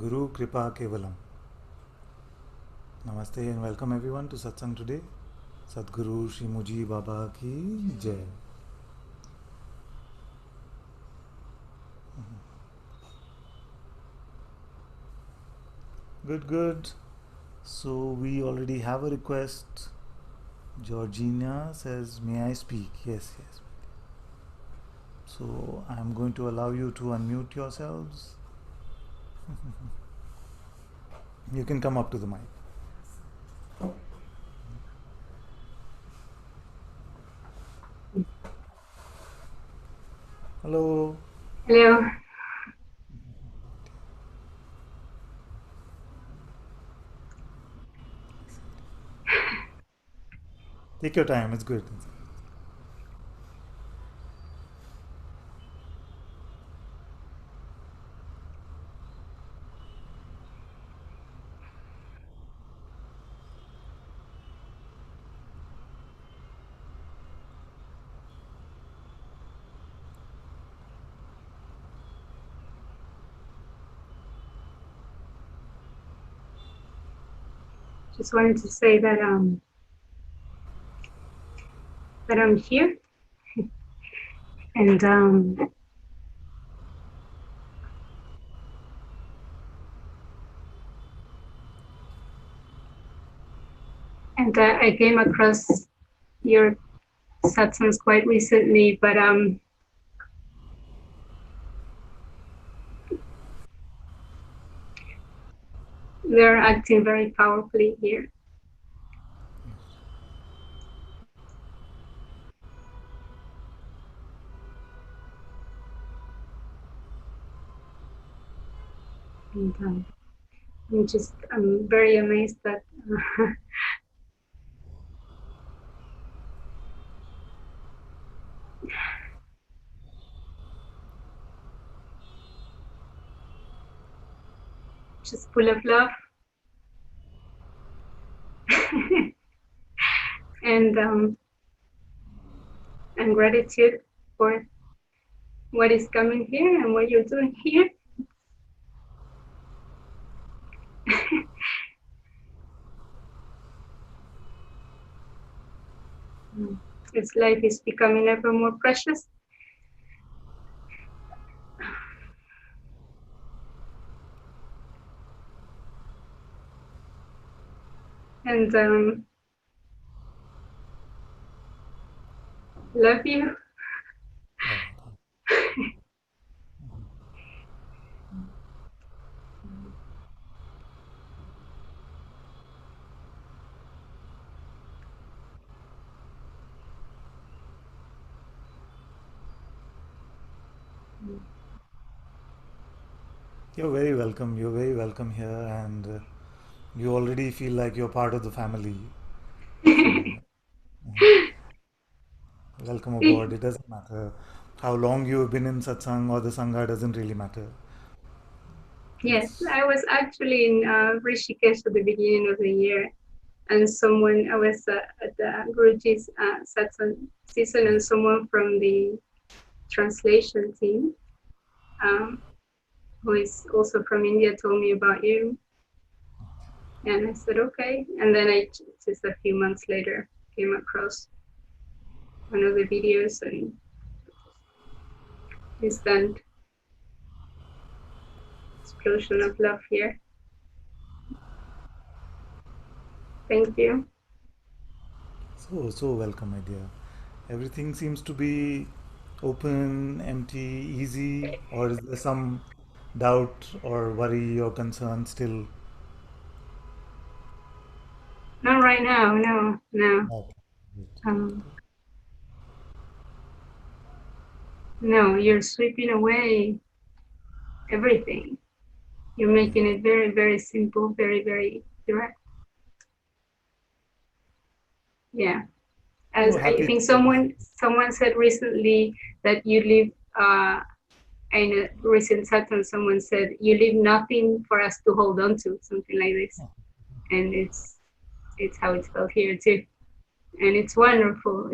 Guru Kripa Kevalam. Namaste and welcome everyone to Satsang today. Sadguru Shri Muji Baba ki Jai. Good, good. So we already have a request. Georgina says, may I speak? Yes, yes. So I'm going to allow you to unmute yourselves. You can come up to the mic. Hello. Hello. Take your time, it's good. Just wanted to say that I'm here, and I came across your satsangs quite recently, but they're acting very powerfully here. And I'm very amazed that just full of love and gratitude for what is coming here and what you're doing here. This life is becoming ever more precious. And love you. You're very welcome. You're very welcome here, and you already feel like you're part of the family. So, welcome aboard. It doesn't matter how long you've been in satsang or the sangha, doesn't really matter. Yes, It's I was actually in Rishikesh at the beginning of the year, and I was at the Guruji's satsang season, and someone from the translation team, who is also from India, told me about you, and I said okay. And then I just a few months later came across one of the videos, and instant explosion of love here. Thank you. so welcome, my dear. Everything seems to be open, empty, easy, or is there some doubt or worry or concern still? Not right now, no. Okay. Um, no, you're sweeping away everything. You're making it very, very simple, very, very direct. Yeah. As Oh, I happy to think hear that. someone said recently that you live in a recent satsang, someone said you leave nothing for us to hold on to, something like this. And it's how it's felt here too. And it's wonderful.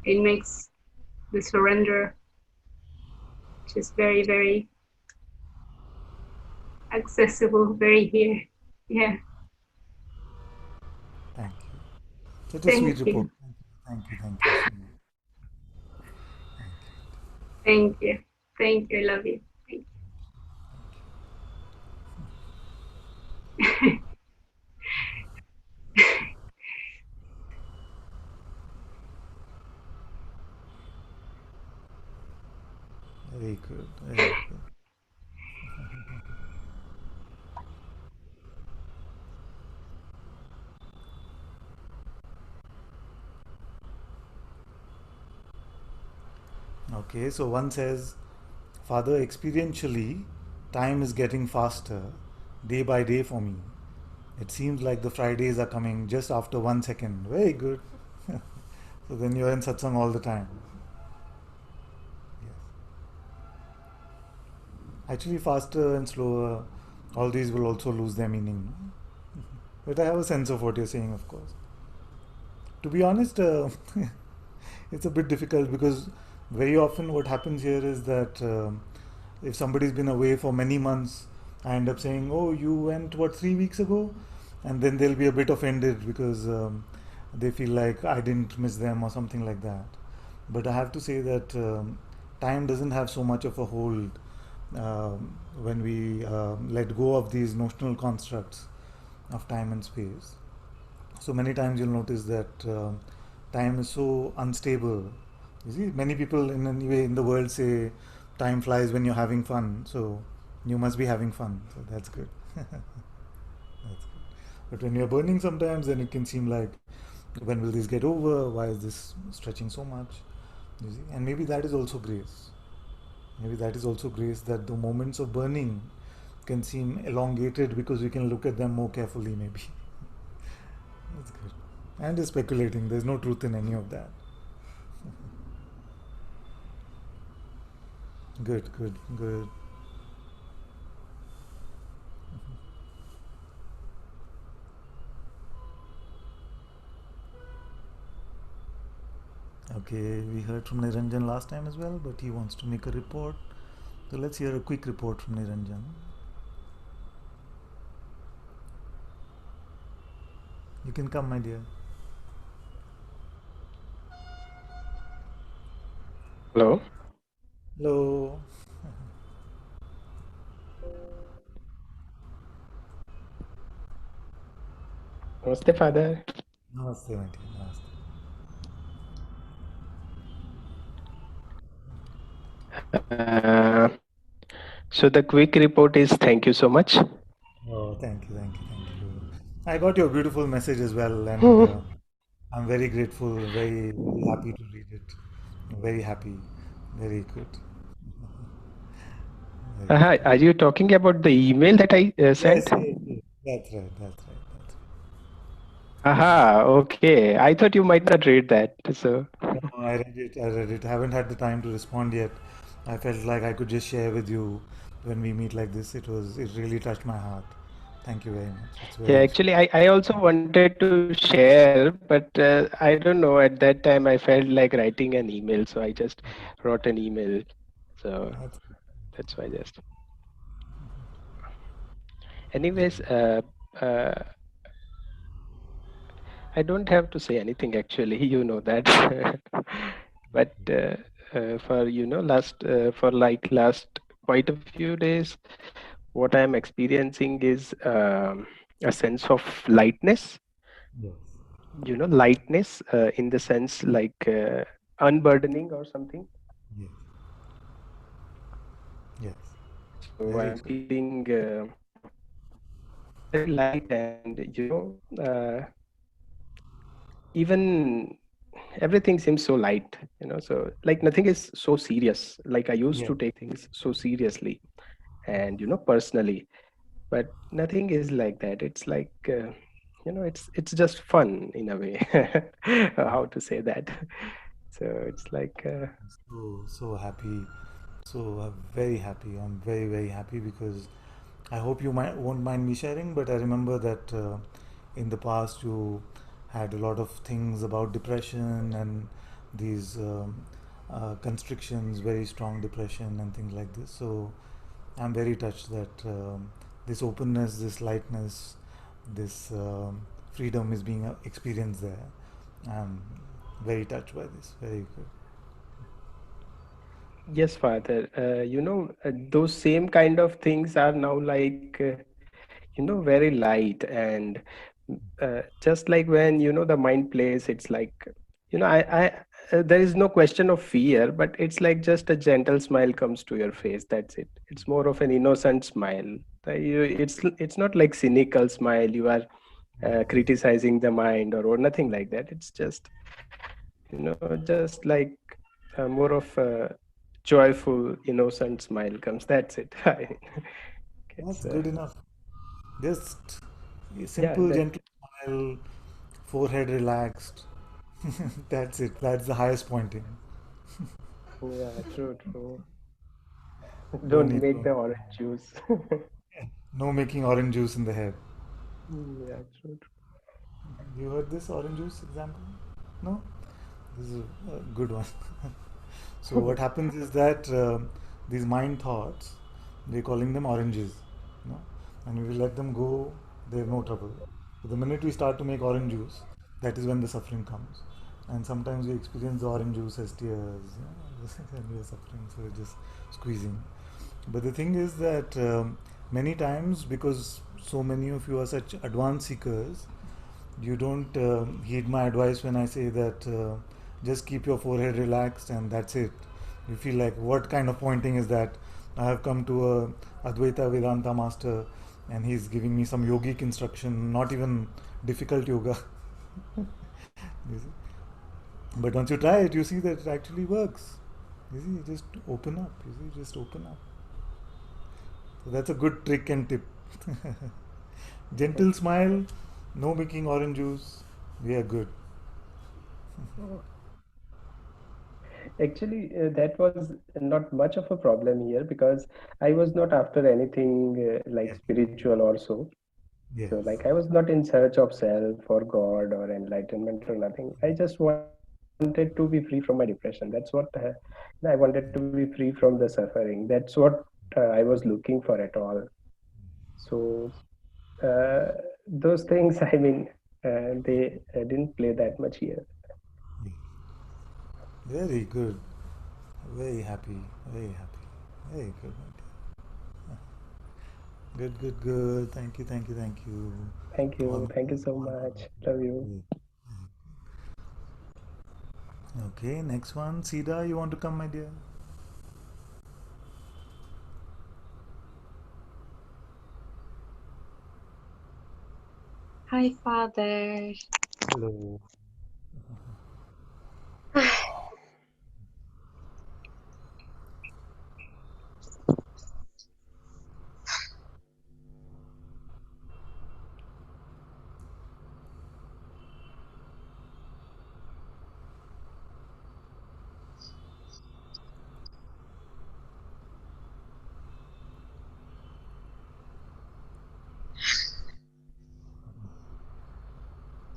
It makes the surrender just very, very accessible, very here. Yeah. Thank you. Such a sweet Thank report. you. Thank you. Thank you so much. Thank you. Thank you. I love you. Thank you. Very good. Very good. Okay, so one says, Father, experientially, time is getting faster day by day for me. It seems like the Fridays are coming just after 1 second. Very good. So then you're in satsang all the time. Yes. Actually, faster and slower, all these will also lose their meaning. But I have a sense of what you're saying, of course. To be honest, it's a bit difficult because very often what happens here is that if somebody's been away for many months, I end up saying, "Oh, you went what 3 weeks ago," and then they'll be a bit offended because they feel like I didn't miss them or something like that. But I have to say that time doesn't have so much of a hold when we let go of these notional constructs of time and space. So many times you'll notice that time is so unstable. You see, many people in any way in the world say time flies when you're having fun. So you must be having fun. So that's good. That's good. But when you're burning sometimes, then it can seem like, when will this get over? Why is this stretching so much? You see, and maybe that is also grace. Maybe that is also grace that the moments of burning can seem elongated because we can look at them more carefully. Maybe that's good. And just speculating. There's no truth in any of that. Good, good, good. Okay, we heard from Niranjan last time as well, but he wants to make a report. So let's hear a quick report from Niranjan. You can come, my dear. Hello. Hello. Namaste, Father. Namaste, my dear. Namaste. Uh, so the quick report is thank you so much. Oh, thank you, thank you, thank you. I got your beautiful message as well, and I'm very grateful, very, very happy to read it. Very happy. Very good. Very Are good. you talking about the email that I Yes, sent? yes, yes. That's right. That's right. That's Aha, okay. I thought you might not read that. So, right. No, I read it. I read it. I haven't had the time to respond yet. I felt like I could just share with you when we meet like this. It really touched my heart. Thank you very much. It's yeah, very sweet. actually, I also wanted to share, but I don't know. At that time, I felt like writing an email. So I just wrote an email. So That's good. that's why just. Very Anyways, good. uh, I don't have to say anything actually, you know that. But for for like last quite a few days, what I'm experiencing is a sense of lightness. Yes. Lightness in the sense like unburdening or something. Yes. Yes. So Very I'm good. feeling very light, and even everything seems so light, so like nothing is so serious like I used Yes. to take things so seriously and personally, but nothing is like that. It's like it's just fun in a way. How to say that? So it's like So happy. So very happy. I'm very, very happy because I hope you won't mind me sharing, but I remember that in the past you had a lot of things about depression and these constrictions, very strong depression and things like this. So I'm very touched that this openness, this lightness, this freedom is being experienced there. I'm very touched by this. Very good. Yes, Father. Those same kind of things are now like, very light. And just like when, the mind plays, it's like, there is no question of fear, but it's like just a gentle smile comes to your face. That's it. It's more of an innocent smile. It's not like cynical smile. You are criticizing the mind or nothing like that. It's just, just like more of a joyful, innocent smile comes. That's it. That's It's good enough. Just a yeah, simple, that gentle smile, forehead relaxed. That's it. That's the highest pointing. yeah, true, true. Don't Don't need make to. the orange juice. No making orange juice in the head. Yeah, true, You heard this orange juice example? No? This is a good one. So what true. happens is that these mind thoughts, they're calling them oranges, you know, and we will let them go. They have no trouble. But the minute we start to make orange juice, that is when the suffering comes. And sometimes we experience the orange juice as tears, you know, and we are suffering. So we're just squeezing. But the thing is that many times, because so many of you are such advanced seekers, you don't heed my advice when I say that just keep your forehead relaxed and that's it. You feel like, what kind of pointing is that? I have come to a Advaita Vedanta master and he's giving me some yogic instruction, not even difficult yoga. You see? But once you try it, you see that it actually works. You see, you just open up. You see, just open up. So that's a good trick and tip. Gentle smile, no making orange juice. We are good. Actually, that was not much of a problem here because I was not after anything like Yes. spiritual or so. Yes. So, like, I was not in search of self or God or enlightenment or nothing. I just wanted to be free from my depression. That's what I wanted to be free from the suffering. That's what I was looking for at all. So, uh, those things, I mean, they didn't play that much here. Yes. Very good. Very happy. Very happy. Very good. My dear. Good, good, good. Thank you, thank you, thank you. Thank All, you. Thank you so all much. Love you. good. Okay, next one. Sida, you want to come, my dear? Hi, Father. Hello.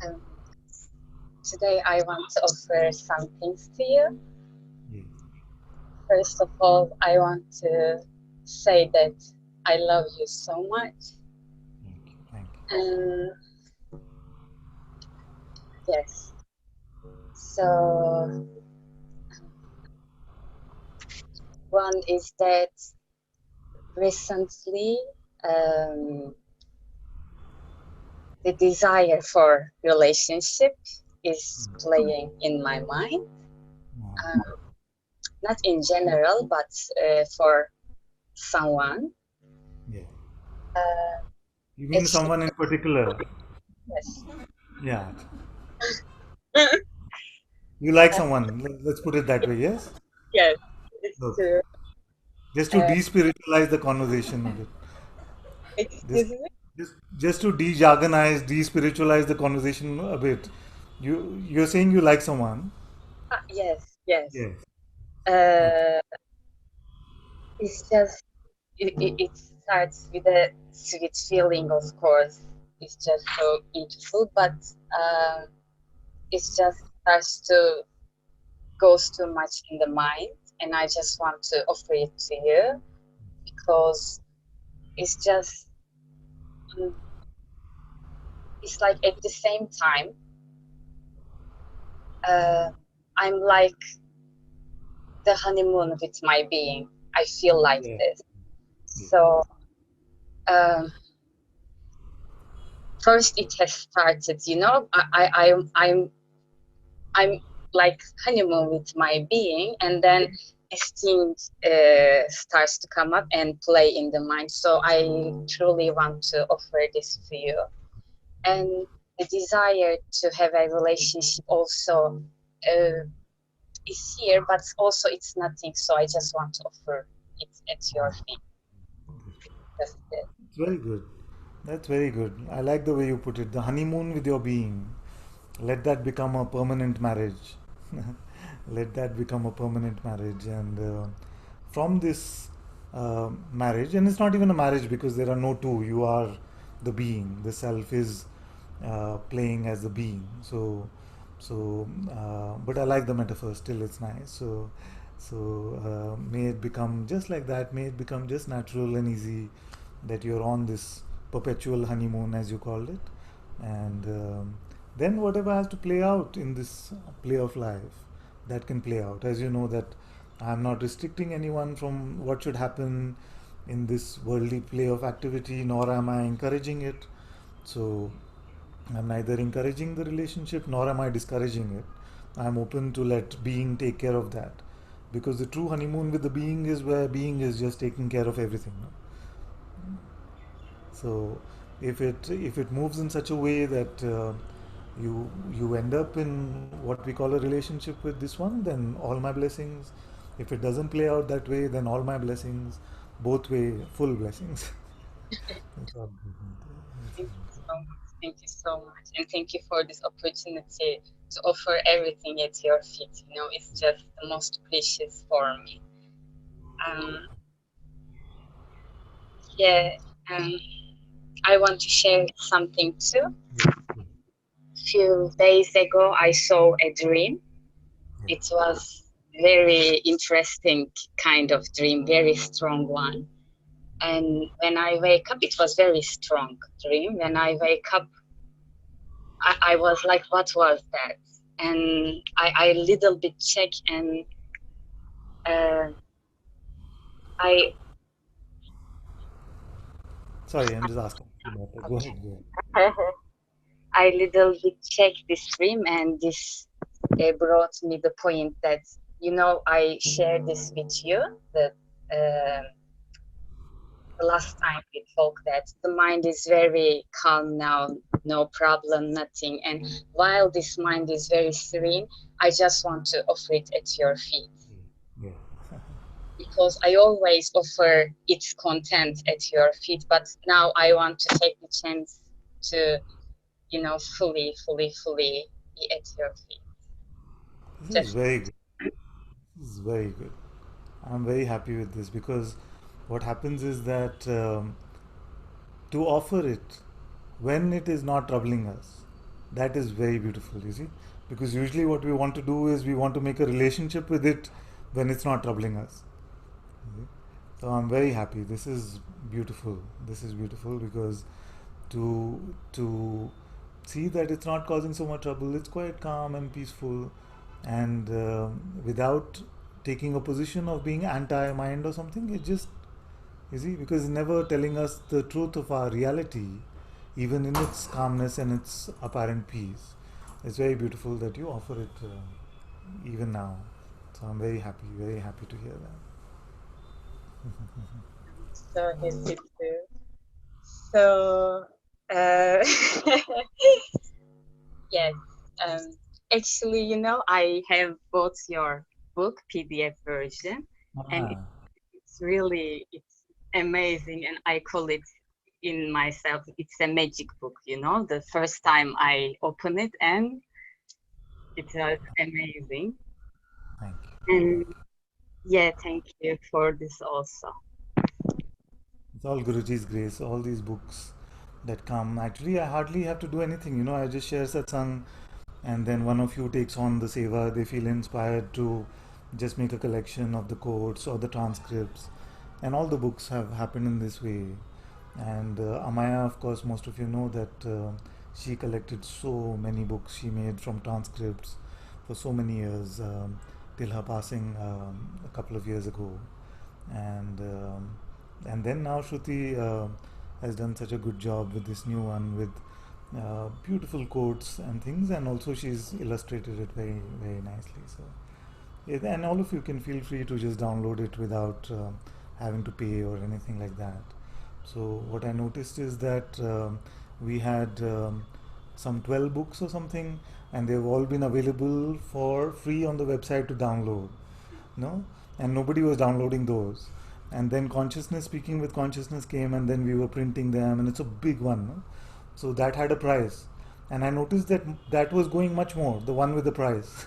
Um, Today, I want to offer some things to you. Yes. First of all, I want to say that I love you so much. Thank you. Thank you. And yes, so one is that recently um, the desire for relationship is playing in my mind. Oh, Um, Not in general, but for someone. yeah. Uh, You mean actually, someone in particular? yes. Yeah. You like someone. Let's put it that way, yes? Yes, it's Okay. true. Just to Uh, despiritualize the conversation a bit. Just, excuse me? just to de-jargonize, de-spiritualize the conversation a bit. You're saying you like someone. Yes, yes. Yes. Okay. Uh, it's just, it starts with a sweet feeling, of course. It's just so beautiful, but um, it just starts to goes too much in the mind. And I just want to offer it to you because it's just mm, it's like at the same time, I'm like the honeymoon with my being. I feel like Yeah. this. Yeah. So first it has started, I'm like honeymoon with my being, and then this thing starts to come up and play in the mind. So I truly want to offer this to you, and the desire to have a relationship also is here, but also it's nothing. So I just want to offer it at your feet. That's it. It's very good. That's very good. I like the way you put it. The honeymoon with your being. Let that become a permanent marriage. Let that become a permanent marriage. And from this marriage, and it's not even a marriage because there are no two, you are the being. The self is playing as the being. But I like the metaphor still, it's nice. May it become just like that, may it become just natural and easy that you're on this perpetual honeymoon, as you called it. And then whatever has to play out in this play of life, that can play out. As you know, that I'm not restricting anyone from what should happen in this worldly play of activity, nor am I encouraging it. So I'm neither encouraging the relationship nor am I discouraging it. I'm open to let being take care of that. Because the true honeymoon with the being is where being is just taking care of everything. No? So if it moves in such a way that you end up in what we call a relationship with this one, then all my blessings. If it doesn't play out that way, then all my blessings, both way, full blessings. It's all good. It's Thank all you good. so much. Thank you so much. And thank you for this opportunity to offer everything at your feet. It's just the most precious for me. Um, yeah, um, I want to share something too. Yeah, A few days ago, I saw a dream. yeah. It was very interesting kind of dream, very strong one. And when I wake up, it was very strong dream. When I wake up, I was like, what was that? And I little bit check, and uh, I Sorry, I'm just asking. Go ahead. Go ahead. I little bit check this dream, and this brought me the point that I share this with you, that the last time we talked, that the mind is very calm now, no problem, nothing. And while this mind is very serene, I just want to offer it at your feet, Yeah. because I always offer its content at your feet, but now I want to take the chance to, fully be at your feet. This is Just very good. This is very good. I'm very happy with this because what happens is that to offer it when it is not troubling us, that is very beautiful, you see. Because usually what we want to do is we want to make a relationship with it when it's not troubling us. Mhm. So I'm very happy. This is beautiful. This is beautiful because to see that it's not causing so much trouble. It's quite calm and peaceful, and without taking a position of being anti-mind or something. It just, you see, because it's never telling us the truth of our reality, even in its calmness and its apparent peace. It's very beautiful that you offer it even now. So I'm very happy to hear that. so happy too. So, uh, yes, um, actually, I have bought your book, PDF version, and Ah, it's amazing, and I call it in myself, it's a magic book, the first time I open it, and it was amazing. thank you. And Thank you. yeah, thank you for this also. It's all Guruji's grace, all these books that come. Actually, I hardly have to do anything. I just share satsang, and then one of you takes on the seva. They feel inspired to just make a collection of the quotes or the transcripts. And all the books have happened in this way. And Amaya, of course, most of you know that she collected so many books she made from transcripts for so many years till her passing a couple of years ago. And then now Shruti has done such a good job with this new one with beautiful quotes and things, and also she's illustrated it very very nicely. So and all of you can feel free to just download it without having to pay or anything like that. So what I noticed is that we had some 12 books or something, and they've all been available for free on the website to download. No, and nobody was downloading those. And then consciousness speaking with consciousness came, and then we were printing them, and it's a big one. No? So that had a price, and I noticed that that was going much more, the one with the price.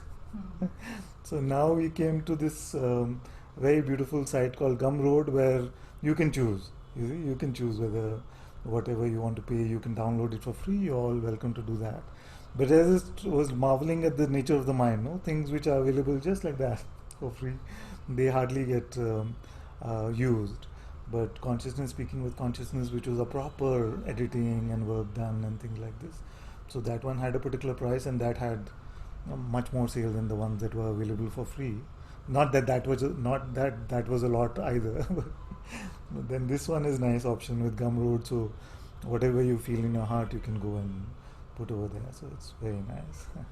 So now we came to this very beautiful site called Gumroad where you can choose. You see, you can choose whether whatever you want to pay, you can download it for free. You're all welcome to do that. But as I was marveling at the nature of the mind, no things which are available just like that for free, they hardly get used. But consciousness speaking with consciousness, which was a proper editing and work done and things like this, so that one had a particular price, and that had much more sale than the ones that were available for free. Not that that was a lot either. But then this one is nice option with Gumroad. So whatever you feel in your heart, you can go and put over there. So it's very nice. Yeah.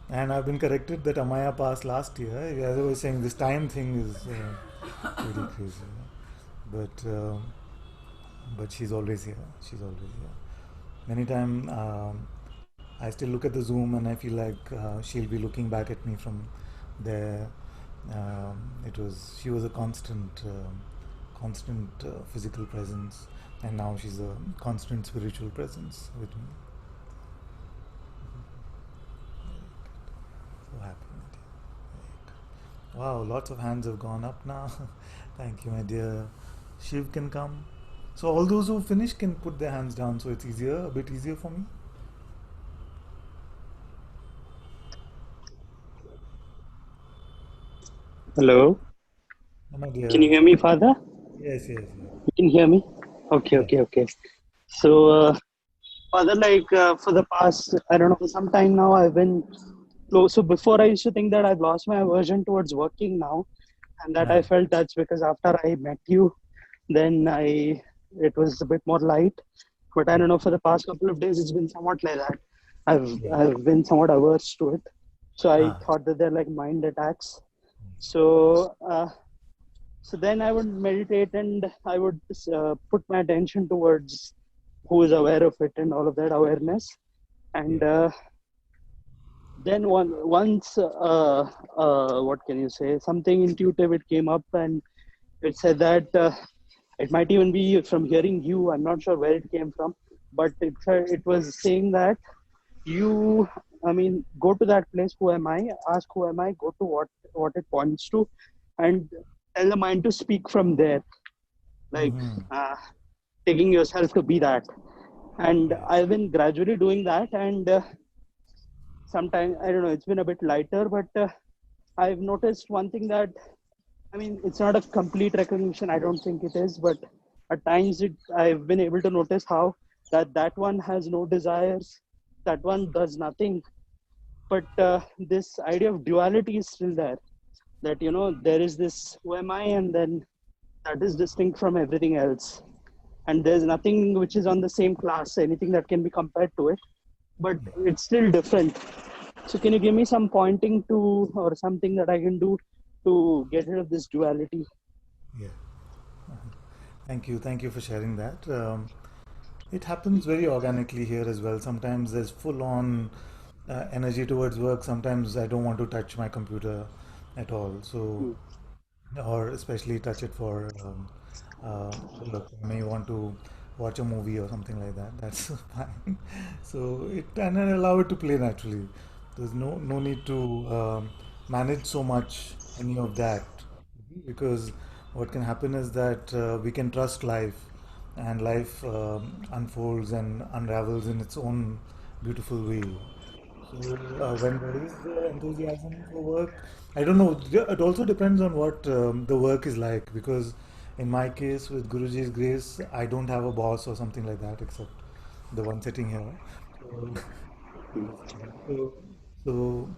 And I've been corrected that Amaya passed last year. As I was saying, this time thing is really crazy. But she's always here. She's always here. Many times I still look at the Zoom and I feel like she'll be looking back at me from there. She was a constant physical presence, and now she's a constant spiritual presence with me. So happy, my dear. Very good. Wow, lots of hands have gone up now. Thank you, my dear. Shiv can come. So all those who finish can put their hands down, so it's a bit easier for me. Hello, Oh, my can you dear. hear me, Father? Yes, yes, yes. You can hear me? Okay, Yeah. okay, okay. So, Father, for the past, I don't know, for some time now, I've been close. So, before I used to think that I've lost my aversion towards working now, and that I Ah, felt that's because after I met you, then it was a bit more light. But I don't know, for the past couple of days, it's been somewhat like that. yeah. I've been somewhat averse to it. So, I Ah, thought that they're like mind attacks. So, so then I would meditate and I would put my attention towards who is aware of it and all of that awareness. And yeah. then once, what can you say? Something intuitive it came up and it said that it might even be from hearing you. I'm not sure where it came from, but it was saying that you, I mean, go to that place. Who am I? Ask who am I? Go to what it points to, and tell the mind to speak from there. Like Mm-hmm. uh, taking yourself to be that. And Yes. I've been gradually doing that, and sometimes I don't know, it's been a bit lighter, but I've noticed one thing that, I mean, it's not a complete recognition, I don't think it is, but at times I've been able to notice how that one has no desires, that one does nothing, but this idea of duality is still there. That there is this who am I, and then that is distinct from everything else, and there's nothing which is on the same class, anything that can be compared to it, but it's still different. So can you give me some pointing to or something that I can do to get rid of this duality? Yeah. Thank you for sharing that. It happens very organically here as well. Sometimes there's full on energy towards work. Sometimes I don't want to touch my computer at all. So, Hmm. or especially touch it for work. I may want to watch a movie or something like that. That's fine. So it and I allow it to play naturally. There's no need to manage so much any of that, because what can happen is that we can trust life, and life unfolds and unravels in its own beautiful way. So when there is enthusiasm for work, I don't know. It also depends on what the work is like, because in my case, with Guruji's grace, I don't have a boss or something like that, except the one sitting here. So, so, so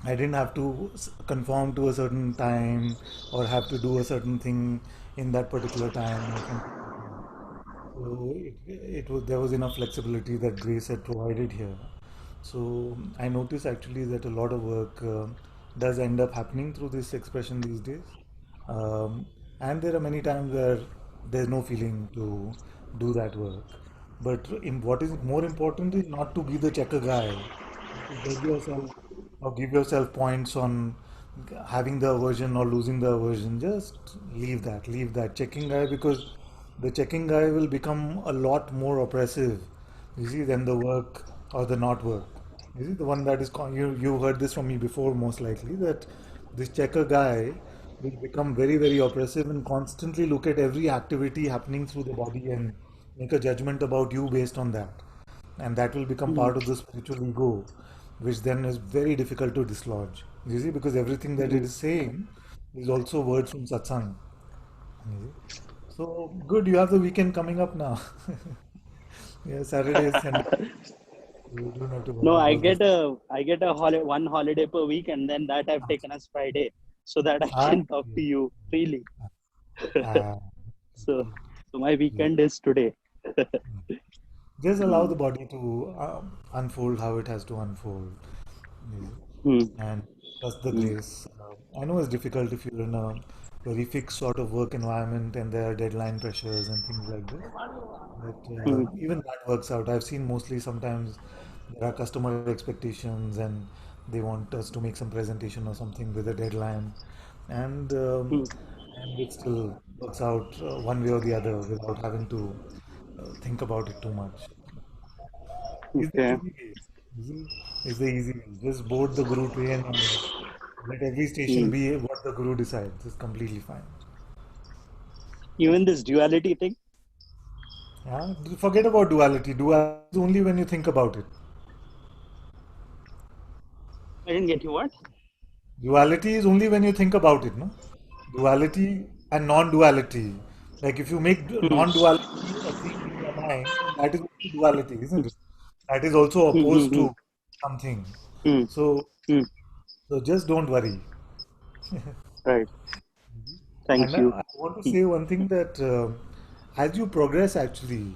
I didn't have to conform to a certain time or have to do a certain thing in that particular time or something like that. So it was there was enough flexibility that Grace had provided here. So I notice actually that a lot of work does end up happening through this expression these days. Um, and there are many times where there's no feeling to do that work. But what is more important is not to be the checker guy, to judge yourself or give yourself points on having the aversion or losing the aversion. Just leave that checking guy, because the checking guy will become a lot more oppressive, you see, than the work or the not work. You see, the one that is you heard this from me before, most likely, that this checker guy will become very, very oppressive and constantly look at every activity happening through the body and make a judgment about you based on that. And that will become part of the spiritual ego, which then is very difficult to dislodge. You see, because everything that it is saying is also words from satsang. You see? So good, you have the weekend coming up now. Yeah, Saturday is Sunday. You don't have to No, worry about this. I get a one holiday per week, and then that I've taken as Friday, so that I Ah, can talk to you freely. ah, So so my weekend is today. just allow Hmm. the body to unfold how it has to unfold. Yes. Hmm. And trust the Hmm. grace. I know it's difficult if you're in a very fixed sort of work environment and there are deadline pressures and things like this. But Hmm. even that works out. I've seen mostly sometimes there are customer expectations and they want us to make some presentation or something with a deadline, and Hmm. it still works out one way or the other without having to think about it too much. Is the Okay. easy way. Easy is the easy way. Just board the Guru train and let every station Hmm. be what the Guru decides. It's completely fine. Even this duality thing, Yeah? Forget about duality. Duality is only when you think about it. I didn't get you what? Duality is only when you think about it, no? Duality and non-duality. Like if you make Hmm. non-duality a thing in your mind, then that is also duality, isn't it? That is also Hmm. Hmm. opposed Hmm. to something. Hmm. So, Hmm. so just don't worry. Right. And Thank you. I want to Hmm. say one thing that as you progress, actually,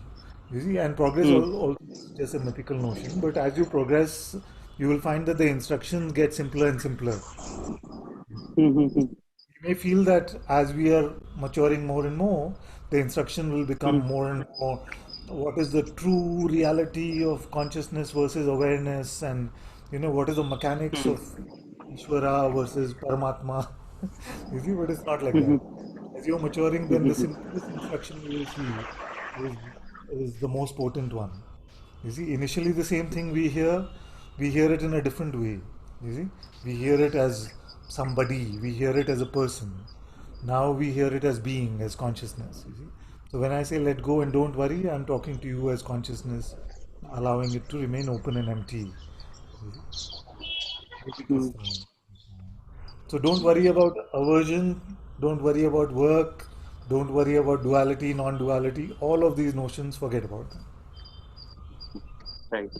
you see, and progress Hmm. also is just a mythical notion, but as you progress, you will find that the instructions get simpler and simpler. Hmm. Hmm. Hmm. You may feel that as we are maturing more and more, the instruction will become Hmm. more and more what is the true reality of consciousness versus awareness, and what is the mechanics of Ishvara versus Paramatma. You see, but it's not like that. As you're maturing, then the Hmm. simplest instruction you will see is is the most potent one. You see, initially the same thing we hear it in a different way. You see, we hear it as somebody, we hear it as a person. Now we hear it as being, as consciousness. You see, so when I say let go and don't worry, I'm talking to you as consciousness, allowing it to remain open and empty. You see, maybe this Hmm. thing. So don't worry about aversion, don't worry about work, don't worry about duality, non-duality. All of these notions, forget about them. Right.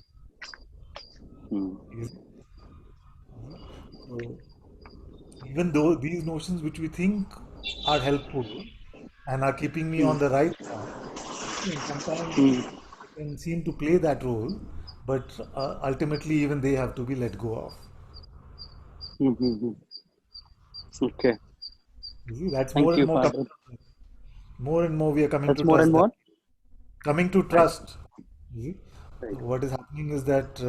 Hmm. You see? So even though these notions which we think are helpful and are keeping me Hmm. on the right path, and sometimes Hmm. they can seem to play that role, but ultimately even they have to be let go of. Hmm. Hmm. Hmm. Okay. You see, that's more Thank and you, more coming. Father. More and more we are coming That's to more and trust that. more. Coming to Right. trust. You see? So Right. what is happening is that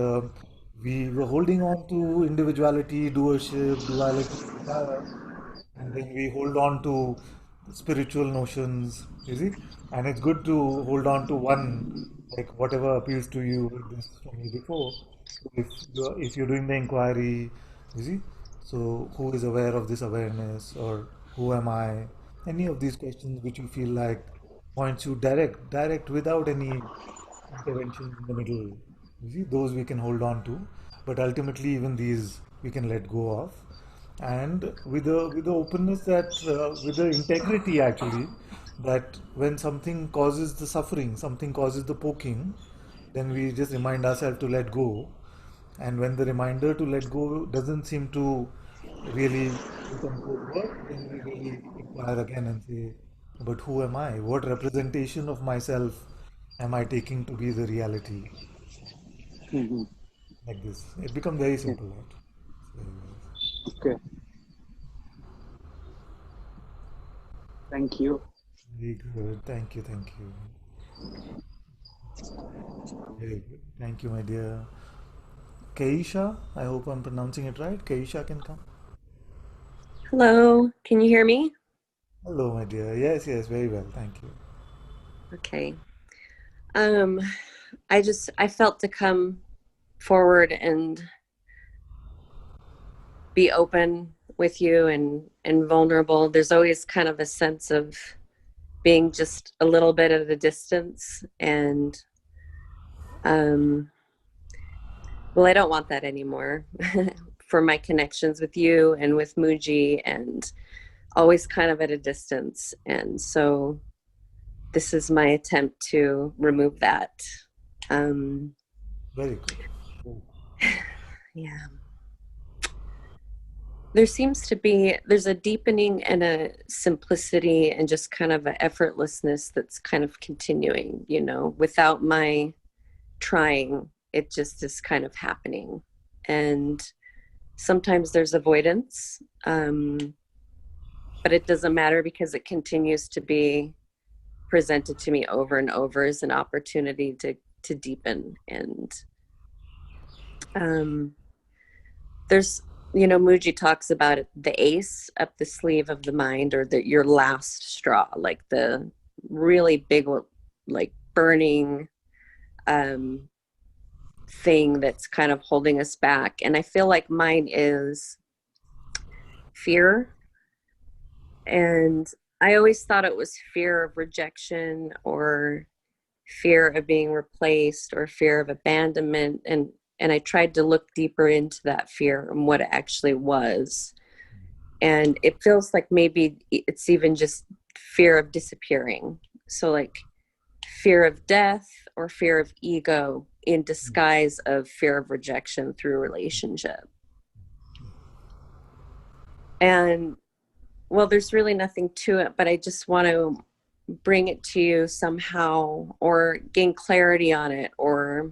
we were holding on to individuality, doership, duality, desire, and then we hold on to spiritual notions, you see, and it's good to hold on to one, like whatever appeals to you. This from me before. So if you're doing the inquiry, you see, so who is aware of this awareness, or who am I? Any of these questions which you feel like points you direct without any intervention in the middle. You see, those we can hold on to, but ultimately, even these we can let go of. and with the openness that with the integrity actually, that when something causes the suffering, something causes the poking, then we just remind ourselves to let go. And when the reminder to let go doesn't seem to really quote unquote work, then we really inquire again and say, but who am I? What representation of myself am I taking to be the reality? Hmm. Like this. It becomes very Yeah. simple, right? So, Okay. Thank you. very good. Thank you. Thank you. Very good. Thank you, my dear. Keisha, I hope I'm pronouncing it right. Keisha can come. Hello, can you hear me? Hello, my dear. Yes, yes, very well. Thank you. Okay. Um, I felt to come forward and be open with you and vulnerable. There's always kind of a sense of being just a little bit at a distance, and well, I don't want that anymore for my connections with you and with Muji, and always kind of at a distance. And so this is my attempt to remove that. Very good. Yeah. There's a deepening and a simplicity and just kind of an effortlessness that's kind of continuing, without my trying. It just is kind of happening. And sometimes there's avoidance, but it doesn't matter because it continues to be presented to me over and over as an opportunity to deepen. And there's Muji talks about it, the ace up the sleeve of the mind, or your last straw, like the really big, like burning thing that's kind of holding us back. And I feel like mine is fear. And I always thought it was fear of rejection, or fear of being replaced, or fear of abandonment. And I tried to look deeper into that fear and what it actually was. And it feels like maybe it's even just fear of disappearing. So like fear of death, or fear of ego in disguise of fear of rejection through relationship. And well, there's really nothing to it, but I just want to bring it to you somehow, or gain clarity on it, or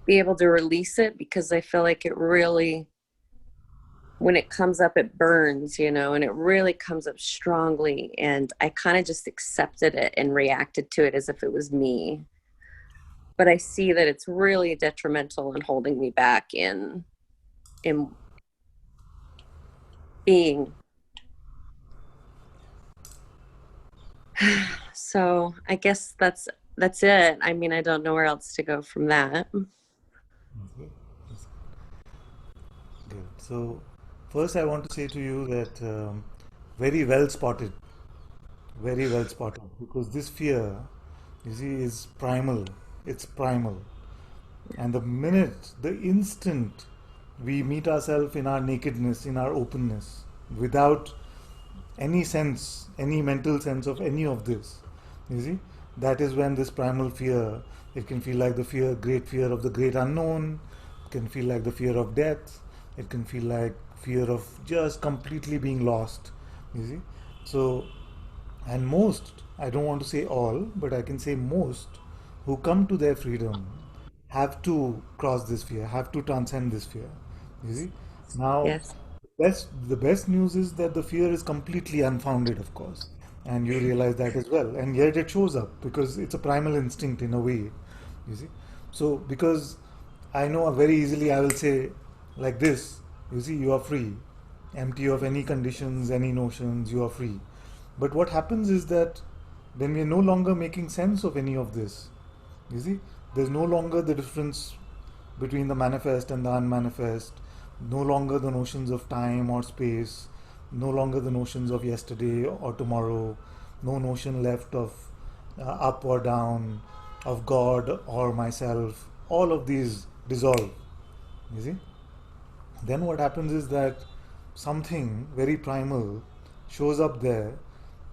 be able to release it, because I feel like it really, when it comes up, it burns, and it really comes up strongly. And I kind of just accepted it and reacted to it as if it was me. But I see that it's really detrimental and holding me back in being. So I guess that's it. I mean, I don't know where else to go from that. That's good. That's good. So, first, I want to say to you that very well spotted. Very well spotted. Because this fear, you see, is primal. It's primal. And the minute, the instant we meet ourselves in our nakedness, in our openness, without any sense, any mental sense of any of this, you see, that is when this primal fear, it can feel like the fear, great fear of the great unknown, it can feel like the fear of death, it can feel like fear of just completely being lost, you see. So, and most, I don't want to say all, but I can say most who come to their freedom have to cross this fear, have to transcend this fear. You see? Now, Yes. the best news is that the fear is completely unfounded, of course. And you realize that as well. And yet it shows up because it's a primal instinct in a way. You see? So, because I know very easily I will say like this, you see, you are free, empty of any conditions, any notions, you are free. But what happens is that then we are no longer making sense of any of this. You see, there's no longer the difference between the manifest and the unmanifest, no longer the notions of time or space, no longer the notions of yesterday or tomorrow, no notion left of up or down, of God or myself. All of these dissolve. You see? Then what happens is that something very primal shows up there,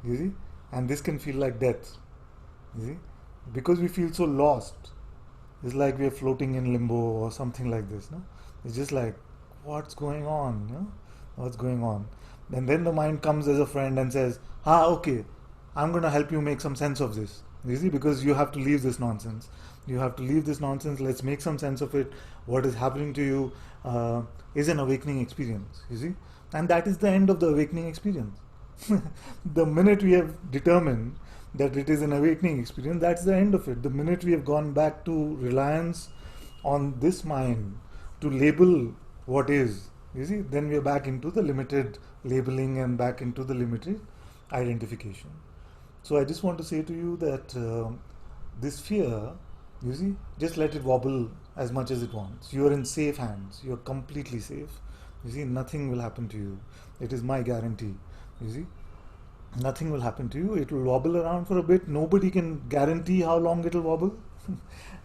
you see, and this can feel like death, you see, because we feel so lost. It's like we are floating in limbo or something like this. No, it's just like, what's going on? You know, what's going on? And then the mind comes as a friend and says, "Ah, okay, I'm going to help you make some sense of this. You see, because you have to leave this nonsense. You have to leave this nonsense. Let's make some sense of it. What is happening to you is an awakening experience. You see, and that is the end of the awakening experience. The minute we have determined that it is an awakening experience, that's the end of it. The minute we have gone back to reliance on this mind to label what is, you see, then we are back into the limited labeling and back into the limited identification. So I just want to say to you that this fear, you see, just let it wobble as much as it wants. You are in safe hands. You are completely safe. You see, nothing will happen to you. It is my guarantee. You see, nothing will happen to you. It will wobble around for a bit. Nobody can guarantee how long it will wobble.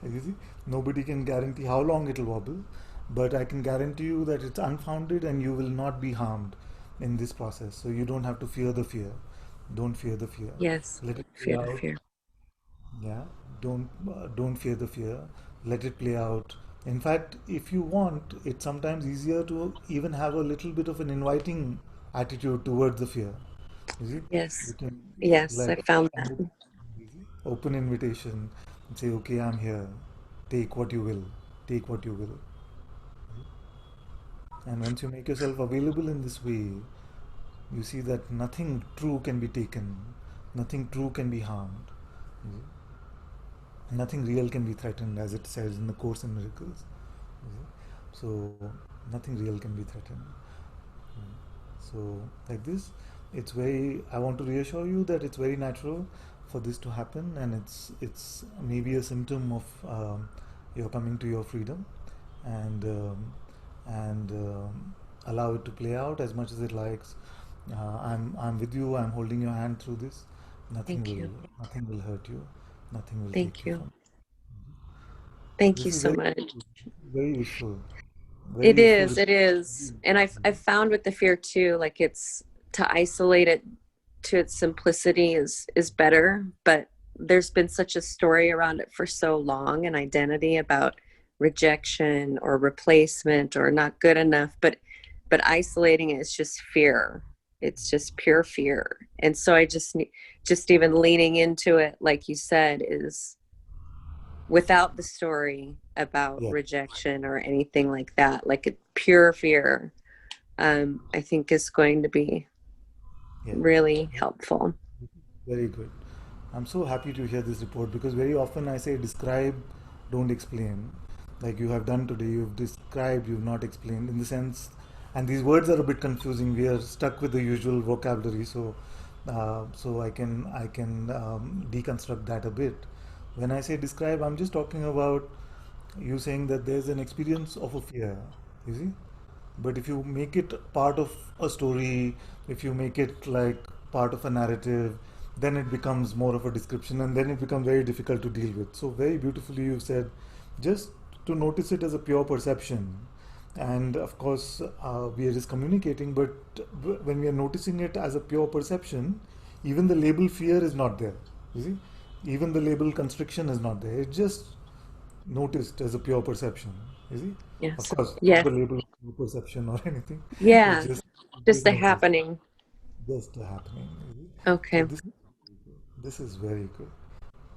You see, nobody can guarantee how long it will wobble, but I can guarantee you that it's unfounded and you will not be harmed in this process. So you don't have to fear the fear. Don't fear the fear. Yes. Let it play Fear the out. fear. Yeah, don't fear the fear. Let it play out. In fact, if you want, it's sometimes easier to even have a little bit of an inviting attitude towards the fear. You see, you Yes. can Yes, I like found that. kind of open invitation and say, "Okay, I'm here. Take what you will. Take what you will." And once you make yourself available in this way, you see that nothing true can be taken, nothing true can be harmed. You see. Nothing real can be threatened, as it says in the Course in Miracles. You see. So nothing real can be threatened. Mm. So like this, it's very. I want to reassure you that it's very natural for this to happen, and it's maybe a symptom of your coming to your freedom, and allow it to play out as much as it likes. I'm with you. I'm holding your hand through this. Thank you. Nothing will hurt you. Nothing will take Thank you you. from. Thank you This is so very much. very useful. Very It useful. is, it is. And I've found with the fear too, like it's to isolate it to its simplicity is better, but there's been such a story around it for so long, an identity about rejection or replacement or not good enough, but isolating it is just fear. It's just pure fear. And so I just even leaning into it, like you said, is without the story about Yeah. rejection or anything like that, like a pure fear, I think is going to be Yeah. really helpful. Very good. I'm so happy to hear this report because very often I say describe, don't explain. Like you have done today, you've described, you've not explained in the sense, and these words are a bit confusing. We are stuck with the usual vocabulary, so I can deconstruct that a bit. When I say describe, I'm just talking about you saying that there's an experience of a fear, you see. But if you make it part of a story, if you make it like part of a narrative, then it becomes more of a description and then it becomes very difficult to deal with. So, very beautifully, you said just to notice it as a pure perception. And of course, we are just communicating, but when we are noticing it as a pure perception, even the label fear is not there. You see, even the label constriction is not there. It's just noticed as a pure perception. You see, of Yes. course, not Yes. the label of perception or anything. It's Yeah. just Just the noticed, happening. just happening. You see? So Okay. this is very good. This is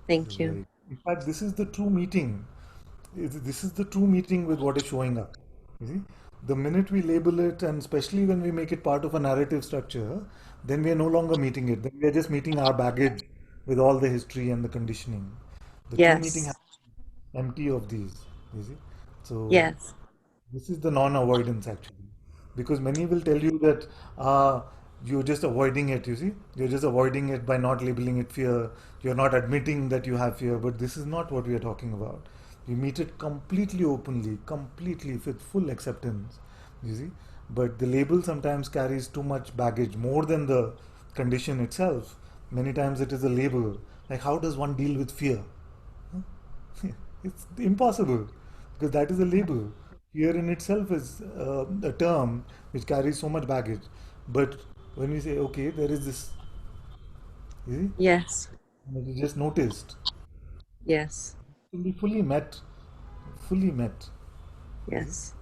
Thank you. very. In fact, this is the true meeting. This is the true meeting with what is showing up. You see, the minute we label it, and especially when we make it part of a narrative structure, then we are no longer meeting it. Then we are just meeting our baggage with all the history and the conditioning. The true meeting Yes. happens empty of these. You see, so Yes. this is the non-avoidance actually, because many will tell you that you're just avoiding it. You see, you're just avoiding it by not labeling it fear. You're not admitting that you have fear, but this is not what we are talking about. We meet it completely openly, completely with full acceptance. You see, but the label sometimes carries too much baggage, more than the condition itself. Many times it is a label. Like, how does one deal with fear? It's impossible because that is a label. fear in itself is a term which carries so much baggage. But when we say, okay, there is this, you see, Yes. and it is just noticed, Yes. to be fully met, fully met. You see? Yes.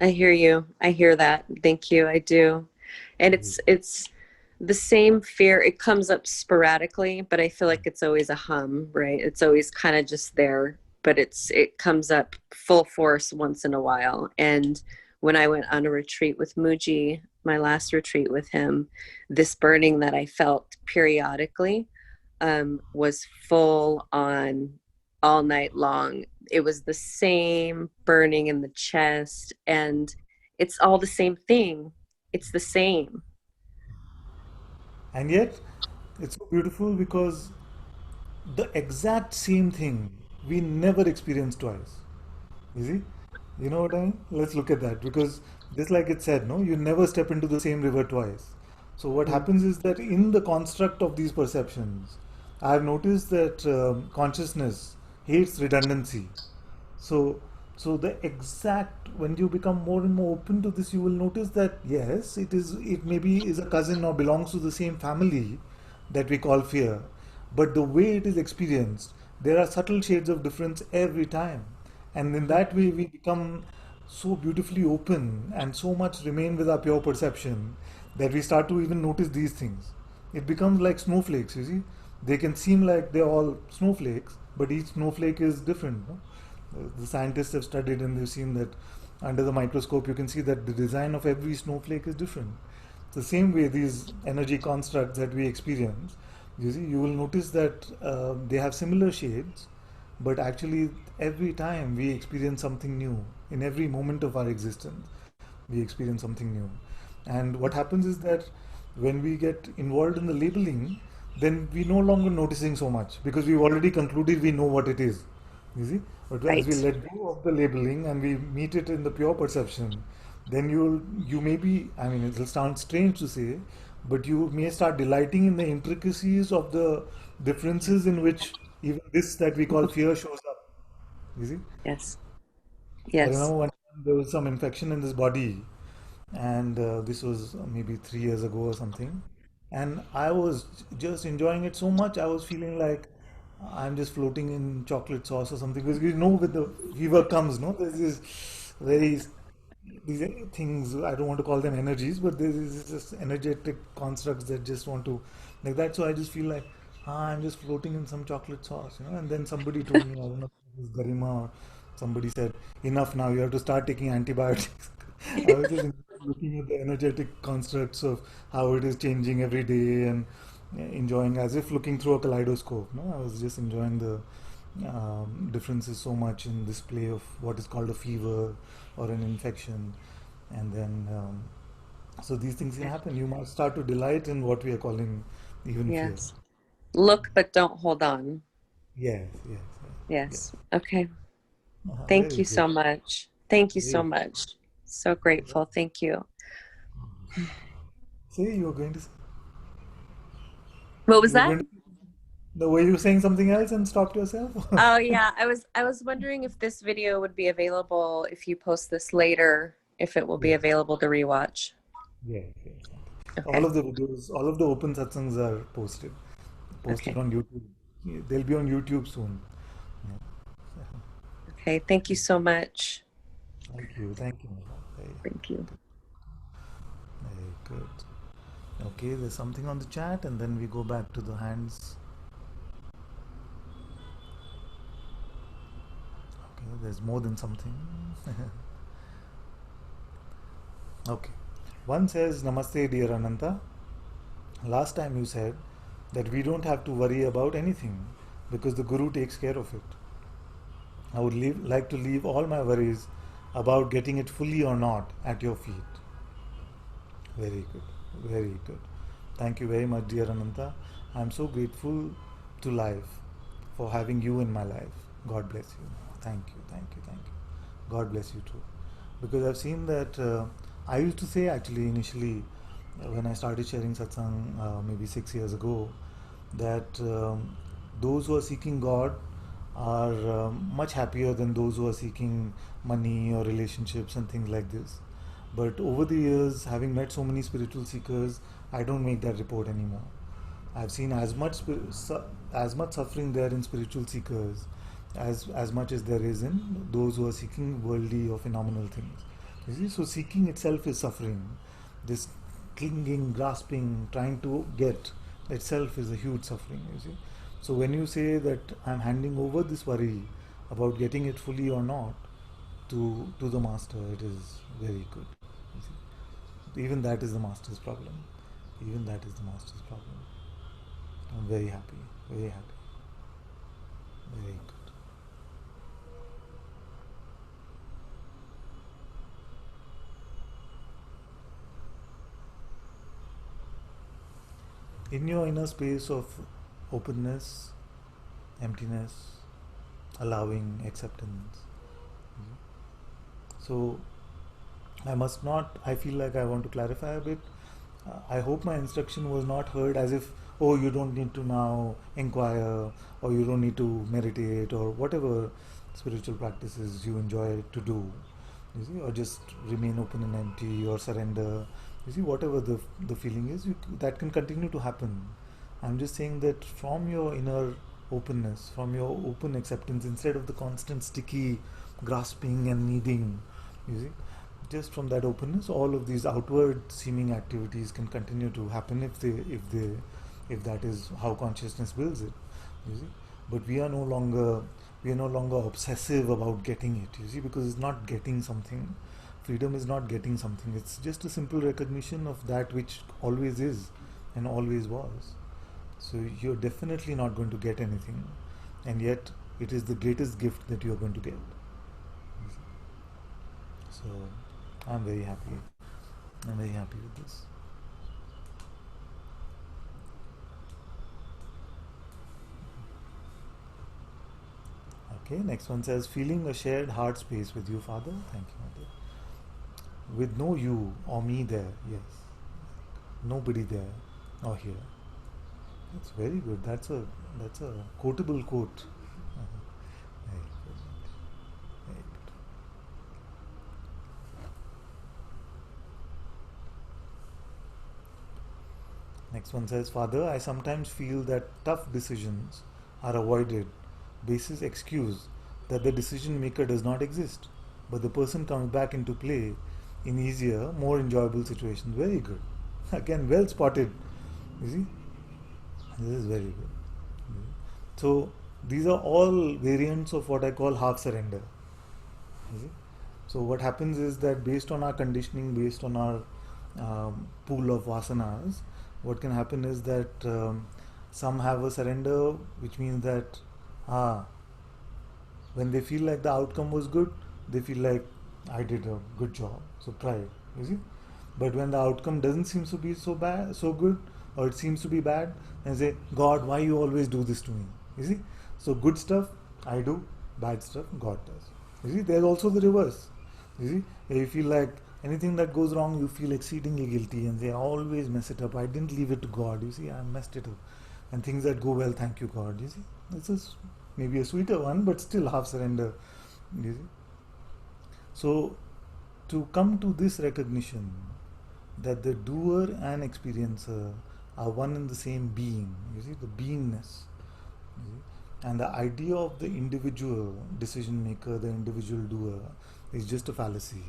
I hear you. I hear that. Thank you. I do. And it's the same fear. It comes up sporadically, but I feel like it's always a hum, right? It's always kind of just there, but it comes up full force once in a while. And when I went on a retreat with Muji, my last retreat with him, this burning that I felt periodically was full on all night long. It was the same burning in the chest, and it's all the same thing. It's the same. And yet, it's so beautiful because the exact same thing we never experience twice. You see? You know what I mean? Let's look at that because just like it said, no, you never step into the same river twice. So what Mm. happens is that in the construct of these perceptions, I've noticed that consciousness hates redundancy. So, so the exact when you become more and more open to this, you will notice that yes, it maybe is a cousin or belongs to the same family that we call fear, but the way it is experienced, there are subtle shades of difference every time, and in that way we become so beautifully open and so much remain with our pure perception that we start to even notice these things. It becomes like snowflakes, you see. They can seem like they're all snowflakes, but each snowflake is different. No? The scientists have studied and they've seen that under the microscope you can see that the design of every snowflake is different. The same way these energy constructs that we experience, you see, you will notice that they have similar shades, but actually every time we experience something new. In every moment of our existence, we experience something new. And what happens is that when we get involved in the labeling, then we no longer noticing so much because we've already concluded we know what it is. You see? But as we Right. let go of the labeling and we meet it in the pure perception, then you may be, I mean, it'll sound strange to say, but you may start delighting in the intricacies of the differences in which even this that we call fear shows up. You see? Yes. I Yes. remember one time there was some infection in this body, and this was maybe 3 years ago or something. And I was just enjoying it so much. I was feeling like I'm just floating in chocolate sauce or something. Because you know, with the fever comes, no, there's this very these things. I don't want to call them energies, but there's just energetic constructs that just want to like that. So I just feel like I'm just floating in some chocolate sauce, you know. And then somebody told me, I don't know, if it was Garima or somebody said, enough now. You have to start taking antibiotics. I was just looking at the energetic constructs of how it is changing every day and enjoying as if looking through a kaleidoscope. No, I was just enjoying the differences so much in this play of what is called a fever or an infection, and then so these things can happen. You must start to delight in what we are calling even fear. Yes. Look, but don't hold on. Yes, yes, yes. Yes. Okay. Thank Very you good. so much. Thank you so Very. much. So grateful. Thank you. Say you were going to. What was You were that? going to. No, were you saying something else and stopped yourself? Oh yeah, I was wondering if this video would be available if you post this later, if it will be Yes, available to rewatch. yes, yes. All Okay. of the videos, all of the open satsangs are posted Okay. on YouTube. They'll be on YouTube soon. Yeah. Okay. Thank you so much. Thank you, Mela. Very, Thank you. very good. Okay, there's something on the chat, and then we go back to the hands. Okay, there's more than something. Okay. One says, Namaste, dear Ananta. Last time you said that we don't have to worry about anything because the Guru takes care of it. I would like to leave all my worries about getting it fully or not at your feet. Very good, very good. Thank you very much, dear Ananta. I'm so grateful to life for having you in my life. God bless you. Thank you, thank you, thank you. God bless you too. Because I've seen that I used to say actually initially when I started sharing satsang maybe 6 years ago that those who are seeking God are much happier than those who are seeking money or relationships and things like this. But over the years, having met so many spiritual seekers, I don't make that report anymore. I've seen as much suffering there in spiritual seekers as much as there is in those who are seeking worldly or phenomenal things. You see, so seeking itself is suffering. This clinging, grasping, trying to get itself is a huge suffering. You see, so when you say that I'm handing over this worry about getting it fully or not to the master, it is very good. You see, even that is the master's problem. Even that is the master's problem. I'm very happy, very happy, very good. In your inner space of openness, emptiness, allowing, acceptance. So, I feel like I want to clarify a bit. I hope my instruction was not heard as if, oh, you don't need to now inquire, or you don't need to meditate, or whatever spiritual practices you enjoy to do. You see, or just remain open and empty, or surrender. You see, whatever the feeling is, that can continue to happen. I'm just saying that from your inner openness, from your open acceptance, instead of the constant sticky grasping and needing, you see, just from that openness, all of these outward seeming activities can continue to happen if that is how consciousness wills it. You see, but we are no longer obsessive about getting it. You see, because it's not getting something. Freedom is not getting something. It's just a simple recognition of that which always is and always was. So you're definitely not going to get anything, and yet it is the greatest gift that you're going to get. So I'm very happy. I'm very happy with this. Okay, next one says, feeling a shared heart space with you, Father. Thank you, Mother. With no you or me there, yes. Nobody there or here. That's very good. That's a quotable quote. Very good. Very good. Next one says, Father, I sometimes feel that tough decisions are avoided basis excuse that the decision maker does not exist, but the person comes back into play in easier, more enjoyable situations. Very good. Again, well spotted. You see, this is very good. So these are all variants of what I call half surrender. You see? So what happens is that based on our conditioning, based on our pool of vasanas, what can happen is that some have a surrender, which means that when they feel like the outcome was good, they feel like I did a good job, so try it. You see, but when the outcome doesn't seem to be so bad, so good, or it seems to be bad, and say, God, why you always do this to me? You see, so good stuff I do, bad stuff God does. You see, there's also the reverse. You see, if you feel like anything that goes wrong, you feel exceedingly guilty, and they always mess it up. I didn't leave it to God. You see, I messed it up. And things that go well, thank you, God. You see, this is maybe a sweeter one, but still half surrender. You see, so to come to this recognition that the doer and experiencer are one and the same being. You see, the beingness. You see? And the idea of the individual decision maker, the individual doer, is just a fallacy.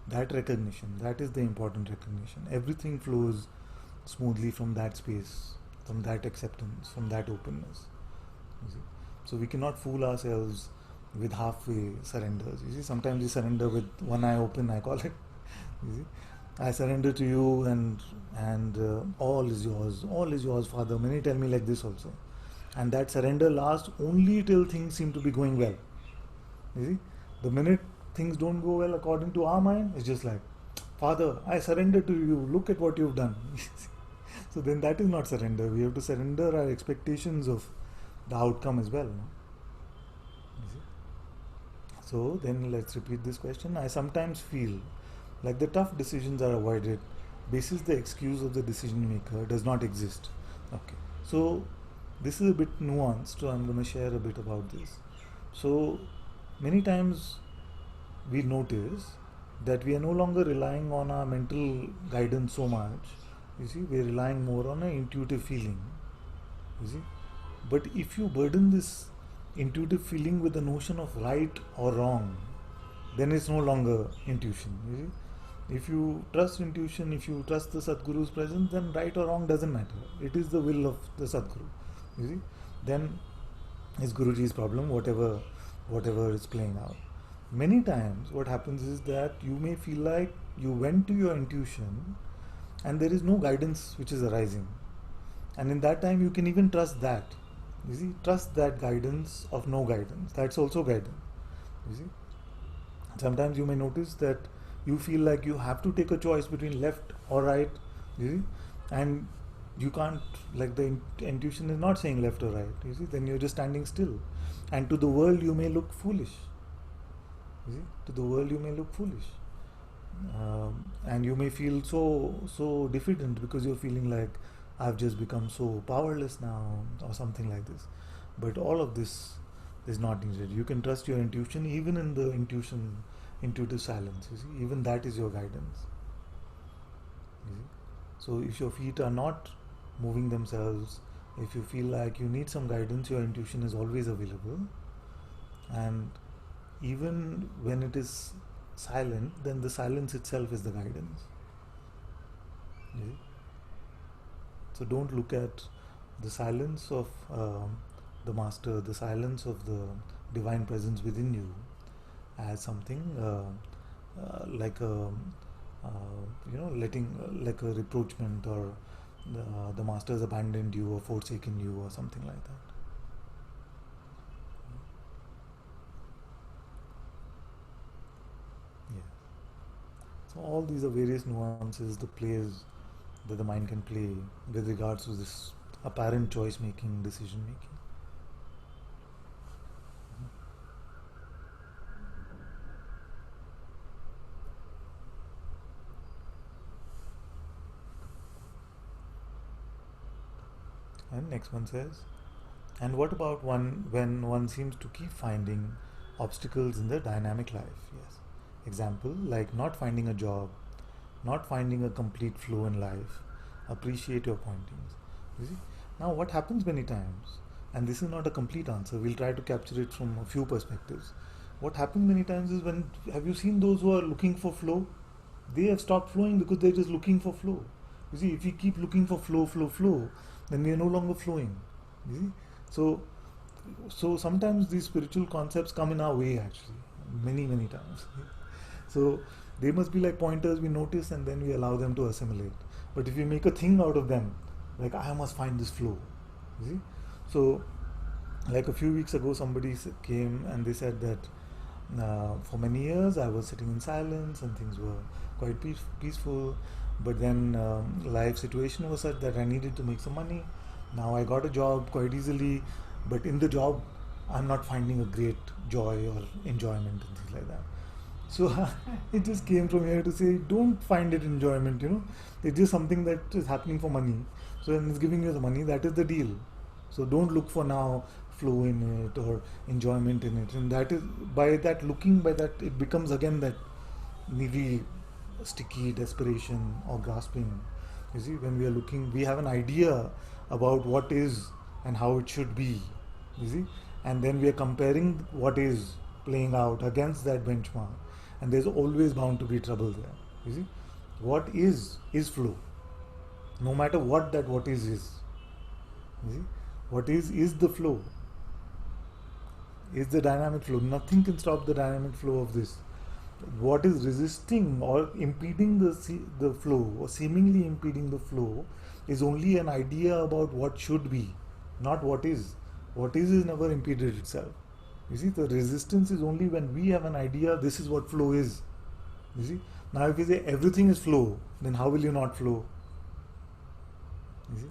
That recognition, that is the important recognition. Everything flows smoothly from that space, from that acceptance, from that openness. You see? So we cannot fool ourselves with halfway surrenders. You see, sometimes we surrender with one eye open, I call it. You see, I surrender to you, and all is yours, Father. Many tell me like this also, and that surrender lasts only till things seem to be going well. You see, the minute things don't go well according to our mind, it's just like, Father, I surrender to you. Look at what you've done. So then that is not surrender. We have to surrender our expectations of the outcome as well. No? So then let's repeat this question. I sometimes feel like the tough decisions are avoided basis the excuse of the decision maker does not exist. Okay. So this is a bit nuanced, so I'm going to share a bit about this. So many times we notice that we are no longer relying on our mental guidance so much. You see, we are relying more on an intuitive feeling. You see, but if you burden this intuitive feeling with the notion of right or wrong, then it's no longer intuition. You see, if you trust intuition, if you trust the Sadguru's presence, then right or wrong doesn't matter. It is the will of the Sadguru. You see, then is Guruji's problem, whatever is playing out. Many times, what happens is that you may feel like you went to your intuition and there is no guidance which is arising. And in that time, you can even trust that. You see, trust that guidance of no guidance. That's also guidance. You see, sometimes you may notice that you feel like you have to take a choice between left or right. You see, and you can't, like the intuition is not saying left or right. You see, then you're just standing still, and to the world you may look foolish. You see, to the world you may look foolish, and you may feel so diffident because you're feeling like I've just become so powerless now or something like this. But all of this is not needed. You can trust your intuition even in the intuitive silence. You see, even that is your guidance. You see? So if your feet are not moving themselves, if you feel like you need some guidance, your intuition is always available. And even when it is silent, then the silence itself is the guidance. You see? So don't look at the silence of the master, the silence of the divine presence within you as something like a letting like a reproachment, or the master has abandoned you or forsaken you or something like that. Yeah. So all these are various nuances, the plays that the mind can play with regards to this apparent choice making, decision making. And next one says, and what about one when one seems to keep finding obstacles in the dynamic life? Yes. Example, like not finding a job, not finding a complete flow in life. Appreciate your pointings. You see? Now what happens many times, and this is not a complete answer, we'll try to capture it from a few perspectives. What happens many times is, when have you seen those who are looking for flow? They have stopped flowing because they're just looking for flow. You see, if we keep looking for flow, then we are no longer flowing. You see? So sometimes these spiritual concepts come in our way actually, many times. So they must be like pointers we notice and then we allow them to assimilate. But if we make a thing out of them, like I must find this flow, you see? So like a few weeks ago somebody came and they said that for many years I was sitting in silence and things were quite peaceful, but then life situation was such that I needed to make some money. Now I got a job quite easily, but in the job I'm not finding a great joy or enjoyment and things like that. So it just came from here to say, don't find it enjoyment, it's just something that is happening for money. So when it's giving you the money, that is the deal. So don't look for now flow in it or enjoyment in it. And that is, by that looking, by that, it becomes again that needy, sticky desperation or grasping. You see, when we are looking, we have an idea about what is and how it should be. You see, and then we are comparing what is playing out against that benchmark, and there's always bound to be trouble there. You see, what is flow, no matter what that what is. You see, what is the flow, is the dynamic flow. Nothing can stop the dynamic flow of this. What is resisting or impeding the flow, or seemingly impeding the flow, is only an idea about what should be, not what is. What is never impeded itself. You see, the resistance is only when we have an idea this is what flow is. You see, now if you say everything is flow, then how will you not flow? You see,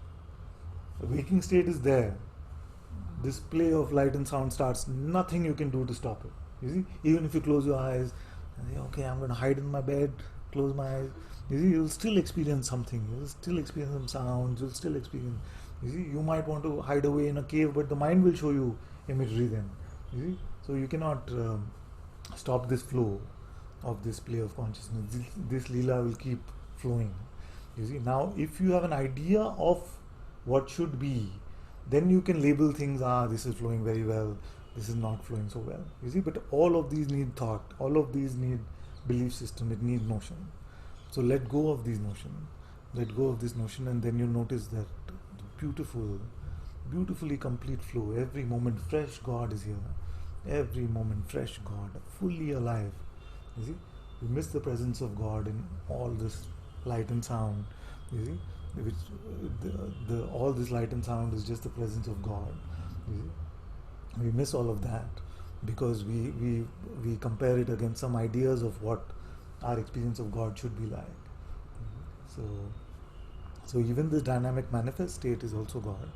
the waking state is there. This play of light and sound starts. Nothing you can do to stop it. You see, even if you close your eyes and say, okay, I'm going to hide in my bed, close my eyes. You see, you'll still experience something. You'll still experience some sounds. You'll still experience. You see, you might want to hide away in a cave, but the mind will show you imagery then. You see, So you cannot stop this flow of this play of consciousness. This Leela will keep flowing. You see, now if you have an idea of what should be, then you can label things, this is flowing very well, this is not flowing so well. You see, but all of these need thought, all of these need belief system, it needs notion. So let go of these notion, let go of this notion, and then you notice that beautiful, beautifully complete flow. Every moment, fresh God is here. Every moment, fresh God, fully alive. You see, we miss the presence of God in all this light and sound. You see, which all this light and sound is just the presence of God. You see, we miss all of that because we compare it against some ideas of what our experience of God should be like. So even this dynamic manifest state is also God.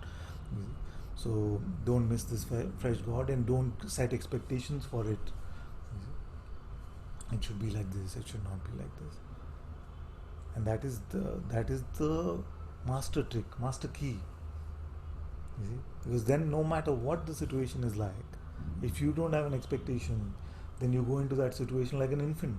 You see. So don't miss this fresh God, and don't set expectations for it. It should be like this, it should not be like this. And that is the master trick, master key. You see? Because then no matter what the situation is like, if you don't have an expectation, then you go into that situation like an infant.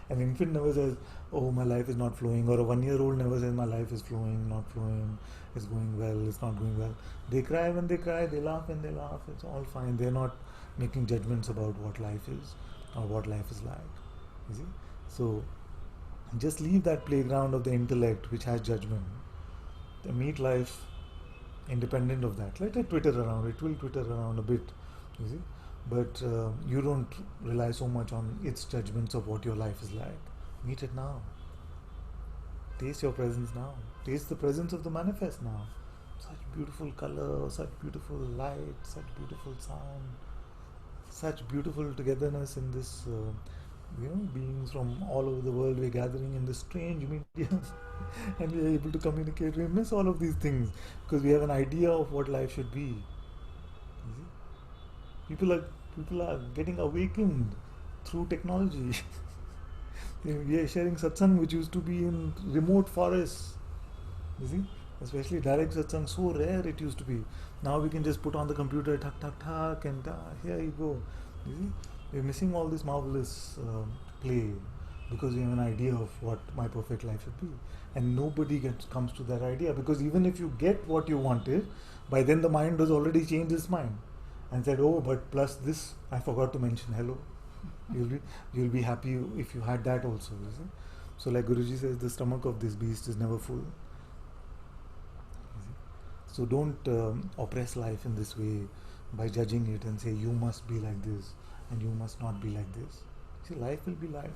An infant never says, oh, my life is not flowing, or a 1-year-old never says my life is flowing, not flowing, it's going well, it's not going well. They cry when they cry, they laugh when they laugh, it's all fine. They're not making judgments about what life is or what life is like. You see? So just leave that playground of the intellect which has judgment. Meet life independent of that. Let it twitter around, it will twitter around a bit, you see. But you don't rely so much on its judgments of what your life is like. Meet it now. Taste your presence now. Taste the presence of the manifest now. Such beautiful color, such beautiful light, such beautiful sound, such beautiful togetherness in this, beings from all over the world. We're gathering in this strange medium and we're able to communicate. We miss all of these things because we have an idea of what life should be. You see? People are getting awakened through technology. We are sharing satsang which used to be in remote forests. You see, especially direct satsang, so rare it used to be. Now we can just put on the computer, tuck tuck tuck, and here you go. You see, we're missing all this marvelous play because we have an idea of what my perfect life should be, and nobody comes to that idea, because even if you get what you wanted, by then the mind has already changed its mind and said, oh, but plus this I forgot to mention. Hello, you'll be happy if you had that also. You see? So like Guruji says, the stomach of this beast is never full. So don't oppress life in this way by judging it and say you must be like this and you must not be like this. See, life will be life.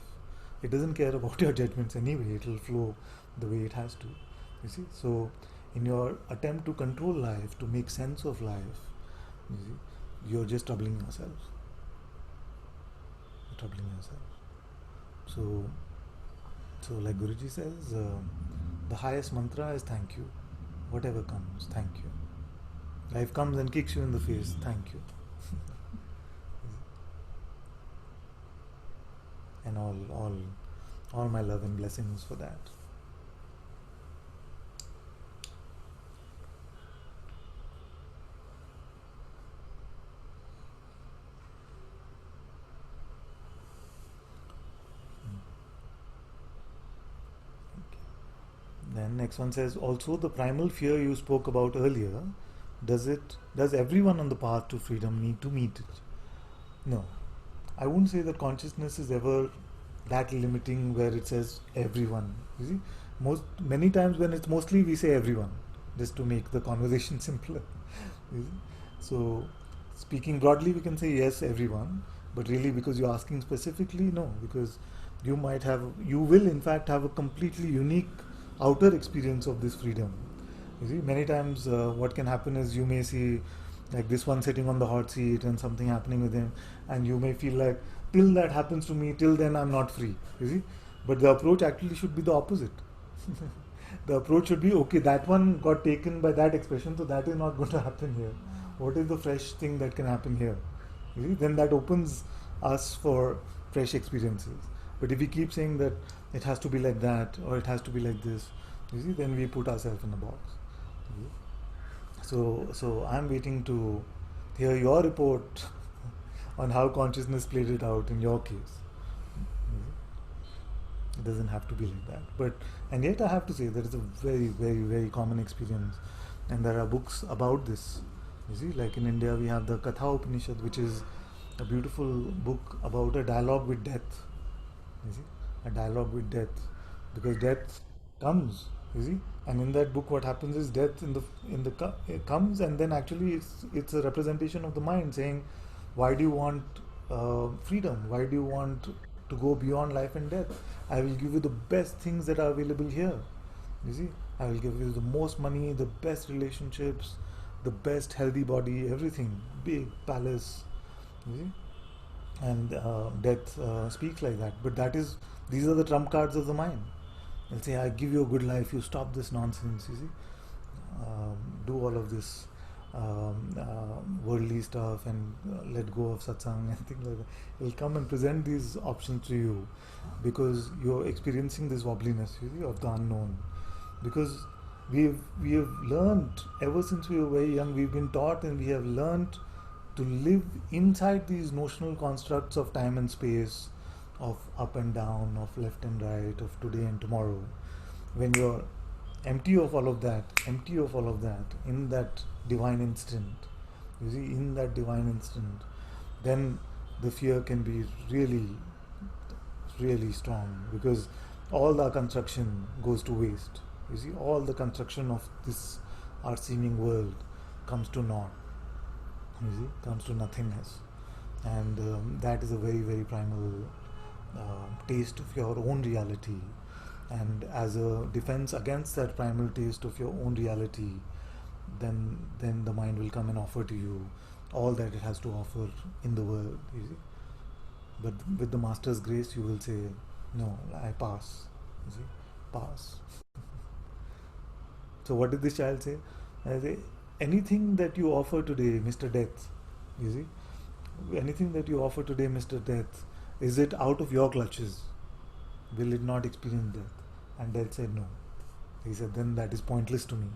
It doesn't care about your judgments anyway. It will flow the way it has to. You see, so in your attempt to control life, to make sense of life, you see, you're just troubling yourself. You're troubling yourself. So like Guruji says, the highest mantra is thank you. Whatever comes, thank you. Life comes and kicks you in the face, thank you. And all my love and blessings for that. Then next one says, also the primal fear you spoke about earlier, does everyone on the path to freedom need to meet it? No. I wouldn't say that consciousness is ever that limiting where it says everyone. You see, many times when it's mostly we say everyone, just to make the conversation simpler. You see? So speaking broadly we can say yes, everyone, but really because you're asking specifically, no, because you will in fact have a completely unique outer experience of this freedom. You see, many times what can happen is you may see like this one sitting on the hot seat and something happening with him, and you may feel like till that happens to me, till then I'm not free. You see, but the approach actually should be the opposite. The approach should be, okay, that one got taken by that expression, so that is not going to happen here. What is the fresh thing that can happen here? You see, then that opens us for fresh experiences. But if we keep saying that it has to be like that or it has to be like this, you see, then we put ourselves in a box. So I'm waiting to hear your report on how consciousness played it out in your case. It doesn't have to be like that. But and yet I have to say that it's a very, very, very common experience, and there are books about this. You see, like in India we have the Katha Upanishad, which is a beautiful book about a dialogue with death. You see, a dialogue with death, because death comes. You see, and in that book, what happens is death it comes, and then actually it's a representation of the mind saying, why do you want freedom? Why do you want to go beyond life and death? I will give you the best things that are available here. You see, I will give you the most money, the best relationships, the best healthy body, everything, big palace. You see, and death speaks like that. But these are the trump cards of the mind. They'll say, I give you a good life, you stop this nonsense, you see, do all of this worldly stuff, and let go of satsang and things like that. He'll come and present these options to you because you're experiencing this wobbliness, you see, of the unknown. Because we have learned ever since we were very young, we've been taught and we have learned to live inside these notional constructs of time and space, of up and down, of left and right, of today and tomorrow. When you're empty of all of that, in that divine instant, you see, in that divine instant, then the fear can be really, really strong, because all the construction goes to waste. You see, all the construction of this our seeming world comes to naught. You see, comes to nothingness, and that is a very, very primal taste of your own reality. And as a defense against that primal taste of your own reality, then the mind will come and offer to you all that it has to offer in the world. You see, but with the master's grace, you will say, no, I pass. You see, pass. So what did this child say? I say, anything that you offer today, Mr. Death, you see, anything that you offer today, Mr. Death, is it out of your clutches? Will it not experience death? And Death said no. He said, then that is pointless to me.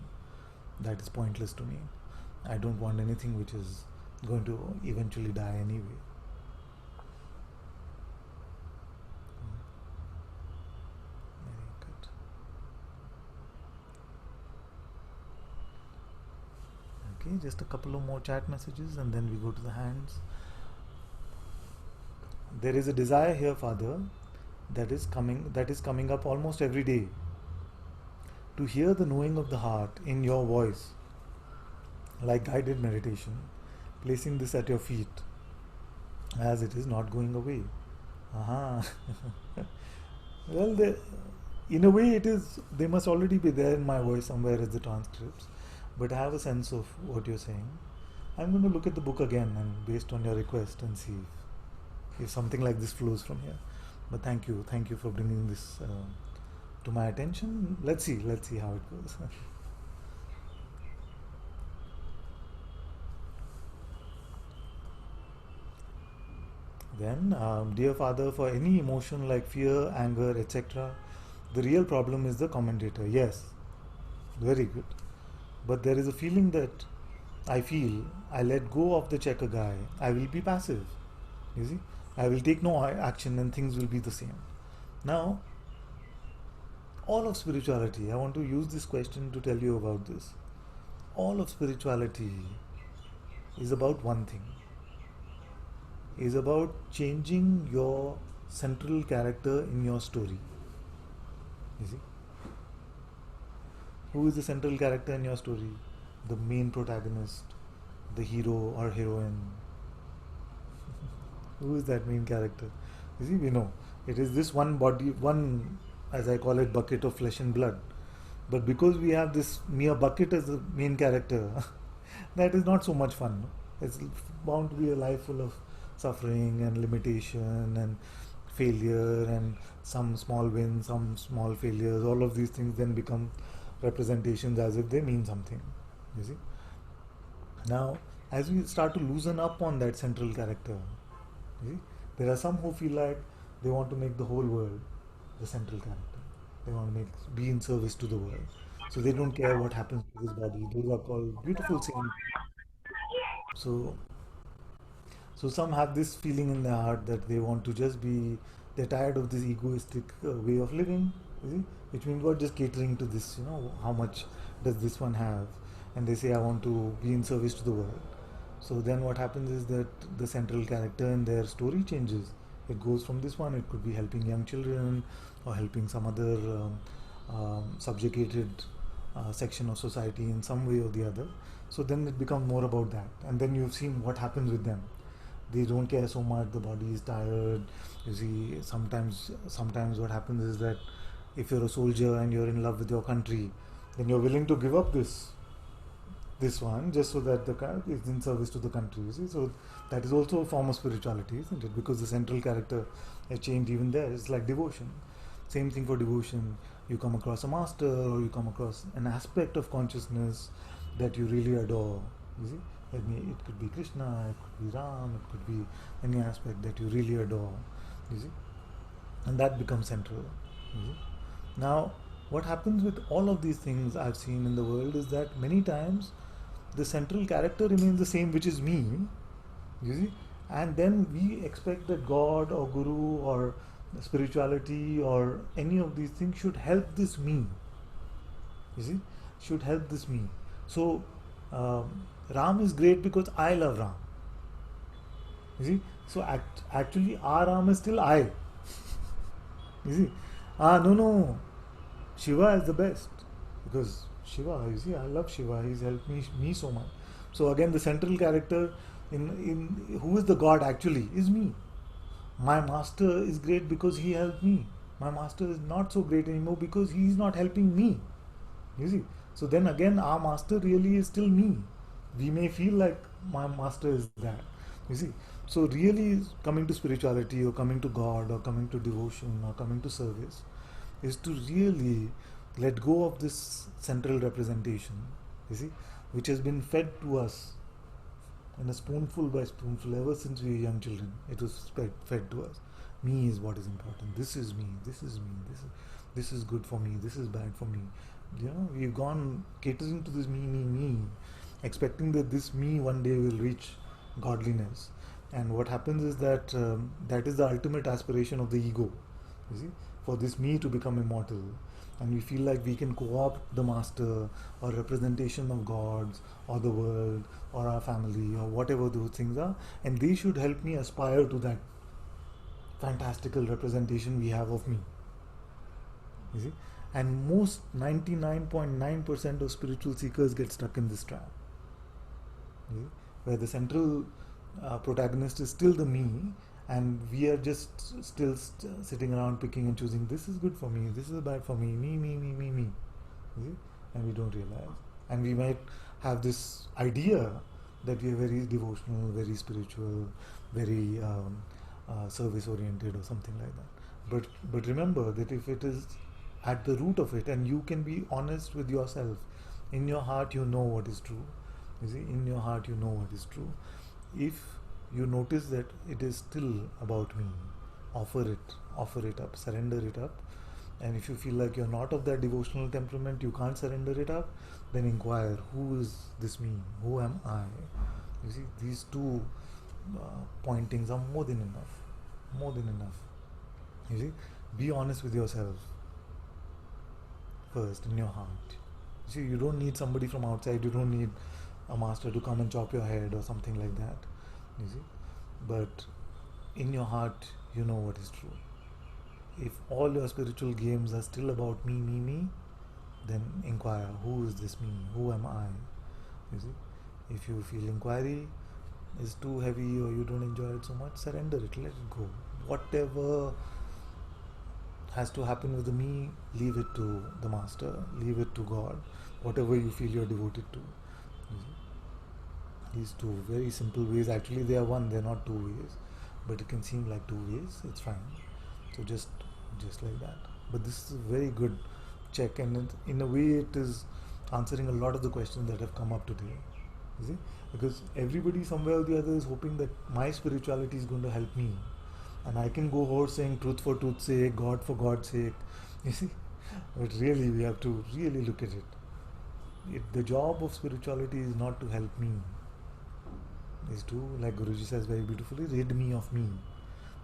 That is pointless to me. I don't want anything which is going to eventually die anyway. Very good. Okay, just a couple of more chat messages and then we go to the hands. There is a desire here, Father, that is coming up almost every day, to hear the knowing of the heart in your voice, like guided meditation, placing this at your feet, as it is not going away. Aha. Well, in a way, it is. They must already be there in my voice somewhere as the transcripts, but I have a sense of what you're saying. I'm going to look at the book again and based on your request and see if something like this flows from here. But thank you for bringing this to my attention. Let's see how it goes. Then, dear Father, for any emotion like fear, anger, etc., the real problem is the commentator. Yes, very good. But there is a feeling that I let go of the checker guy, I will be passive. You see, I will take no action and things will be the same. Now, all of spirituality, I want to use this question to tell you about this. All of spirituality is about one thing, is about changing your central character in your story. You see, who is the central character in your story? The main protagonist, the hero or heroine. Who is that main character? You see, we know it is this one body, one, as I call it, bucket of flesh and blood. But because we have this mere bucket as the main character, that is not so much fun. No? It's bound to be a life full of suffering and limitation and failure and some small wins, some small failures. All of these things then become representations as if they mean something. You see? Now, as we start to loosen up on that central character, you see, there are some who feel like they want to make the whole world the central character. They want to be in service to the world. So they don't care what happens to this body. Those are called beautiful saints. So So some have this feeling in their heart that they want to just be, they're tired of this egoistic way of living, you see, which means God just catering to this, how much does this one have? And they say, I want to be in service to the world. So then what happens is that the central character in their story changes. It goes from this one, it could be helping young children or helping some other subjugated section of society in some way or the other. So then it becomes more about that. And then you've seen what happens with them. They don't care so much, the body is tired. You see, sometimes what happens is that if you're a soldier and you're in love with your country, then you're willing to give up this one just so that the character is in service to the country, you see. So that is also a form of spirituality, isn't it? Because the central character has changed even there. It's like devotion. Same thing for devotion. You come across a master, or you come across an aspect of consciousness that you really adore, you see. It could be Krishna, it could be Ram, it could be any aspect that you really adore, you see. And that becomes central, you see. Now what happens with all of these things I've seen in the world is that many times the central character remains the same, which is me, you see, and then we expect that God or Guru or spirituality or any of these things should help this me, you see, should help this me. So Ram is great because I love Ram, you see. So actually our Ram is still I, you see. No, Shiva is the best because Shiva, you see, I love Shiva. He's helped me so much. So again, the central character in who is the God actually is me. My master is great because he helped me. My master is not so great anymore because he is not helping me. You see. So then again, our master really is still me. We may feel like my master is that. You see. So really, coming to spirituality or coming to God or coming to devotion or coming to service is to really let go of this central representation, you see, which has been fed to us in a spoonful by spoonful ever since we were young children. It was fed to us. Me is what is important. This is me. This is me. This is good for me. This is bad for me. We've gone catering to this me, expecting that this me one day will reach godliness. And what happens is that that is the ultimate aspiration of the ego, you see, for this me to become immortal. And we feel like we can co-opt the master or representation of gods or the world or our family or whatever those things are, and they should help me aspire to that fantastical representation we have of me, you see. And most 99.9% of spiritual seekers get stuck in this trap, you see, where the central protagonist is still the me, and we are just still sitting around picking and choosing. This is good for me, this is bad for me, you see? And we don't realize. And we might have this idea that we are very devotional, very spiritual, very service oriented or something like that. But remember that if it is at the root of it, and you can be honest with yourself, in your heart you know what is true, you see, in your heart you know what is true. If you notice that it is still about me, offer it up, surrender it up. And if you feel like you're not of that devotional temperament, you can't surrender it up, then inquire, who is this me, who am I? You see, these two pointings are more than enough, you see. Be honest with yourself first, in your heart. You see, you don't need somebody from outside, you don't need a master to come and chop your head or something like that, you see. But in your heart you know what is true. If all your spiritual games are still about me, then inquire, who is this me, who am I, you see. If you feel inquiry is too heavy or you don't enjoy it so much, surrender it, let it go. Whatever has to happen with the me, leave it to the master, leave it to God, whatever you feel you're devoted to, you see. These two very simple ways, actually they are one, they're not two ways, but it can seem like two ways, it's fine. So just like that. But this is a very good check, and in a way it is answering a lot of the questions that have come up today, you see. Because everybody somewhere or the other is hoping that my spirituality is going to help me, and I can go out saying truth for truth's sake, God for God's sake, you see. But really we have to really look at it. The job of spirituality is not to help me. is to, like Guruji says very beautifully, rid me of me.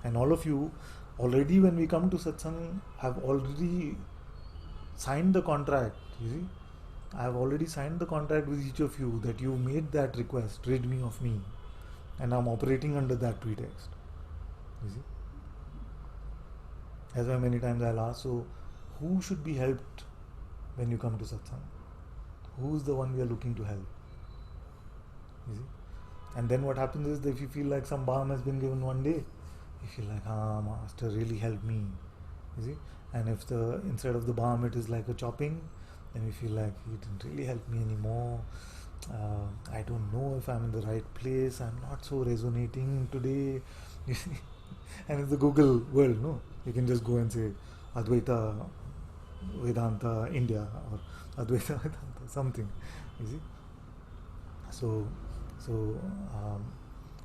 And all of you, already when we come to satsang, have already signed the contract. You see, I have already signed the contract with each of you that you made that request, rid me of me, and I'm operating under that pretext. You see, that's why many times I'll ask, so who should be helped when you come to satsang? Who's the one we are looking to help? You see, and then what happens is that if you feel like some balm has been given one day, you feel like, master really helped me. You see, and if the instead of the balm it is like a chopping, then we feel like he didn't really help me anymore. I don't know if I'm in the right place. I'm not so resonating today. You see, and it's the Google world, no? You can just go and say Advaita Vedanta India or Advaita Vedanta something. You see, so so um,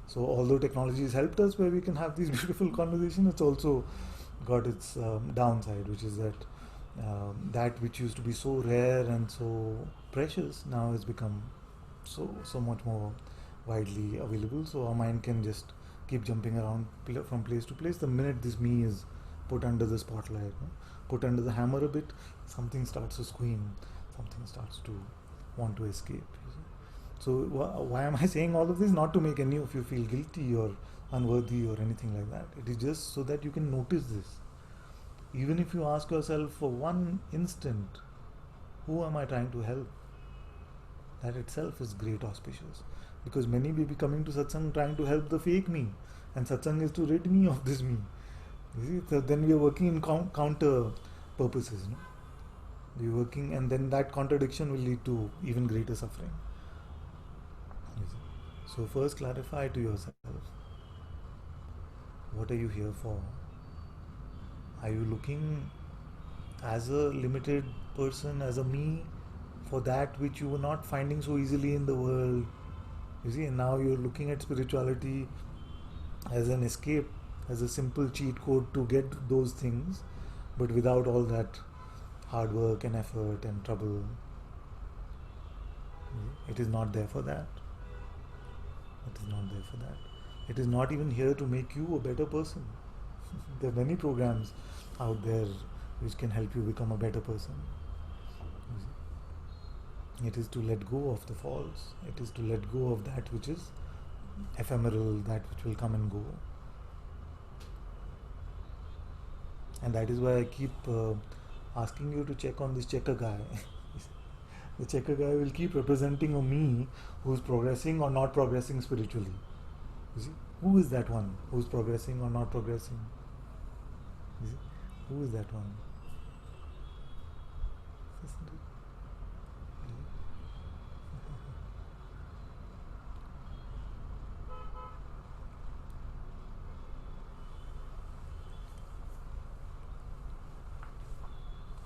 so although technology has helped us where we can have these beautiful conversations, it's also got its downside, which is that that which used to be so rare and so precious now has become so much more widely available. So our mind can just keep jumping around from place to place. The minute this me is put under the spotlight, no? Put under the hammer a bit, something starts to scream, something starts to want to escape. You see? So why am I saying all of this? Not to make any of you feel guilty or unworthy or anything like that. It is just so that you can notice this. Even if you ask yourself for one instant, who am I trying to help? That itself is great auspicious. Because many may be coming to satsang trying to help the fake me, and satsang is to rid me of this me. You see, so then we are working in counter purposes. No? We are working, and then that contradiction will lead to even greater suffering. You see? So first clarify to yourself, what are you here for? Are you looking as a limited person, as a me, for that which you were not finding so easily in the world? You see, and now you're looking at spirituality as an escape, as a simple cheat code to get those things, but without all that hard work and effort and trouble. It is not there for that. It is not there for that. It is not even here to make you a better person. There are many programs out there which can help you become a better person. It is to let go of the false. It is to let go of that which is ephemeral, that which will come and go. And that is why I keep asking you to check on this checker guy. The checker guy will keep representing a me who's progressing or not progressing spiritually. You see, who is that one who's progressing or not progressing? You see, who is that one?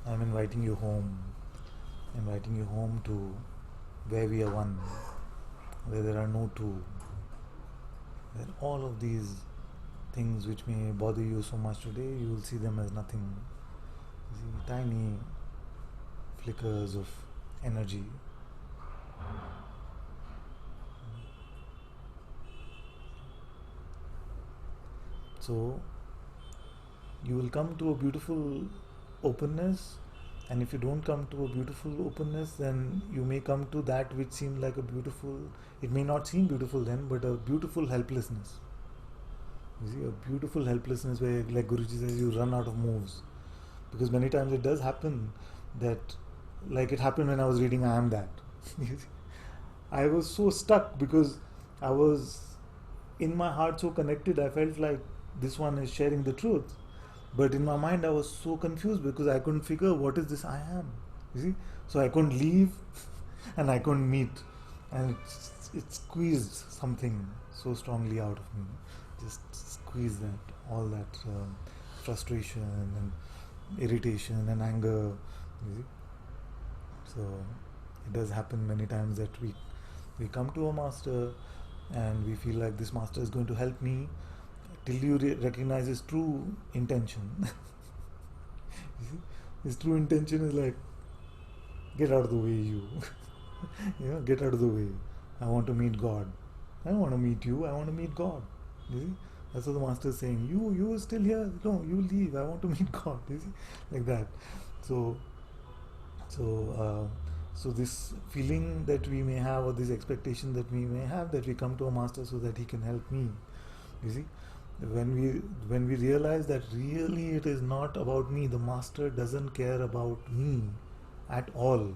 I'm inviting you home. Inviting you home to where we are one, where there are no two, where all of these things which may bother you so much today, you will see them as nothing. You see, tiny flickers of energy. So you will come to a beautiful openness, and if you don't come to a beautiful openness, then you may come to that which seemed like a beautiful, it may not seem beautiful then, but a beautiful helplessness. You see, a beautiful helplessness where, like Guruji says, you run out of moves. Because many times it does happen that, like it happened when I was reading I Am That. I was so stuck because I was in my heart so connected. I felt like this one is sharing the truth. But in my mind I was so confused because I couldn't figure what is this I am. You see? So I couldn't leave and I couldn't meet. And it squeezed something so strongly out of me. Just squeezed that, all that frustration and irritation and anger. You see? So it does happen many times that we come to a master and we feel like this master is going to help me till you recognize his true intention. You see? His true intention is like, get out of the way, you. You know, get out of the way. I want to meet God. I don't want to meet you. I want to meet God. You see, that's what the master is saying. You are still here. No, you leave. I want to meet God. You see, like that. So, so, so this feeling that we may have, or this expectation that we may have, that we come to a master so that he can help me. You see, when we realize that really it is not about me, the master doesn't care about me at all.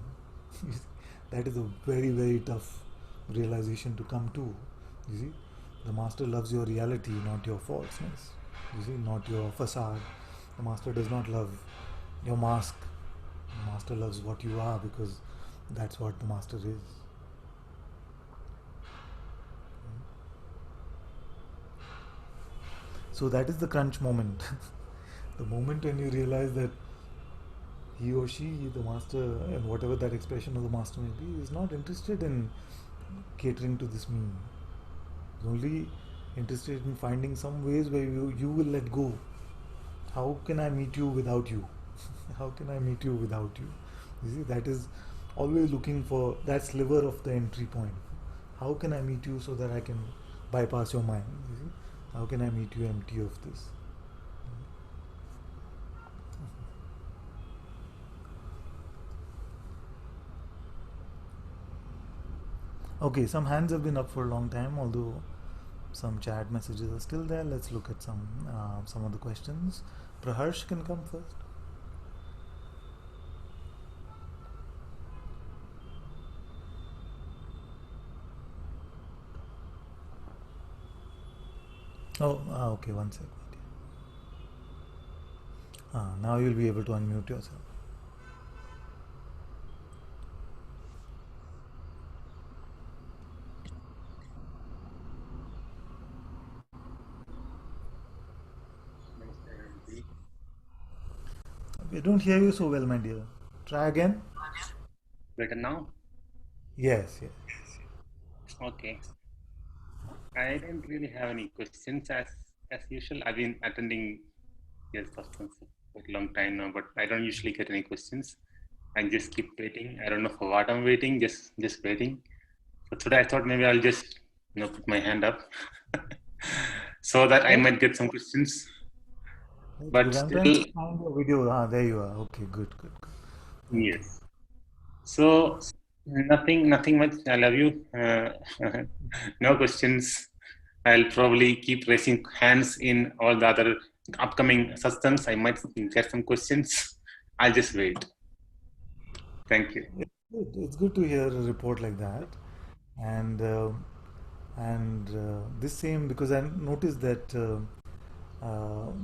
That is a very, very tough realization to come to. You see, the master loves your reality, not your falseness. You see, not your facade. The master does not love your mask. The master loves what you are, because that's what the master is. So that is the crunch moment. The moment when you realize that he or she, the master, and whatever that expression of the master may be, is not interested in catering to this me. He's only interested in finding some ways where you will let go. How can I meet you without you? How can I meet you without you? You see, that is always looking for that sliver of the entry point. How can I meet you so that I can bypass your mind? You see? How can I meet you empty of this? Okay, some hands have been up for a long time, although some chat messages are still there. Let's look at some of the questions. Praharsh can come first. Oh, okay, one second. Now you'll be able to unmute yourself. We don't hear you so well, my dear. Try again. Better now? Yes, yes. Okay. I don't really have any questions as usual. I've been attending your satsang for a long time now, but I don't usually get any questions. I just keep waiting. I don't know for what I'm waiting, just waiting. So today I thought maybe I'll just put my hand up so that I might get some questions. But I'm still, trying to find your video. There you are. Okay, good, good, good. yes. So nothing much. I love you. No questions. I'll probably keep raising hands in all the other upcoming satsangs. I might get some questions. I'll just wait. Thank you. It's good to hear a report like that, and this same, because I noticed that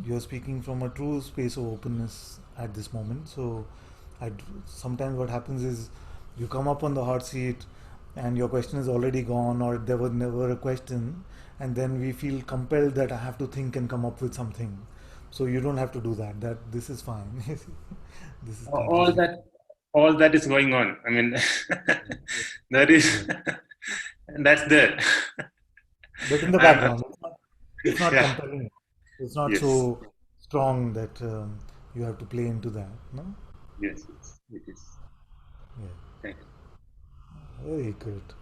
you're speaking from a true space of openness at this moment. So, sometimes what happens is you come up on the hot seat, and your question is already gone, or there was never a question, and then we feel compelled that I have to think and come up with something. So you don't have to do that. This is fine. This is All completely. that is going on. I mean, that is that's there. But in the I'm background, it's not yeah. compelling. It's not Yes. so strong that you have to play into that. No. Yes. It is. Yeah. Thank you. Very good.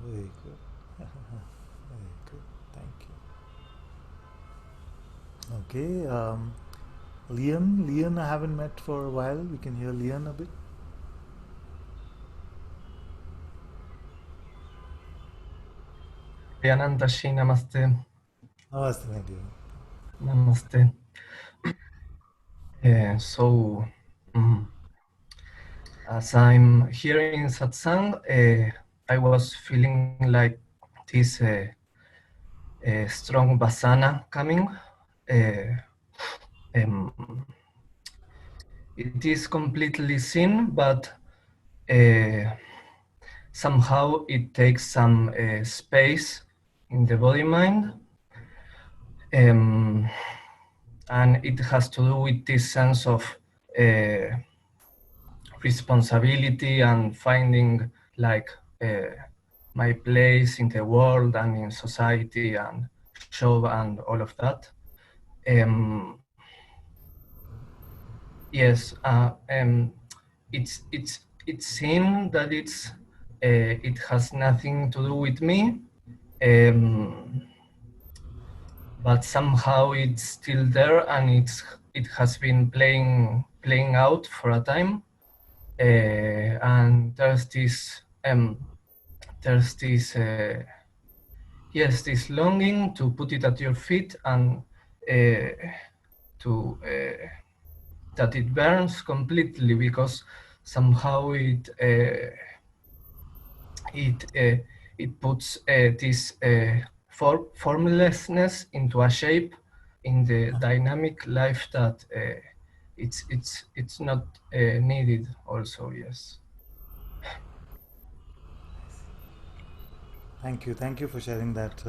Very good. Very good. Thank you. Okay. Leon, I haven't met for a while. We can hear Leon a bit. Ananta-Shi, namaste. Namaste, my dear. Namaste. So, as I'm hearing satsang, I was feeling like this strong vasana coming. It is completely seen, but somehow it takes some space in the body mind. And it has to do with this sense of responsibility and finding like my place in the world and in society and show and all of that. Yes, it's seen that it has nothing to do with me, um, but somehow it's still there, and it has been playing out for a time. And there's this yes, this longing to put it at your feet, and to that it burns completely, because somehow it puts this formlessness into a shape in the dynamic life that it's not needed. Also, yes. Thank you for sharing that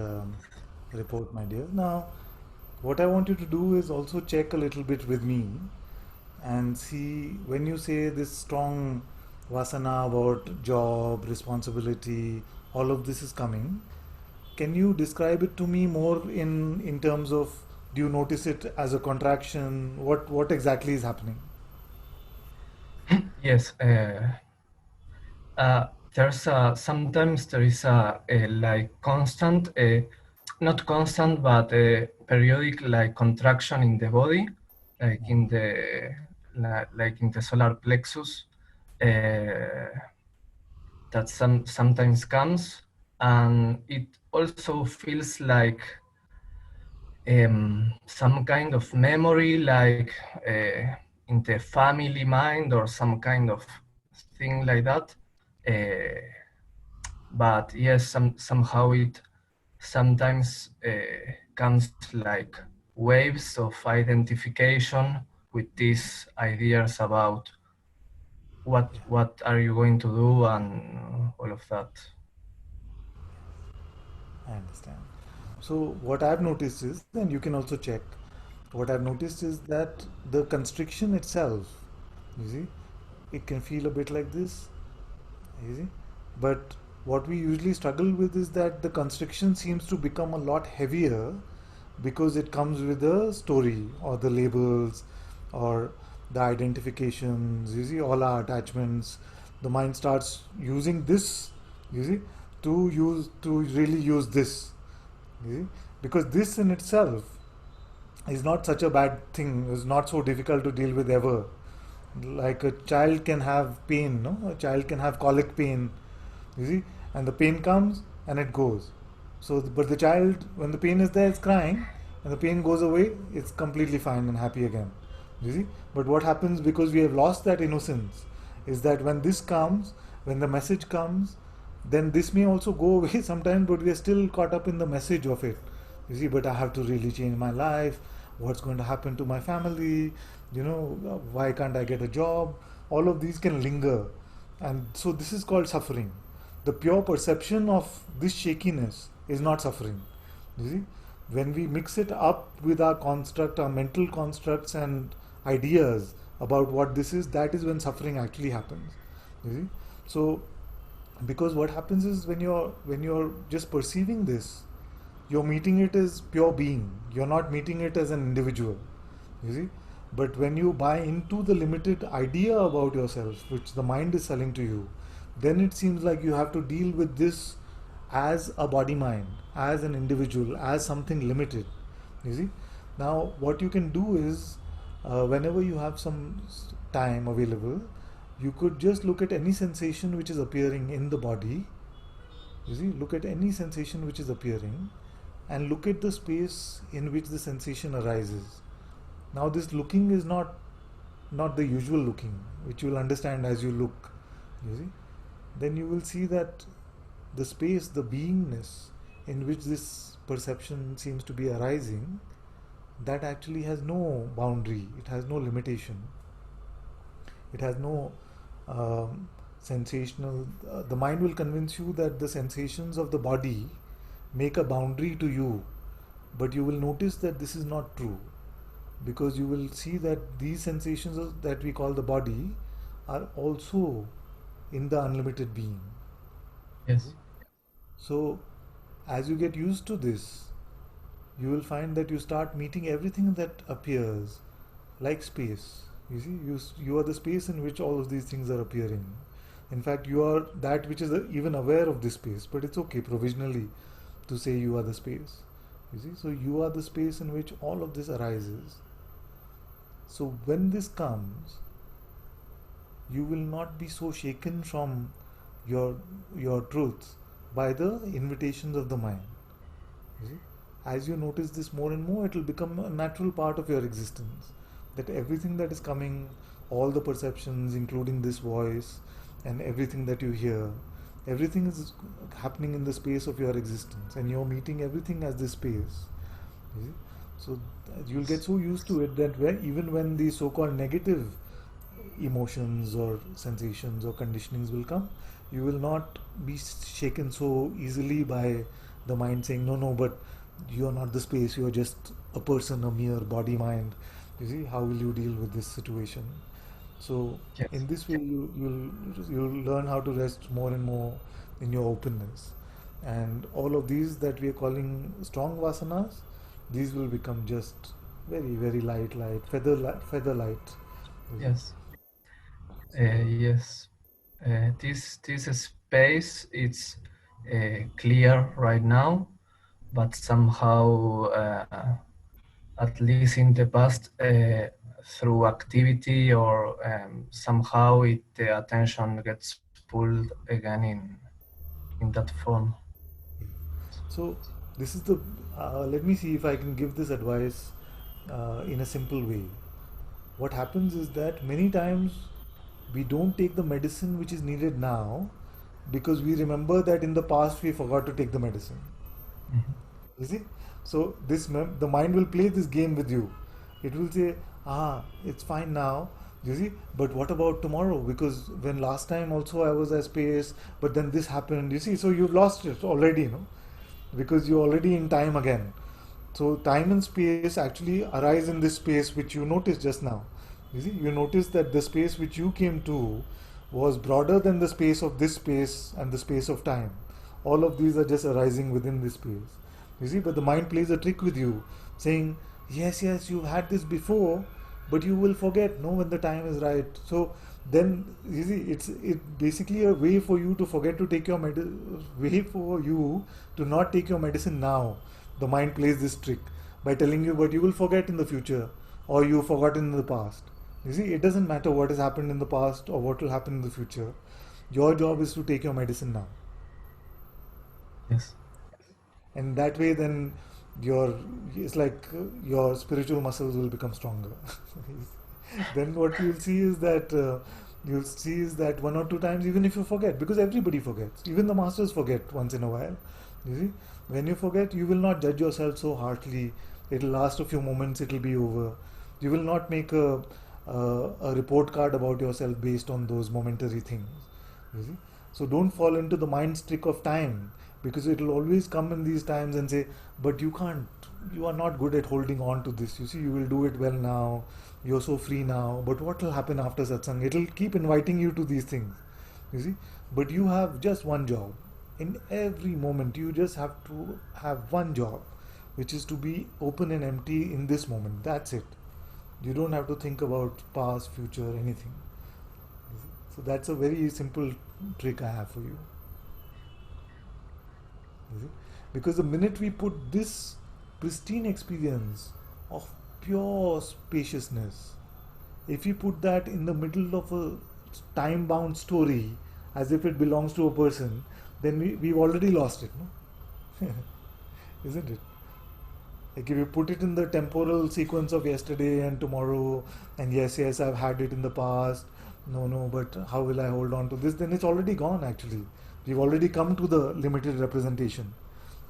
report, my dear. Now, what I want you to do is also check a little bit with me and see when you say this strong vasana about job, responsibility, all of this is coming. Can you describe it to me more in terms of, do you notice it as a contraction? What exactly is happening? Yes. There's sometimes there is a like constant, not constant, but a periodic like contraction in the body, like in the like in the solar plexus, that sometimes comes, and it also feels like some kind of memory, like in the family mind or some kind of thing like that. But yes, somehow it sometimes comes like waves of identification with these ideas about Yeah, what are you going to do, and all of that. I understand. So what I've noticed is, and you can also check, what I've noticed is that the constriction itself, you see, it can feel a bit like this, you see. But what we usually struggle with is that the constriction seems to become a lot heavier because it comes with the story or the labels or the identifications, you see, all our attachments. The mind starts using this, you see, to really use this, you see, because this in itself is not such a bad thing, is not so difficult to deal with ever. Like a child can have pain, no, a child can have colic pain, you see, and the pain comes and it goes. So but the child, when the pain is there, it's crying, and the pain goes away, it's completely fine and happy again, you see. But what happens, because we have lost that innocence, is that when this comes, when the message comes, then this may also go away sometimes, but we are still caught up in the message of it, you see. But I have to really change my life, what's going to happen to my family, you know, why can't I get a job? All of these can linger, and so this is called suffering. The pure perception of this shakiness is not suffering, you see. When we mix it up with our construct, our mental constructs and ideas about what this is, that is when suffering actually happens, you see. So because what happens is, when you're just perceiving this, you're meeting it as pure being, you're not meeting it as an individual, you see. But when you buy into the limited idea about yourself which the mind is selling to you, then it seems like you have to deal with this as a body mind, as an individual, as something limited, you see. Now what you can do is, whenever you have some time available, you could just look at any sensation which is appearing in the body, you see. Look at any sensation which is appearing, and look at the space in which the sensation arises. Now this looking is not the usual looking, which you will understand as you look, you see. Then you will see that the space, the beingness in which this perception seems to be arising, that actually has no boundary, it has no limitation, it has no sensational. The mind will convince you that the sensations of the body make a boundary to you, but you will notice that this is not true, because you will see that these sensations that we call the body are also in the unlimited being. Yes. So as you get used to this, you will find that you start meeting everything that appears like space. You see, you are the space in which all of these things are appearing. In fact, you are that which is even aware of this space, but it's okay provisionally. to say you are the space. You see, so you are the space in which all of this arises. So when this comes, you will not be so shaken from your your truths by the invitations of the mind. You see, as you notice this more and more, it will become a natural part of your existence. That everything that is coming, all the perceptions, including this voice, and everything that you hear, everything is happening in the space of your existence, and you're meeting everything as this space. You see? So you'll get so used to it that even when the so-called negative emotions or sensations or conditionings will come, you will not be shaken so easily by the mind saying, no, no, but you are not the space, you are just a person, a mere body mind. You see, how will you deal with this situation? So Yes. in this way, you'll learn how to rest more and more in your openness, and all of these that we are calling strong vasanas, these will become just very very light, feather light. Yes. Yes. This space it's clear right now, but somehow, at least in the past, through activity or somehow the attention gets pulled again in that form. So this is the let me see if I can give this advice in a simple way. What happens is that many times we don't take the medicine which is needed now because we remember that in the past we forgot to take the medicine. Mhm. You see? So the mind will play this game with you. It will say, "Ah, it's fine now." You see? But what about tomorrow? Because when last time also I was at space, but then this happened. You see? So you've lost it already, no? Because you're already in time again. So time and space actually arise in this space which you noticed just now. You see, you notice that the space which you came to was broader than the space of this space and the space of time. All of these are just arising within this space. You see, but the mind plays a trick with you, saying, yes, yes, you had this before, but you will forget, no, when the time is right. So then, you see, it basically a way for you to forget to take your way for you to not take your medicine now. The mind plays this trick by telling you, but you will forget in the future, or you forgot in the past. You see, it doesn't matter what has happened in the past or what will happen in the future. Your job is to take your medicine now, Yes. and that way, then your it's like your spiritual muscles will become stronger. Then what you'll see is that one or two times, even if you forget, because everybody forgets, even the masters forget once in a while. You see, when you forget, you will not judge yourself so harshly. It'll last a few moments, it'll be over. You will not make a report card about yourself based on those momentary things. You see, so don't fall into the mind's trick of time, because it will always come in these times and say, but you can't, you are not good at holding on to this. You see, you will do it well now, you're so free now, but what will happen after satsang? It will keep inviting you to these things. You see, but you have just one job. In every moment, you just have to have one job, which is to be open and empty in this moment. That's it. You don't have to think about past, future, anything. You see? So that's a very simple trick I have for you. You see? Because the minute we put this pristine experience of pure spaciousness, if we put that in the middle of a time bound story as if it belongs to a person, then we've already lost it, no? Isn't it? Like if you put it in the temporal sequence of yesterday and tomorrow, and yes, yes, I've had it in the past, no, no, but how will I hold on to this? Then it's already gone actually. We've already come to the limited representation.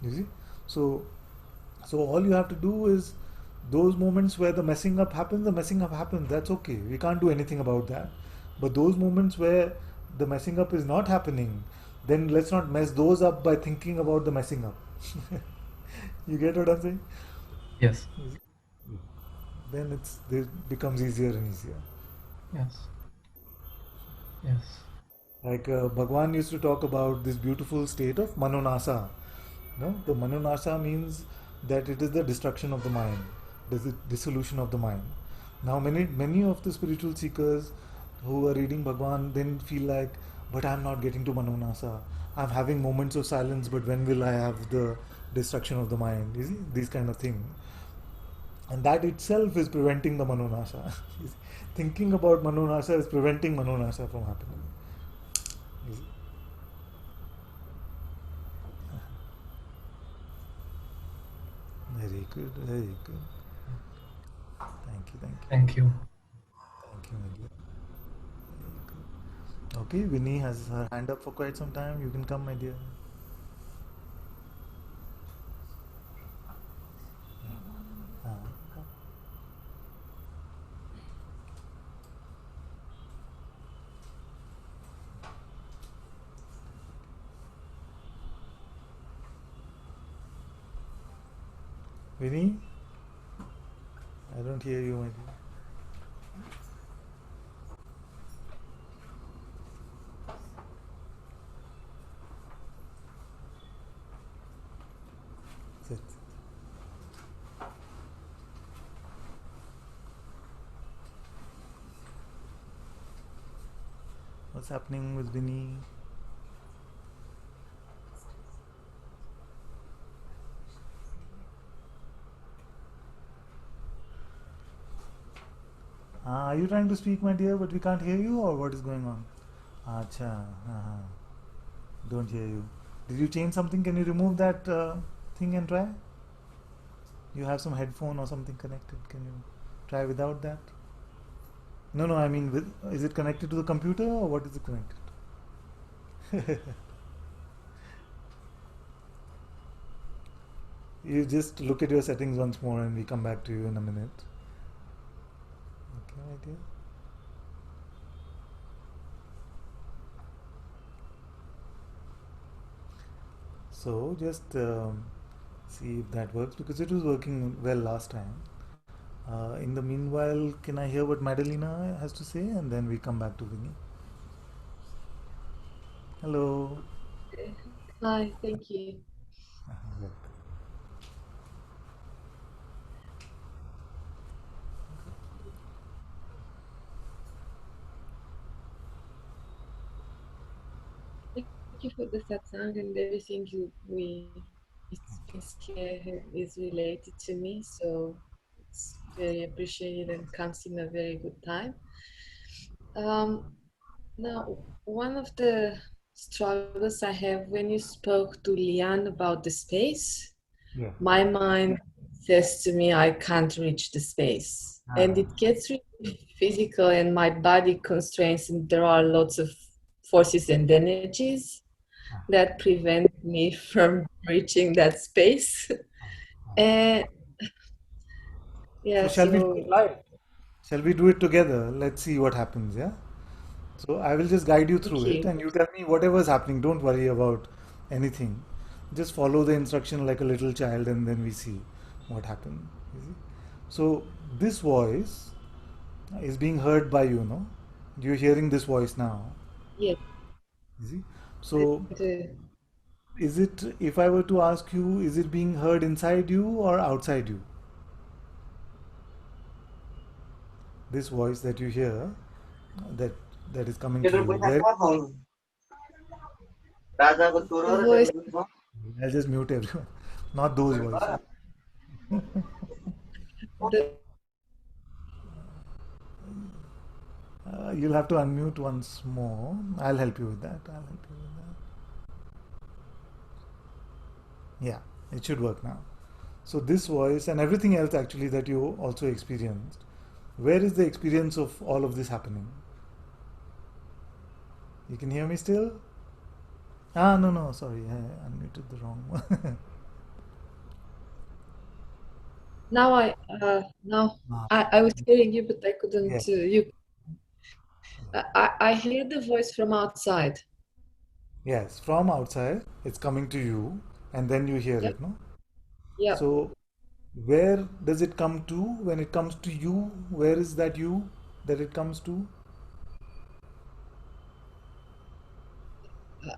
You see? So so all you have to do is those moments where the messing up happens, that's okay. We can't do anything about that. But those moments where the messing up is not happening, then let's not mess those up by thinking about the messing up. You get what I'm saying? Yes. Then it becomes easier and easier. Yes. Yes. Like Bhagwan used to talk about this beautiful state of manonasa. No, the manonasa means that it is the destruction of the mind, the dissolution of the mind. Now, many of the spiritual seekers who are reading Bhagwan then feel like, but I'm not getting to manonasa. I'm having moments of silence, but when will I have the destruction of the mind, you see, these kind of things. And that itself is preventing the manonasha. Thinking about manonasha is preventing manonasha from happening. You see? Very good, very good. Thank you, thank you, Thank you. thank you, my dear. Very good. Okay, Vinny has her hand up for quite some time. You can come, my dear. Uh, Vinny, I don't hear you, my dear. Sit. What's happening with Vinny? Are you trying to speak, my dear, but we can't hear you, or what is going on? Acha, don't hear you. Did you change something? Can you remove that thing and try? You have some headphone or something connected. Can you try without that? No, no, I mean, is it connected to the computer or what is it connected to? You just look at your settings once more and we come back to you in a minute. Okay, my dear. So just see if that works because it was working well last time. In the meanwhile, can I hear what Madalena has to say and then we come back to Vinny? Hello. Hi, thank you. Welcome. Thank you for the satsang and everything we here is related to me, so it's very appreciated and comes in a very good time. Now, one of the struggles I have when you spoke to Lian about the space, Yeah. my mind says to me, I can't reach the space. And it gets really physical, and my body constrains, and there are lots of forces and energies that prevent me from reaching that space. And So yeah, shall we do so it live? Shall we do it together? Let's see what happens, yeah? So I will just guide you through it okay. and you tell me whatever is happening. Don't worry about anything. Just follow the instruction like a little child and then we see what happens. You see? So this voice is being heard by you, no? You're hearing this voice now. Yes, You see? I So do. is it, if I were to ask you, is it being heard inside you or outside you? This voice that you hear, that that is coming to you. Where The voice, I'll just mute everyone. Not those voices. the You'll have to unmute once more. I'll help you with that. I'll help you with that. Yeah, it should work now. So this voice and everything else actually that you also experienced, where is the experience of all of this happening? You can hear me still? No, no, sorry, I unmuted the wrong one. now Ah, I was hearing you, but I couldn't. yes, I hear the voice from outside. yes, from outside, it's coming to you, and then you hear Yep, it, no? yep. So where does it come to when it comes to you? Where is that you that it comes to?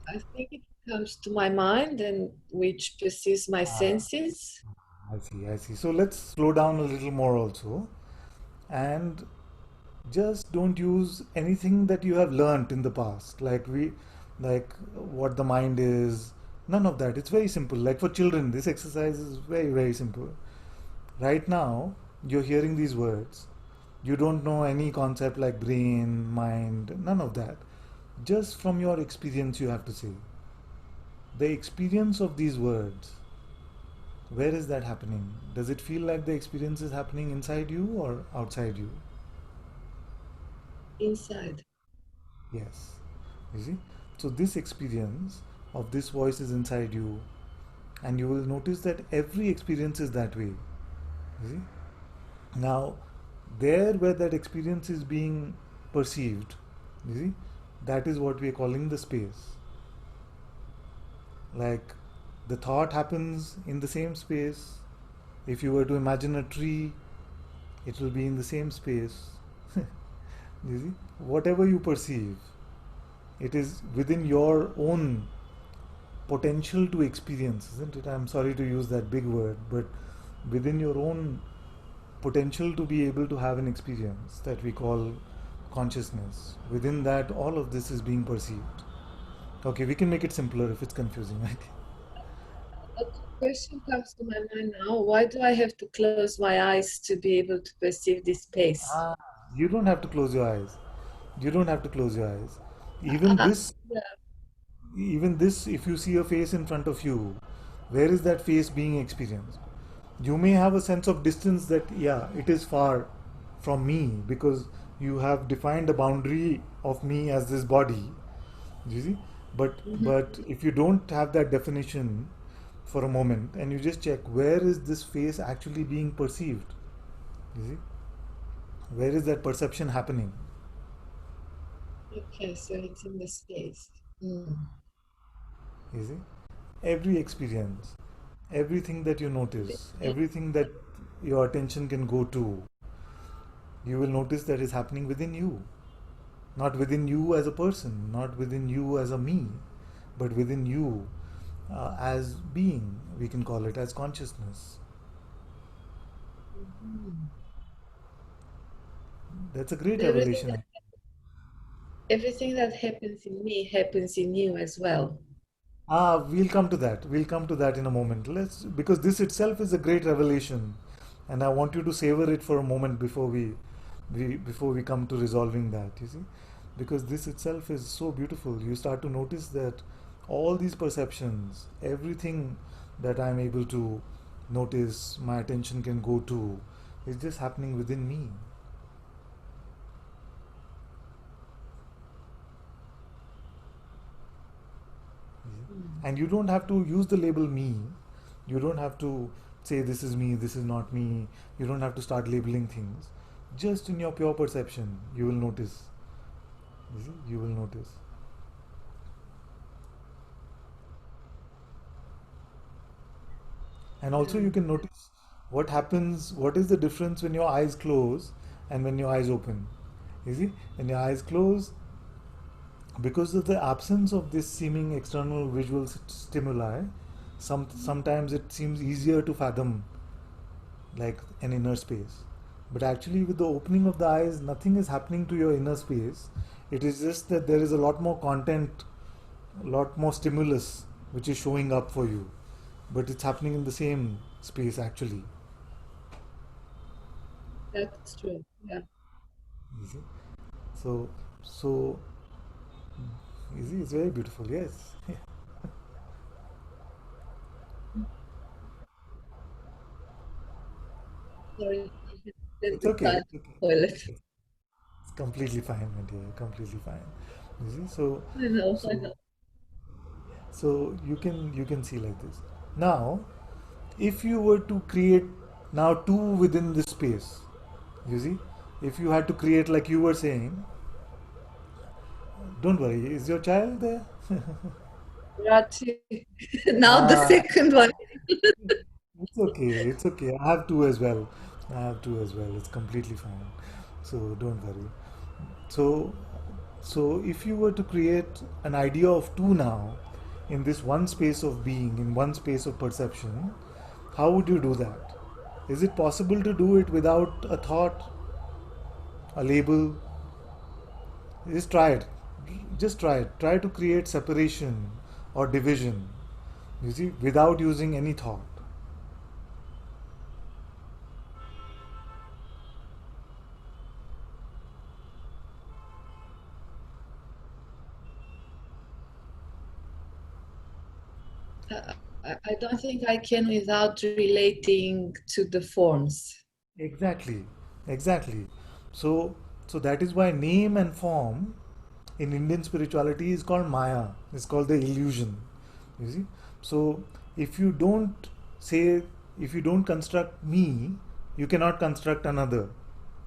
I think it comes to my mind, and which perceives my senses. I see, I see. So let's slow down a little more also and just don't use anything that you have learnt in the past, like what the mind is, None of that. It's very simple. Like for children, this exercise is very, very simple. Right now, you're hearing these words. You don't know any concept like brain, mind, none of that. Just from your experience, you have to say. The experience of these words, where is that happening? Does it feel like the experience is happening inside you or outside you? Inside. Yes. You see? So, this experience of this voice is inside you, and you will notice that every experience is that way. You see? Now, there where that experience is being perceived, you see, that is what we are calling the space. Like the thought happens in the same space. If you were to imagine a tree, it will be in the same space. You see, whatever you perceive, it is within your own potential to experience, isn't it? I'm sorry to use that big word, but within your own potential to be able to have an experience that we call consciousness. Within that, all of this is being perceived. Okay, we can make it simpler if it's confusing, right? A question comes to my mind now. Why do I have to close my eyes to be able to perceive this space? Ah, you don't have to close your eyes. You don't have to close your eyes. Even Uh, this, yeah. even this, if you see a face in front of you, where is that face being experienced? You may have a sense of distance that, yeah, it is far from me because you have defined a boundary of me as this body. You see? But if you don't have that definition for a moment and you just check where is this face actually being perceived? You see? Where is that perception happening? Okay, so it's in the space. Mm. You see? Every experience, everything that you notice, everything that your attention can go to, you will notice that is happening within you. Not within you as a person, not within you as a me, but within you as being. We can call it as consciousness. Mhm. That's a great So revelation. everything that happens in me happens in you as well. We'll come to that. We'll come to that in a moment. Let's because this itself is a great revelation, and I want you to savor it for a moment before we come to resolving that. You see, because this itself is so beautiful. You start to notice that all these perceptions, everything that I'm able to notice, my attention can go to, is just happening within me. Mm. And you don't have to use the label me. You don't have to say this is me, this is not me. You don't have to start labeling things. Just in your pure perception you will notice. You see, you will notice. And also Yeah. you can notice what happens, what is the difference when your eyes close and when your eyes open. You see, when your eyes close, because of the absence of this seeming external visual stimuli, sometimes it seems easier to fathom like an inner space. But actually, with the opening of the eyes, nothing is happening to your inner space. It is just that there is a lot more content, a lot more stimulus which is showing up for you. But it's happening in the same space actually. That's true. Yeah. You see? So, you see, it's very beautiful, yes. Sorry. That's It's the okay, side it's okay. toilet. It's completely fine, my dear, completely fine. You see, so I know, I so know. so you can see like this. Now, if you were to create now two within this space, you see, if you had to create like you were saying, don't worry, is your child there? Rati. Now the Ah, second one. it's okay, it's okay. I have two as well. I have two as well. It's completely fine. So don't worry. So, so if you were to create an idea of two now in this one space of being, in one space of perception, how would you do that? Is it possible to do it without a thought, a label? Just try it. Just try it. Try to create separation or division. You see, without using any thought. I don't think I can without relating to the forms. Exactly, exactly. So, so that is why name and form in Indian spirituality is called Maya. It's called the illusion. You see. So, if you don't say, if you don't construct me, you cannot construct another.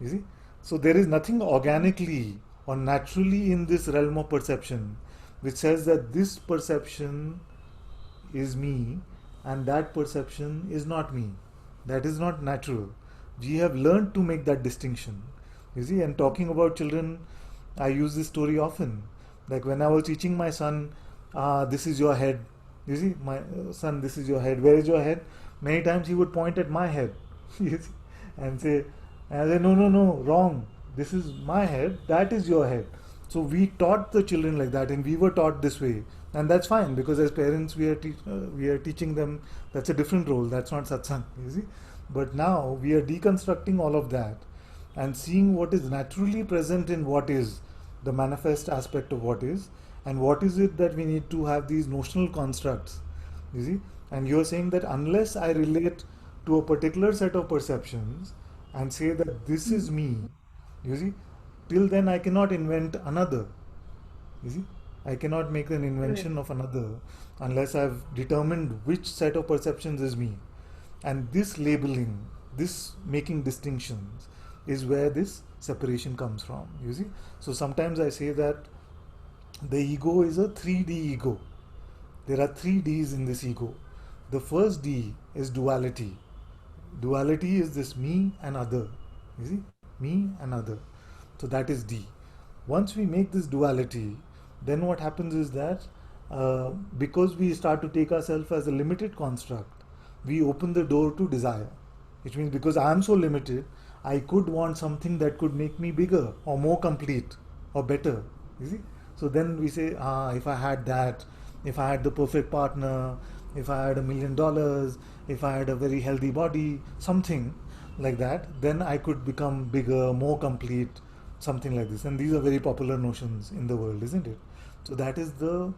You see. So there is nothing organically or naturally in this realm of perception which says that this perception is me and that perception is not me. That is not natural. We have learned to make that distinction. You see, and talking about children, I use this story often. Like when I was teaching my son, this is your head. You see, my son, this is your head. Where is your head? Many times he would point at my head. You see, and I say, no, no, no, wrong. This is my head. That is your head. So we taught the children like that, and we were taught this way, and that's fine because as parents we are teaching them that's a different role. That's not satsang, you see. But now we are deconstructing all of that and seeing what is naturally present in what is the manifest aspect of what is, and what is it that we need to have these notional constructs. You see, and you're saying that unless I relate to a particular set of perceptions and say that this is me, you see, till then I cannot invent another. You see, I cannot make an Correct. invention of another unless I've determined which set of perceptions is me. And this labeling, this making distinctions, is where this separation comes from. You see, so sometimes I say that the ego is a 3D ego. There are 3 Ds in this ego. The first D is duality. Duality is this me and other. You see, me and other. So that is D. Once we make this duality, then what happens is that because we start to take ourselves as a limited construct, we open the door to desire. Which means because I am so limited, I could want something that could make me bigger or more complete or better. You see? So then we say, if I had that, if I had the perfect partner, if I had $1 million, if I had a very healthy body, something like that, then I could become bigger, more complete, something like this. And these are very popular notions in the world, isn't it? So that is the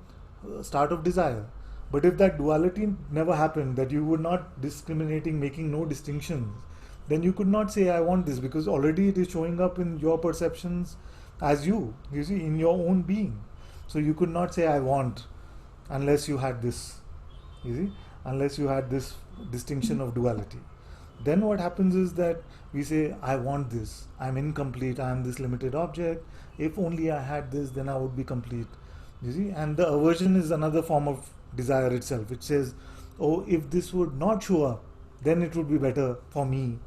start of desire. But if that duality never happened, that you were not discriminating, making no distinctions, then you could not say, I want this, because already it is showing up in your perceptions as you see, in your own being. So you could not say, I want, unless you had this, you see, unless you had this distinction of duality. Then what happens is that we say, I want this, I'm incomplete, I am this limited object. If only I had this, then I would be complete. You see, and the aversion is another form of desire itself. It says, oh, if this would not show up, then it would be better for me.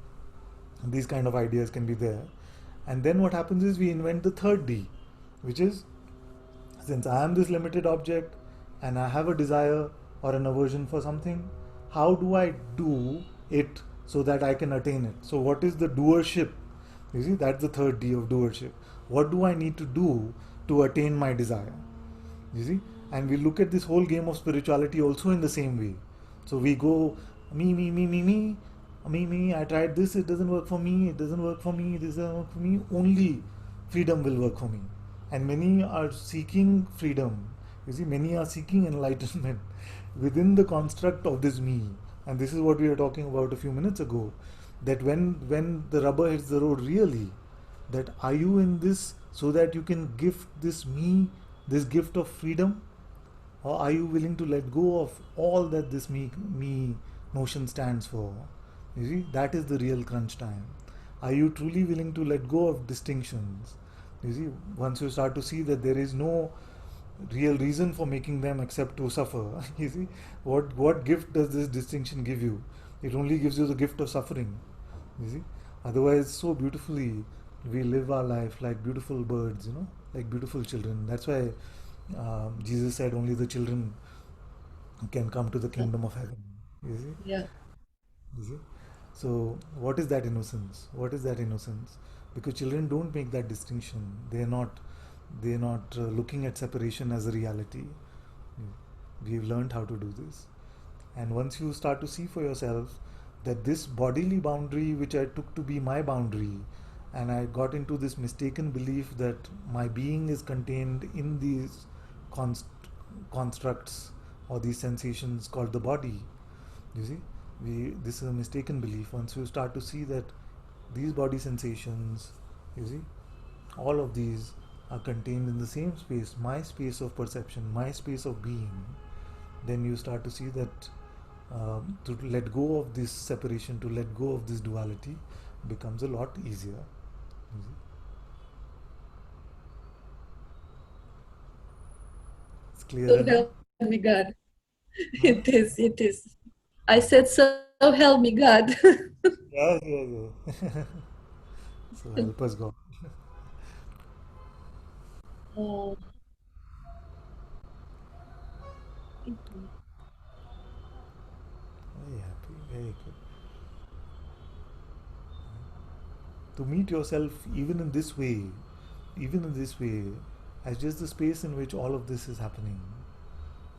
These kind of ideas can be there. And then what happens is we invent the third D, which is, since I am this limited object and I have a desire or an aversion for something, how do I do it so that I can attain it? So, what is the doership? You see, that's the third D of doership. What do I need to do to attain my desire? You see, and we look at this whole game of spirituality also in the same way. So we go me. I tried this, it doesn't work for me. It doesn't work for me. This doesn't work for me. Only freedom will work for me. And many are seeking freedom. You see, many are seeking enlightenment within the construct of this me. And this is what we were talking about a few minutes ago. That when the rubber hits the road, really, that are you in this so that you can gift this me, this gift of freedom, or are you willing to let go of all that this me notion stands for? You see, that is the real crunch time. Are you truly willing to let go of distinctions? You see, once you start to see that there is no real reason for making them except to suffer. You see, what gift does this distinction give you? It only gives you the gift of suffering. You see, otherwise, so beautifully we live our life like beautiful birds, like beautiful children. That's why Jesus said only the children can come to the kingdom of heaven. You see, Yeah. you see. So, what is that innocence? What is that innocence? Because children don't make that distinction. They're not looking at separation as a reality. We've learned how to do this. And once you start to see for yourself that this bodily boundary, which I took to be my boundary, and I got into this mistaken belief that my being is contained in these const- constructs or these sensations called the body. You see, this is a mistaken belief. Once you start to see that these body sensations, you see, all of these are contained in the same space, my space of perception, my space of being, then you start to see that to let go of this separation, to let go of this duality becomes a lot easier. It's clear So enough? help me God. Huh? It is, it is. I said, so help me God. Yeah, yeah, yeah. So help us God. Oh, thank you. Very happy, very good. To meet yourself even in this way, as just the space in which all of this is happening,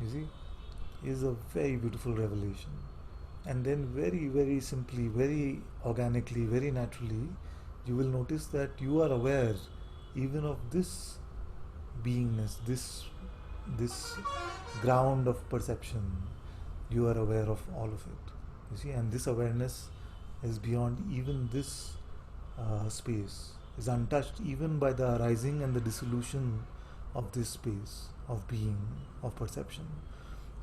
you see, is a very beautiful revelation. And then, very, very simply, very organically, very naturally, you will notice that you are aware even of this beingness, this ground of perception. You are aware of all of it. You see, and this awareness is beyond even this space, is untouched even by the arising and the dissolution of this space of being, of perception.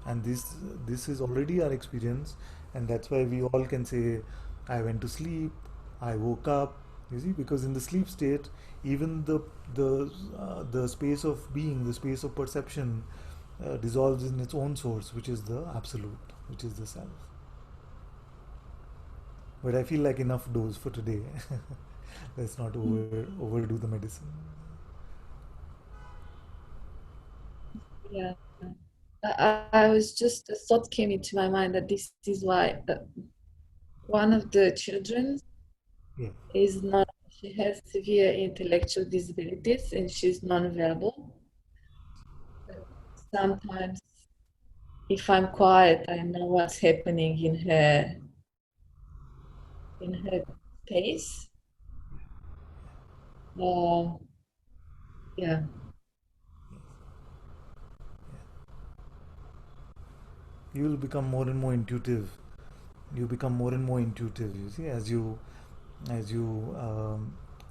And this is already our experience, and that's why we all can say, I went to sleep, I woke up. You see, because in the sleep state, even the space of being, the space of perception, dissolves in its own source, which is the absolute, which is the self. But I feel like enough dose for today. Let's not overdo the medicine. Yeah. I was just, a thought came into my mind that this is why one of the children Yeah. is not, she has severe intellectual disabilities and she's non-verbal. But sometimes if I'm quiet, I know what's happening in her space. Uh, yeah. You will become more and more intuitive. You become more and more intuitive. You see, as you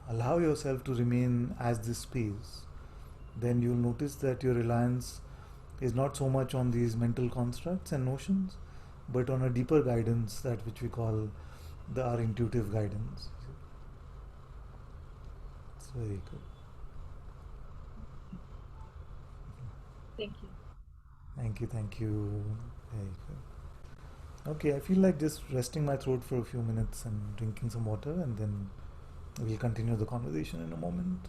allow yourself to remain as this space, then you'll notice that your reliance is not so much on these mental constructs and notions, but on a deeper guidance, that which we call our intuitive guidance. It's very good. Thank you. Thank you, thank you. Very good. Okay, I feel like just resting my throat for a few minutes and drinking some water, and then we'll continue the conversation in a moment.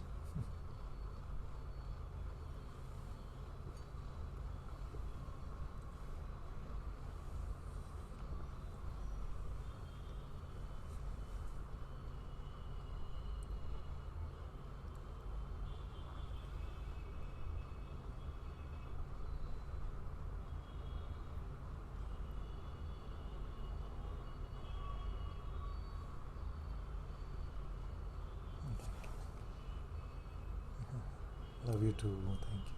Love you too. Thank you.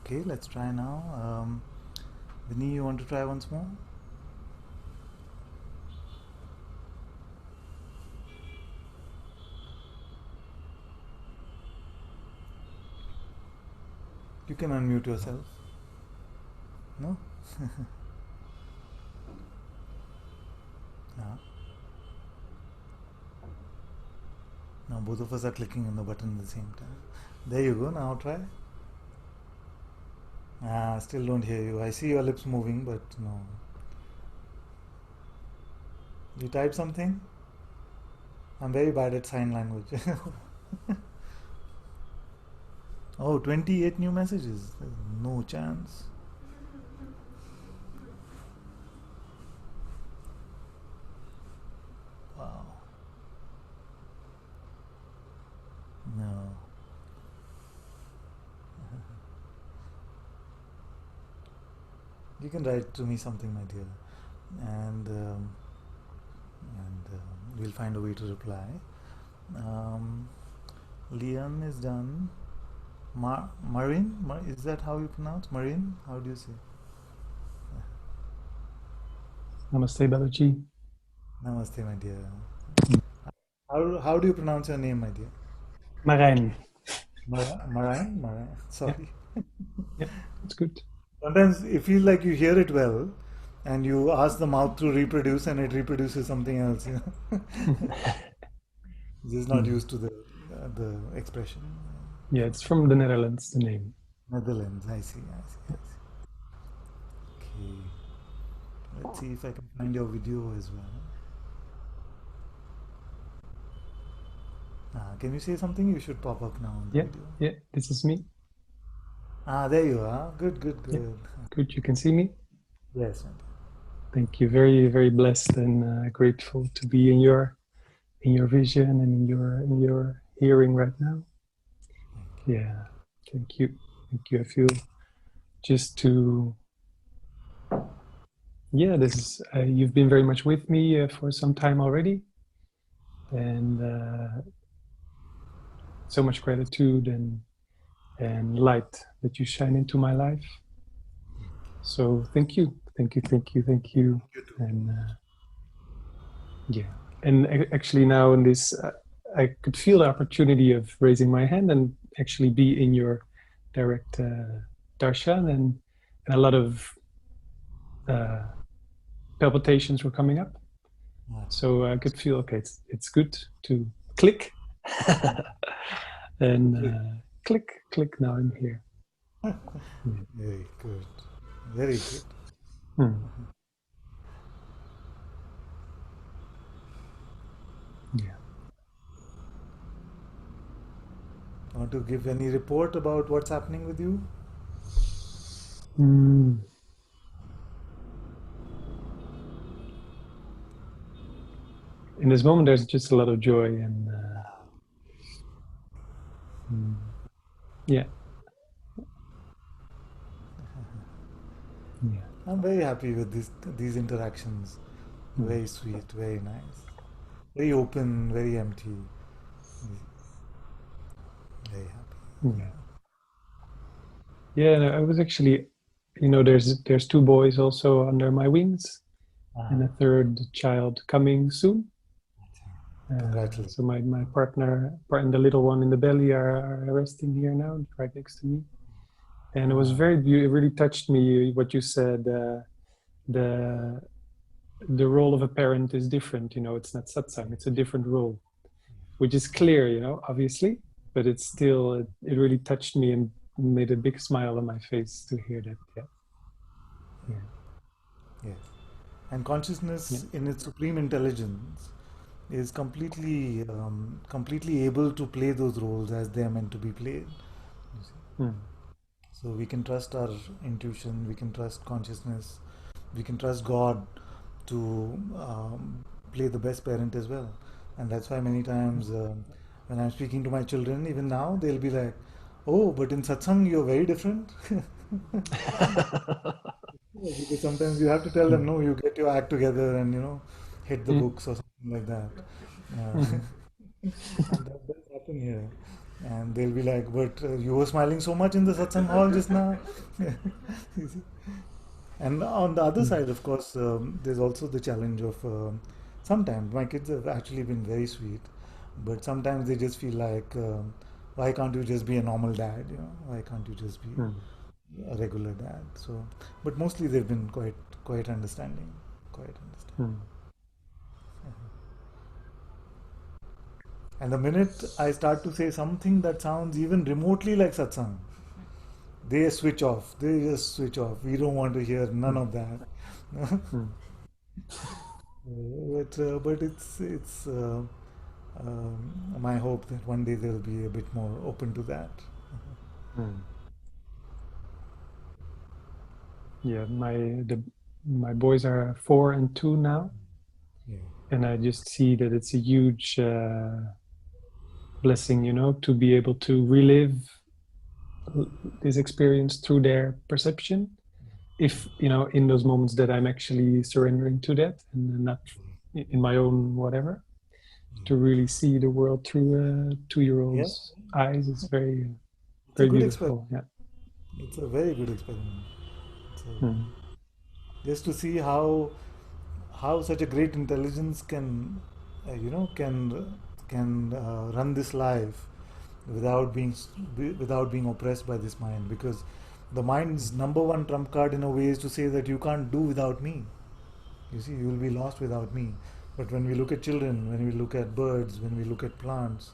Okay, let's try now. Vinny, you want to try once more? You can unmute yourself. No? Yeah. Now both of us are clicking on the button at the same time. There you go. Now try. Still don't hear you. I see your lips moving, but no. You type something? I'm very bad at sign language. Oh, 28 new messages. There's no chance. Wow. No. You can write to me something, my dear, and we'll find a way to reply. Leon is done. Marin? Is that how you pronounce? Marin? How do you say? Namaste, Babaji. Namaste, my dear. How do you pronounce your name, my dear? Marijn. Marin? Sorry. Yeah, it's good. Sometimes it feels like you hear it well, and you ask the mouth to reproduce, and it reproduces something else. You know, just not used to the expression. Yeah, it's from the Netherlands, the name. Netherlands. I see. Okay. Let's see if I can find your video as well. Can you say something? You should pop up now on the video. Yeah, this is me. There you are. Good. Yeah, good, you can see me? Yes. Thank you. Very, very blessed and grateful to be in your vision and in your hearing right now. Yeah, thank you. I feel just to, this is, you've been very much with me for some time already, and so much gratitude and light that you shine into my life. So thank you. And and actually now in this, I could feel the opportunity of raising my hand and actually be in your direct darshan, and a lot of palpitations were coming up. So I could feel, okay, it's good to click and click. Now I'm here. Very good. Very good. Yeah. Want to give any report about what's happening with you? In this moment, there's just a lot of joy and yeah. I'm very happy with these interactions. Very sweet, very nice, very open, very empty. Very happy. Yeah, I was actually, there's two boys also under my wings, and a third child coming soon. Congratulations. So my partner and the little one in the belly are resting here now, right next to me. And it was very beautiful. It really touched me what you said. The role of a parent is different. It's not satsang. It's a different role, which is clear. Obviously, but it's still. It really touched me and made a big smile on my face to hear that. Yes. And consciousness in its supreme intelligence is completely able to play those roles as they are meant to be played. So we can trust our intuition, we can trust consciousness, we can trust God to play the best parent as well. And that's why many times when I'm speaking to my children, even now, they'll be like, "Oh, but in satsang you're very different." Because sometimes you have to tell them, "No, you get your act together and hit the books or something like that." And that does happen here. And they'll be like, "But you were smiling so much in the satsang hall just now." And on the other side, of course, there's also the challenge of sometimes my kids have actually been very sweet, but sometimes they just feel like why can't you just be a normal dad? Why can't you just be Mm. a regular dad? So, but mostly they've been quite understanding, quite understanding. Mm. And the minute I start to say something that sounds even remotely like satsang, they switch off. They just switch off. We don't want to hear none Mm. of that. Mm. But my hope that one day they'll be a bit more open to that. Mm. Yeah, my boys are 4 and 2 now, Yeah. and I just see that it's a huge blessing, to be able to relive this experience through their perception. If in those moments that I'm actually surrendering to that and not in my own whatever, to really see the world through a 2-year-old's eyes is very, It's a very good experiment. beautiful. Yeah. It's a very good experiment. So, Mm. just to see how such a great intelligence can run this life without being oppressed by this mind, because the mind's number one trump card in a way is to say that you can't do without me. You see, you will be lost without me. But when we look at children, when we look at birds, when we look at plants,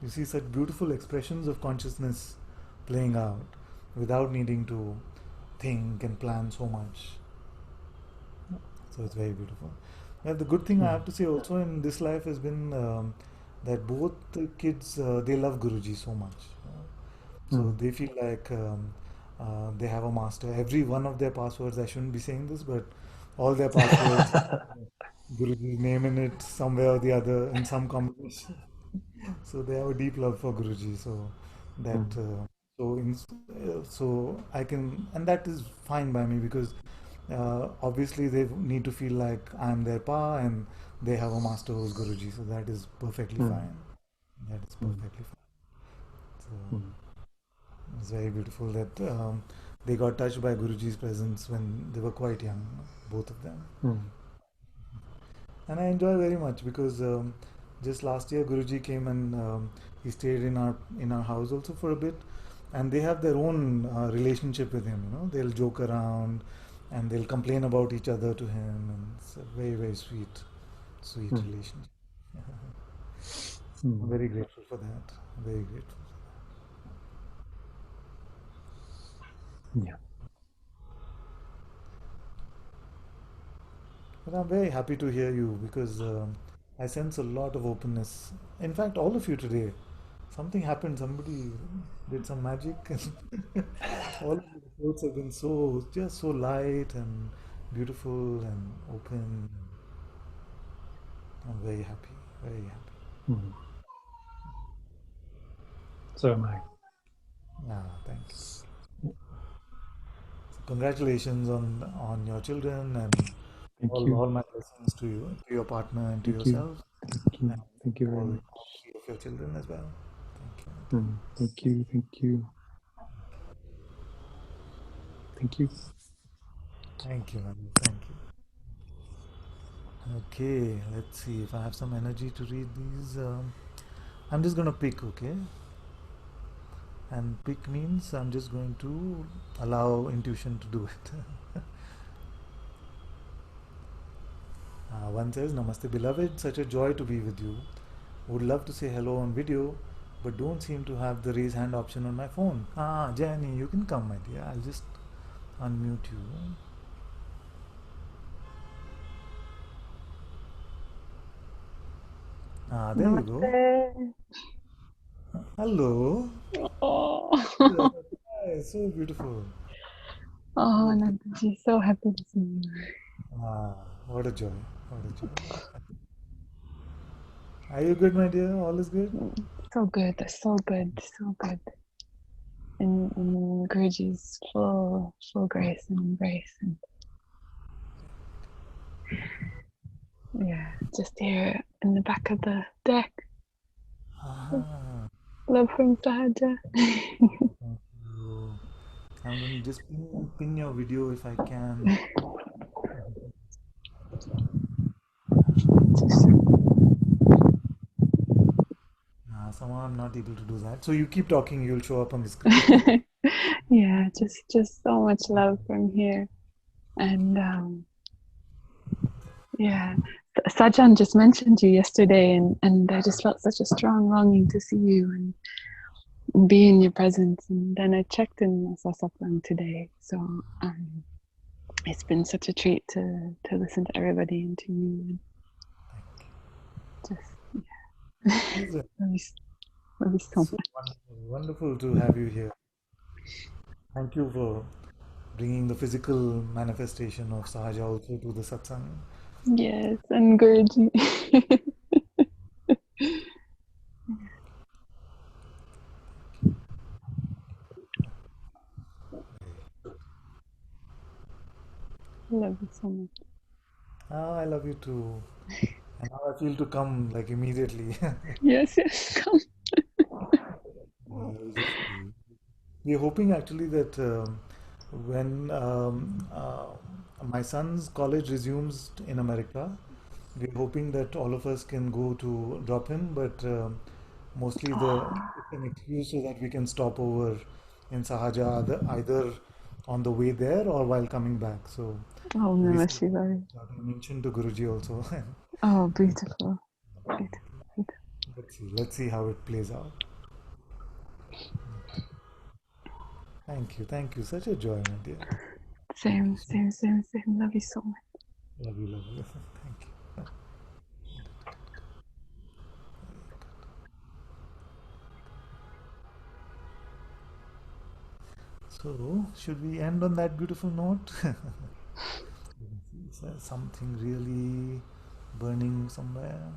you see such beautiful expressions of consciousness playing out without needing to think and plan so much. So it's very beautiful. And the good thing I Mm. have to say also in this life has been that both the kids they love Guruji so much. So Mm. they feel like they have a master. Every one of their passwords, I shouldn't be saying this, but all their passwords, Guruji's name in it somewhere or the other in some combination. So they have a deep love for Guruji. So that Mm. so I can, and that is fine by me, because obviously they need to feel like I'm their pa and they have a master who's Guruji. So that is perfectly Mm. fine. That is Mm. perfectly fine. So Mm. it's very beautiful that they got touched by Guruji's presence when they were quite young, both of them. Mm. And I enjoy very much because just last year Guruji came and he stayed in our house also for a bit, and they have their own relationship with him. They'll joke around, and they'll complain about each other to him, and it's a very very sweet Mm. relationship. I'm Mm. very grateful for that. Very grateful. Yeah. But I'm very happy to hear you because I sense a lot of openness. In fact, all of you today, something happened. Somebody did some magic, and all of the reports have been just so light and beautiful and open. I'm very happy, very happy. Mm. So am I. Thank you. So congratulations on your children, and Thank all you. my blessings to you, to your partner, and to Thank you. yourself, Thank you. and Thank you very all much. 3 of your children as well. Thank you. Thank you. Thank you. Thank you. Thank you, man. Thank you. Okay, let's see if I have some energy to read these. I'm just going to pick, okay? And pick means I'm just going to allow intuition to do it. One says, Namaste, beloved. Such a joy to be with you. Would love to say hello on video, but don't seem to have the raise hand option on my phone. Jenny, you can come, my dear. I'll just unmute you. There you go. Namaste. Hello. Oh, Hi, so beautiful. oh, Good. Ananta-ji, so happy to see you. What a joy. What a joy. Are you good, my dear? All is good? So good, so good, so good. In Guruji's full grace and embrace, and yeah, just here in the back of the deck. Ah, Love from Sahaja. thank you. I'm going to just pin your video if I can. somehow I'm not able to do that. So you keep talking, you'll show up on the screen. Yeah, just so much love from here. And yeah, Sajan just mentioned you yesterday, and I just felt such a strong longing to see you and be in your presence. And then I checked in Satsang today, so it's been such a treat to listen to everybody and to you. And just yeah, It's love you so so much. wonderful to have you here. Thank you for bringing the physical manifestation of Sahaja also to the satsang. Yes, and Guruji. Love you so much. Ah, I love you too. And now I feel to come like immediately. Yes, yes, come. I'll just we're hoping actually that when my son's college resumes in America, we're hoping that all of us can go to drop him, but mostly it's an excuse so that we can stop over in Sahaja either on the way there or while coming back. So Oh, we Namah said Shivaya. mention to Guruji also. Oh, beautiful. Beautiful. Let's see how it plays out. Thank you. Such a joy, my dear. Thank you Same, so same, same, same. Love you so much. much. Love you. Thank you. So, should we end on that beautiful note? Is there something really burning somewhere?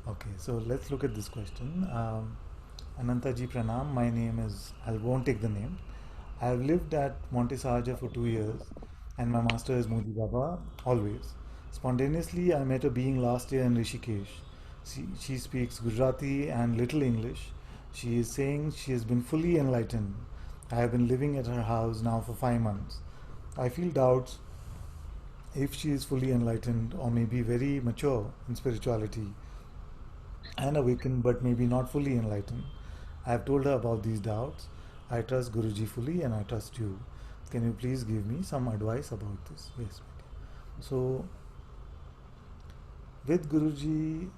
Okay, so let's look at this question. Ananta-ji Pranam, my name is, I won't take the name. I have lived at Monte Sahaja for 2 years and my master is Modi Baba, always. Spontaneously, I met a being last year in Rishikesh. She speaks Gujarati and little English. She is saying she has been fully enlightened. I have been living at her house now for 5 months. I feel doubts if she is fully enlightened or maybe very mature in spirituality and awakened but maybe not fully enlightened. I have told her about these doubts. I trust Guruji fully and I trust you. Can you please give me some advice about this? Yes, my dear. So, with Guruji,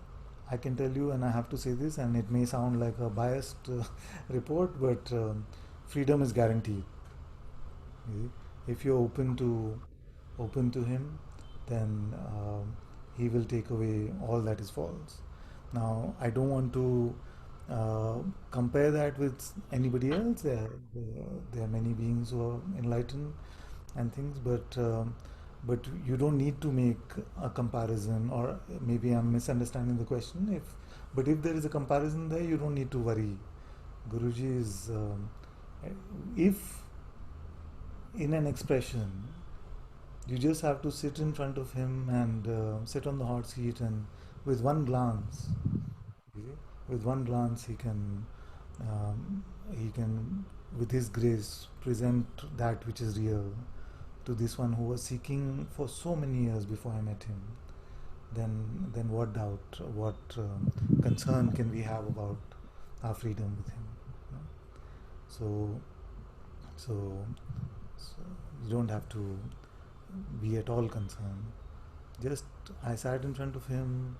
I can tell you, and I have to say this, and it may sound like a biased report, but freedom is guaranteed. Okay? If you're open to him, then he will take away all that is false. Now, I don't want to uh, compare that with anybody else. There are many beings who are enlightened and things, but you don't need to make a comparison, or maybe I'm misunderstanding the question. But if there is a comparison there, you don't need to worry. Guruji is if in an expression you just have to sit in front of him and sit on the hot seat, and with one glance, okay, with one glance, he can, with his grace, present that which is real to this one who was seeking for so many years before I met him. Then what doubt, what concern can we have about our freedom with him? You know? So, so, so you don't have to be at all concerned. Just I sat in front of him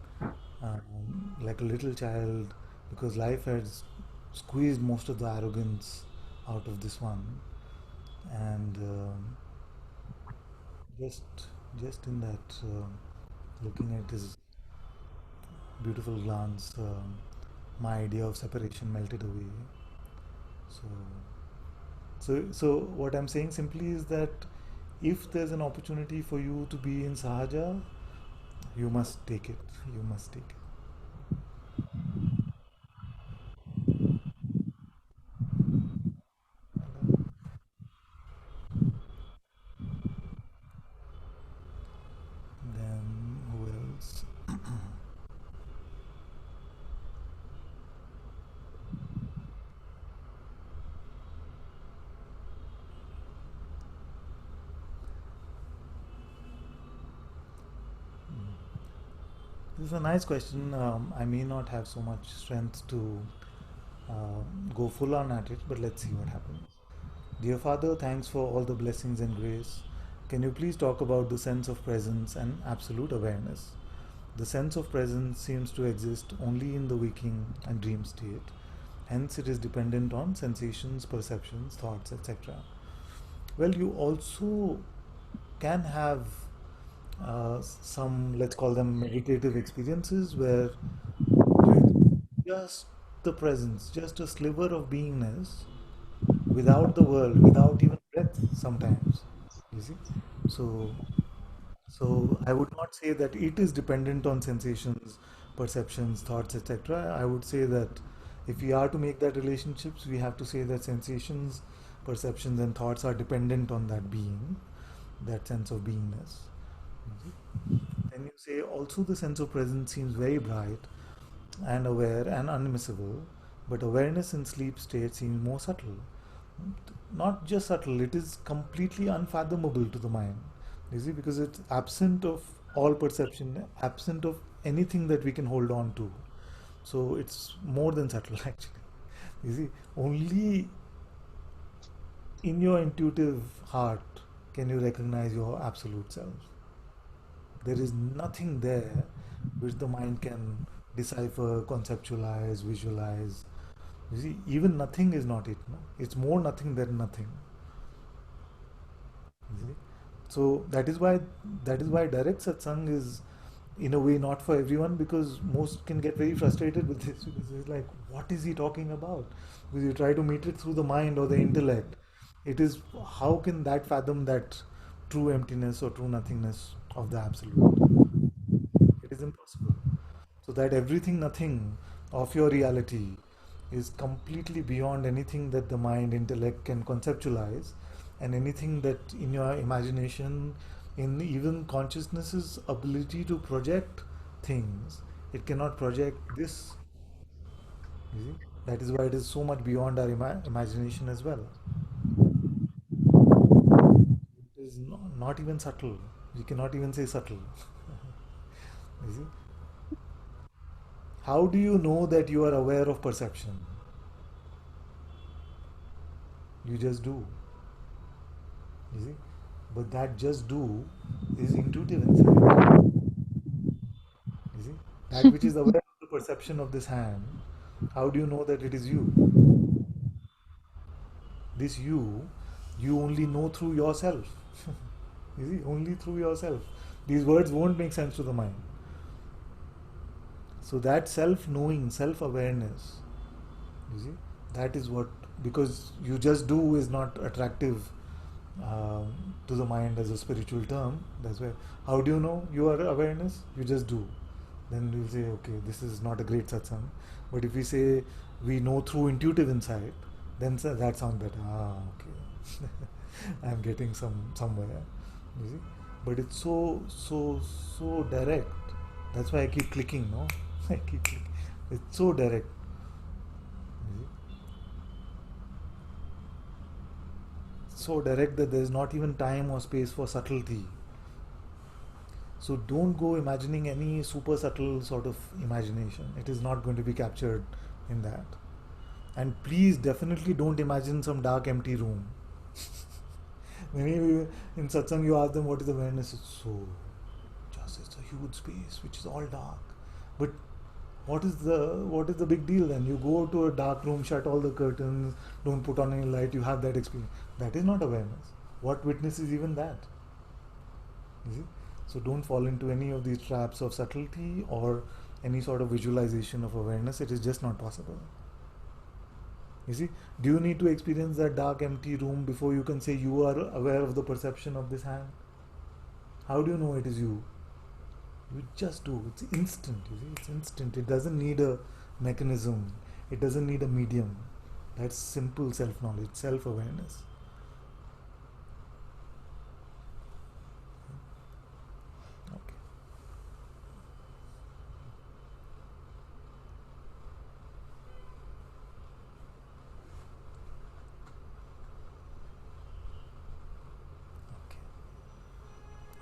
like a little child because life had squeezed most of the arrogance out of this one, and just just in that looking at his beautiful glance, my idea of separation melted away. So, so what I'm saying simply is that if there's an opportunity for you to be in Sahaja, you must take it. You must take it. This is a nice question. I may not have so much strength to go full on at it, but let's see what happens. Dear Father, thanks for all the blessings and grace. Can you please talk about the sense of presence and absolute awareness? The sense of presence seems to exist only in the waking and dream state. Hence, it is dependent on sensations, perceptions, thoughts, etc. Well, you also can have some, let's call them meditative experiences, where just the presence, just a sliver of beingness without the world, without even breath sometimes. You see? So so I would not say that it is dependent on sensations, perceptions, thoughts, etc. I would say that if we are to make that relationships, we have to say that sensations, perceptions, and thoughts are dependent on that being, that sense of beingness. Then you say also the sense of presence seems very bright and aware and unmissable, but awareness in sleep state seems more subtle. Not just subtle, it is completely unfathomable to the mind. You see, because it's absent of all perception, absent of anything that we can hold on to. So it's more than subtle actually. You see, only in your intuitive heart can you recognize your absolute self. There is nothing there which the mind can decipher, conceptualize, visualize. You see, even nothing is not it. No? It's more nothing than nothing. You see? So that is why direct satsang is in a way not for everyone, because most can get very frustrated with this because it's like, what is he talking about? Because you try to meet it through the mind or the intellect. It is, how can that fathom that true emptiness or true nothingness of the absolute? It is impossible. So that everything, nothing of your reality is completely beyond anything that the mind, intellect can conceptualize, and anything that in your imagination, in even consciousness's ability to project things, it cannot project this. You see? That is why it is so much beyond our imagination as well. It is not even subtle. You cannot even say subtle. You see? How do you know that you are aware of perception? You just do. You see? But that just do is intuitive inside. You see? That which is aware of the perception of this hand, how do you know that it is you? This you only know through yourself. You see? Only through yourself. These words won't make sense to the mind. So that self knowing, self awareness, you see, that is what, because you just do is not attractive to the mind as a spiritual term. That's why, how do you know your awareness? You just do. Then you'll say, okay, this is not a great satsang. But if we say we know through intuitive insight, then that sounds better. Ah, okay. I'm getting somewhere. You see? But it's so direct. That's why I keep clicking, no? I keep clicking. It's so direct. You see? So direct that there is not even time or space for subtlety. So don't go imagining any super subtle sort of imagination. It is not going to be captured in that. And please definitely don't imagine some dark empty room. Maybe in satsang you ask them what is awareness. It's so just, it's a huge space which is all dark. But what is the big deal then? You go to a dark room, shut all the curtains, don't put on any light, you have that experience. That is not awareness. What witness is even that? You see? So don't fall into any of these traps of subtlety or any sort of visualization of awareness. It is just not possible. You see, do you need to experience that dark, empty room before you can say you are aware of the perception of this hand? How do you know it is you? You just do. It's instant. You see, it's instant. It doesn't need a mechanism. It doesn't need a medium. That's simple self-knowledge, self-awareness. Okay. Okay.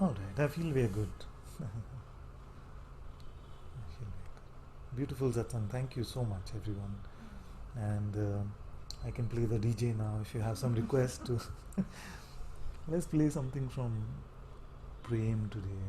All right. I feel very good. beautiful satsang. Thank you so much, everyone. And I can play the DJ now if you have some requests to. Let's play something from Prem today.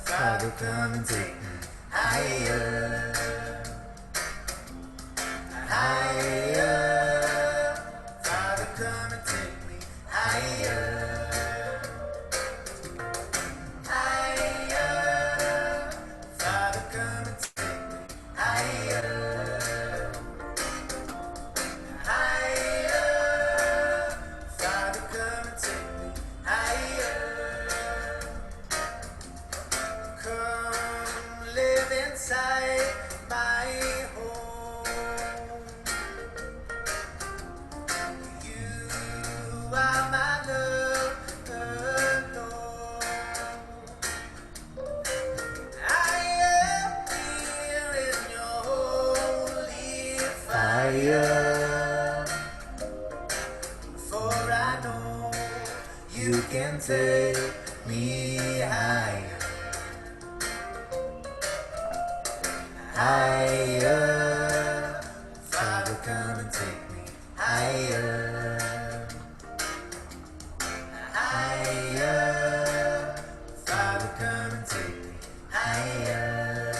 Father, come and take me higher, higher. Father, come and take me higher, higher. Father, come and take me higher, higher. Father, come and take me higher. Come live inside my home. You are my love alone. I am here in your holy fire. For I know you can take me higher. Higher, Father, come and take me higher, higher. Father, come and take me higher,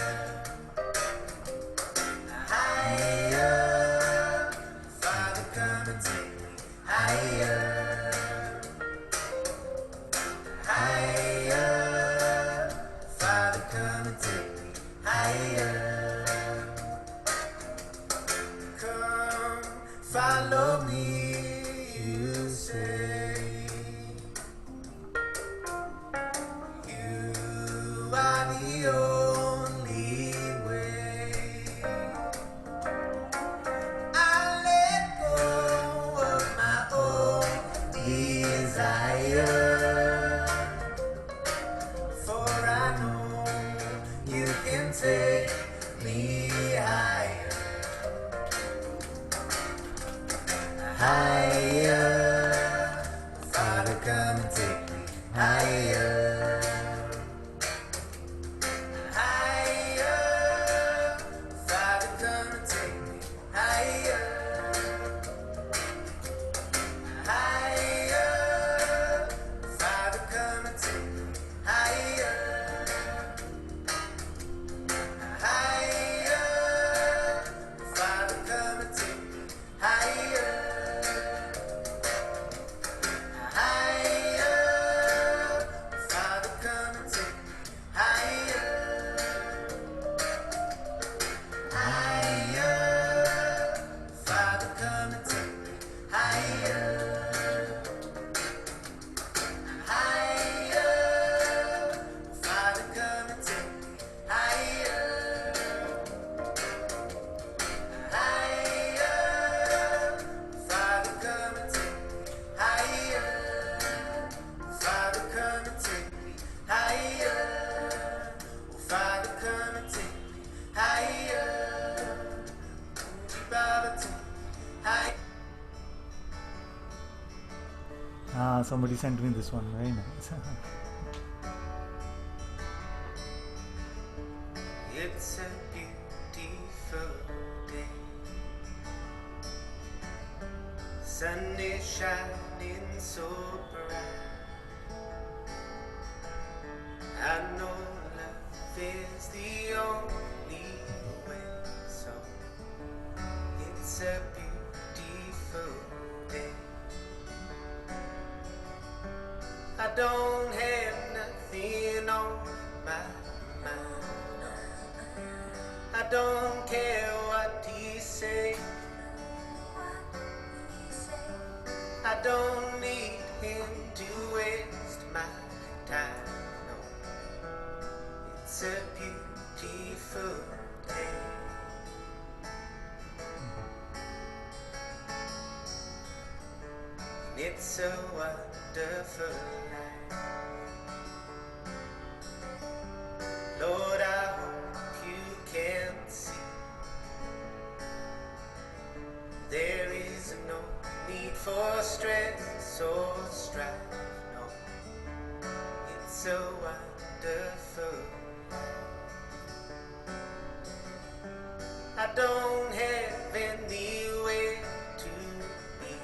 higher. Father, come and take me higher, higher. Father, come and take me higher. Come, follow me, you say. You are the only way. I let go of my own desire, for I know you can take me higher. Higher, Father, come and take me higher, higher. Father, come and take me higher, higher. Father, come and take me higher, higher. Father, come and take me higher, higher. Father, come and take me higher, higher. Father, come and take me higher, higher. Father, come and take me higher, higher. Father, come and take me higher, Father, come and take me higher. Oh, Father, come and take me higher. Baba, take me higher. Somebody sent me this one. Very nice. It's a beautiful day. sun is shining so bright. I know love is the only way, so it's a beautiful day. I don't have nothing on my mind. I don't care what he say. I don't need him to waste my time. No, it's a beautiful day. And it's a wonderful life. Lord, I hope you can see there is no need for stress or strife. No, it's a wonderful life. I don't have anywhere to be.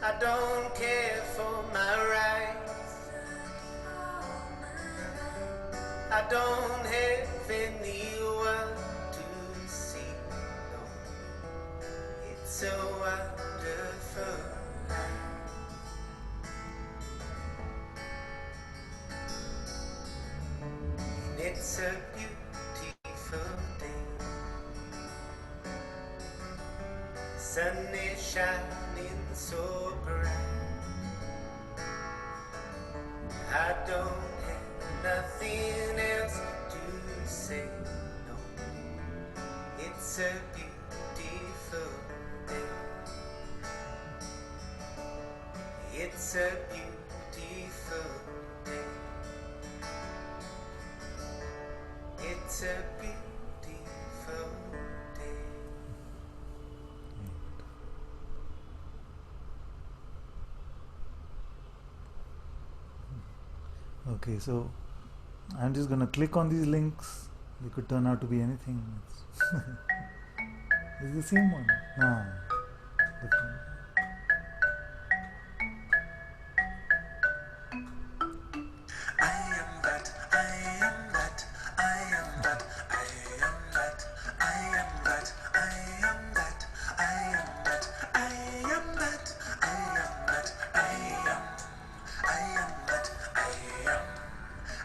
I don't care for my rights. I don't have anyone to see. No, it's a wonderful life. And it's a beautiful day. Sun is shining so bright. I don't have nothing else to say. No, it's a beautiful day. It's a beautiful day. It's a beautiful day. Okay, so I'm just gonna click on these links. They could turn out to be anything. It's the same one. No, different. I am that, I am that, I am that, I am that, I am that, I am that, I am that, I am that, I am that, I am, I am that, I am,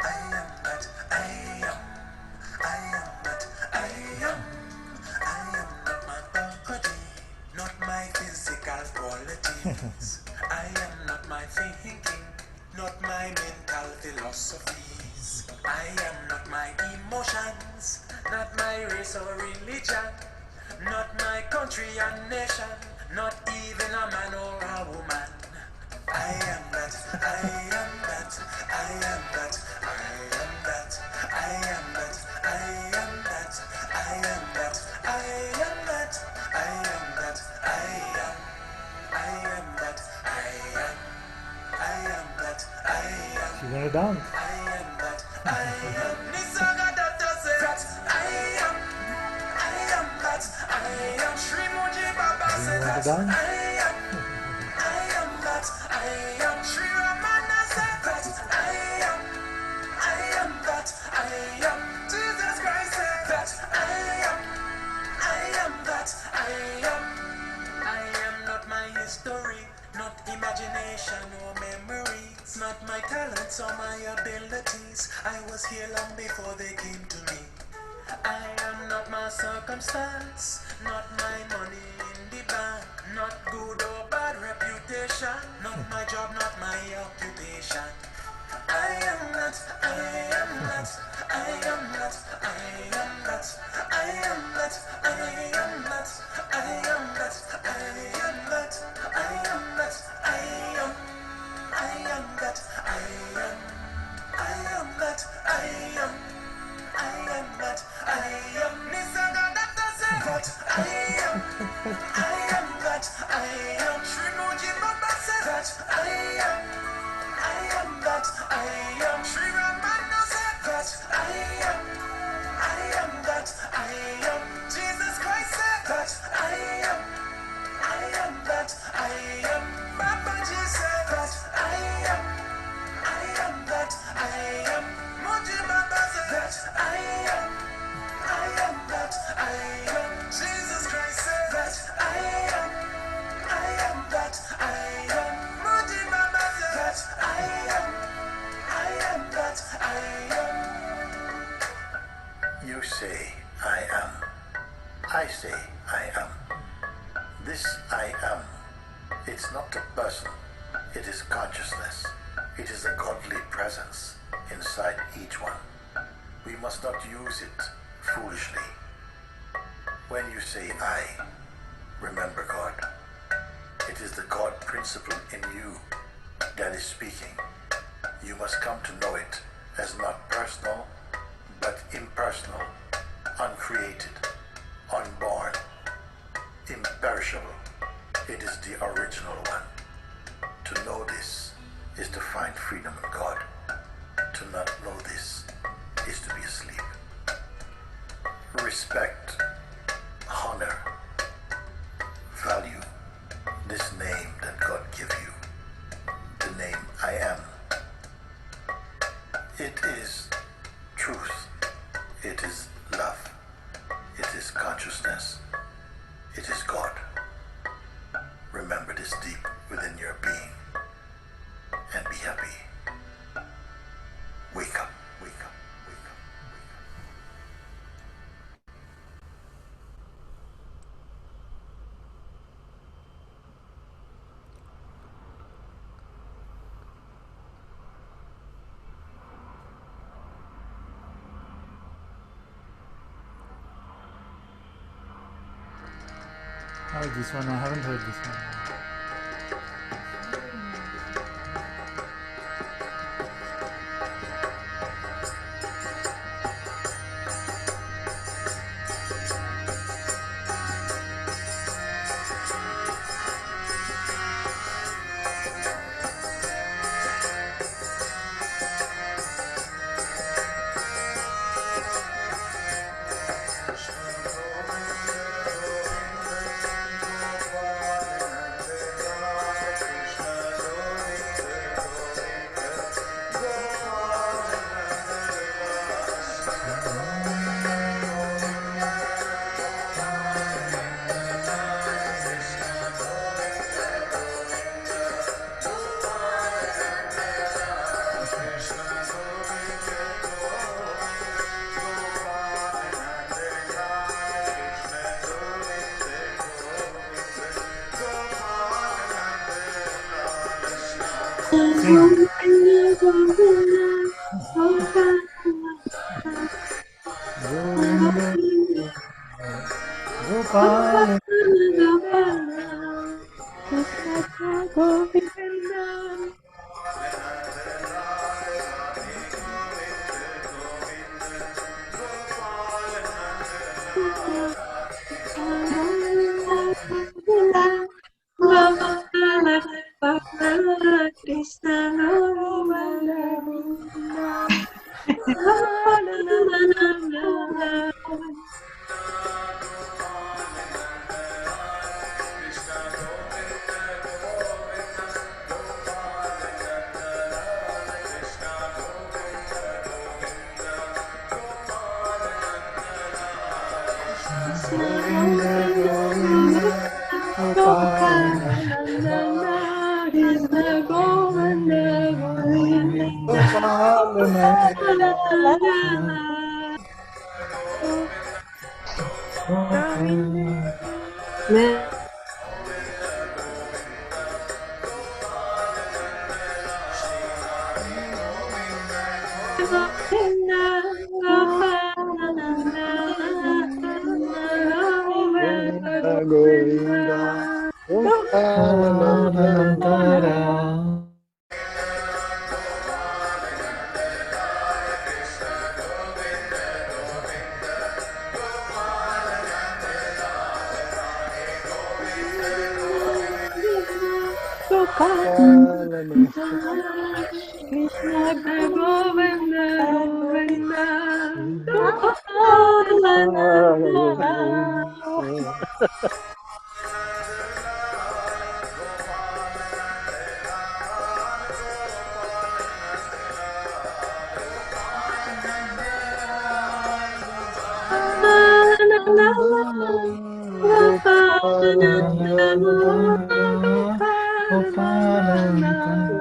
I am that, I am, I am that, I am, I am not my body, not my physical qualities. I am not my thinking, not my mental philosophies. I am not my emotions, not my race or religion, not my country and nation, not even a man or a woman. I am that, I am that, I am that, I am that, I am that, I am that, I am that, I am that, I am that, I am, I am that, I am, I am that, I am. She's gonna dance. I am that, I am. Nisaga that does it. That I am that, I am. Shri Muji Baba Do you said want to that dance? I am that, I am. Shri Ramana said that I am that, I am. Jesus Christ said that I am that, I am. I am not my history, not imagination or memories, not my talents or my abilities. I was here long before they came to me. I am not my circumstance, not my money in the bank, not good or bad reputation, not my job, not my occupation. I am not, I am not, I am not, I am not, I am not, I am not, I am not, I am not, I am not, I am, I am that, I am, I am that, I am, I am that, I am. Nisaga that does it. That I am that, I am. Shri Muji Baba said that I am that, I am. Shri Ramana said that I am that, I am. Jesus Christ said that I am This I am, it's not a person, it is consciousness. It is a godly presence inside each one. We must not use it foolishly. When you say I, remember God. It is the God principle in you that is speaking. You must come to know it as not personal, but impersonal, uncreated, unborn, imperishable. It is the original one. To know this is to find freedom in God. To not know this is to be asleep. Respect, honor, value this name that God give you. The name I am. It is truth. It is love. It is consciousness. It is God. Remember this deep within your being and be happy. Wake up, wake up, wake up, wake up. How is this one? I haven't heard this one. Sing. Govinda, Gopal. Krishna Govinda Govinda Govinda, Govinda, Gopal. Krishna Govinda Govinda Gopal Govinda, Govinda, Gopalanandana. Ananta-Part. Krishna Govinda Govinda Gopalanandana. Ananta-Part. Gopal-Ananta.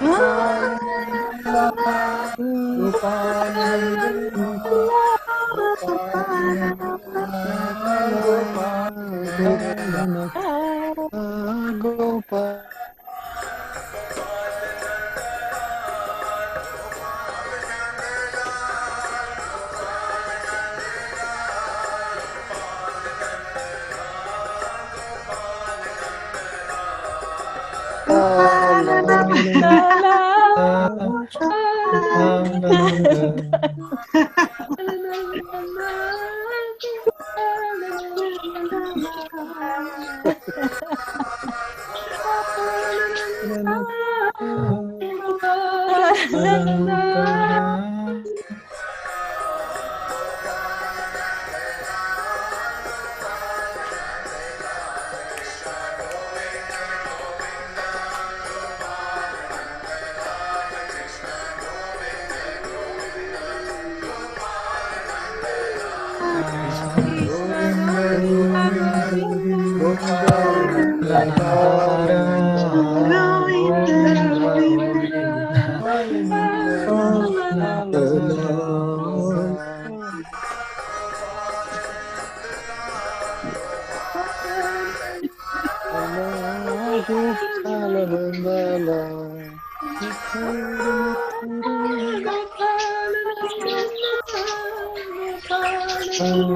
Gopalanandana, Gopalanandana, Gopalanandana, Gopalanandana, Gopalanandana.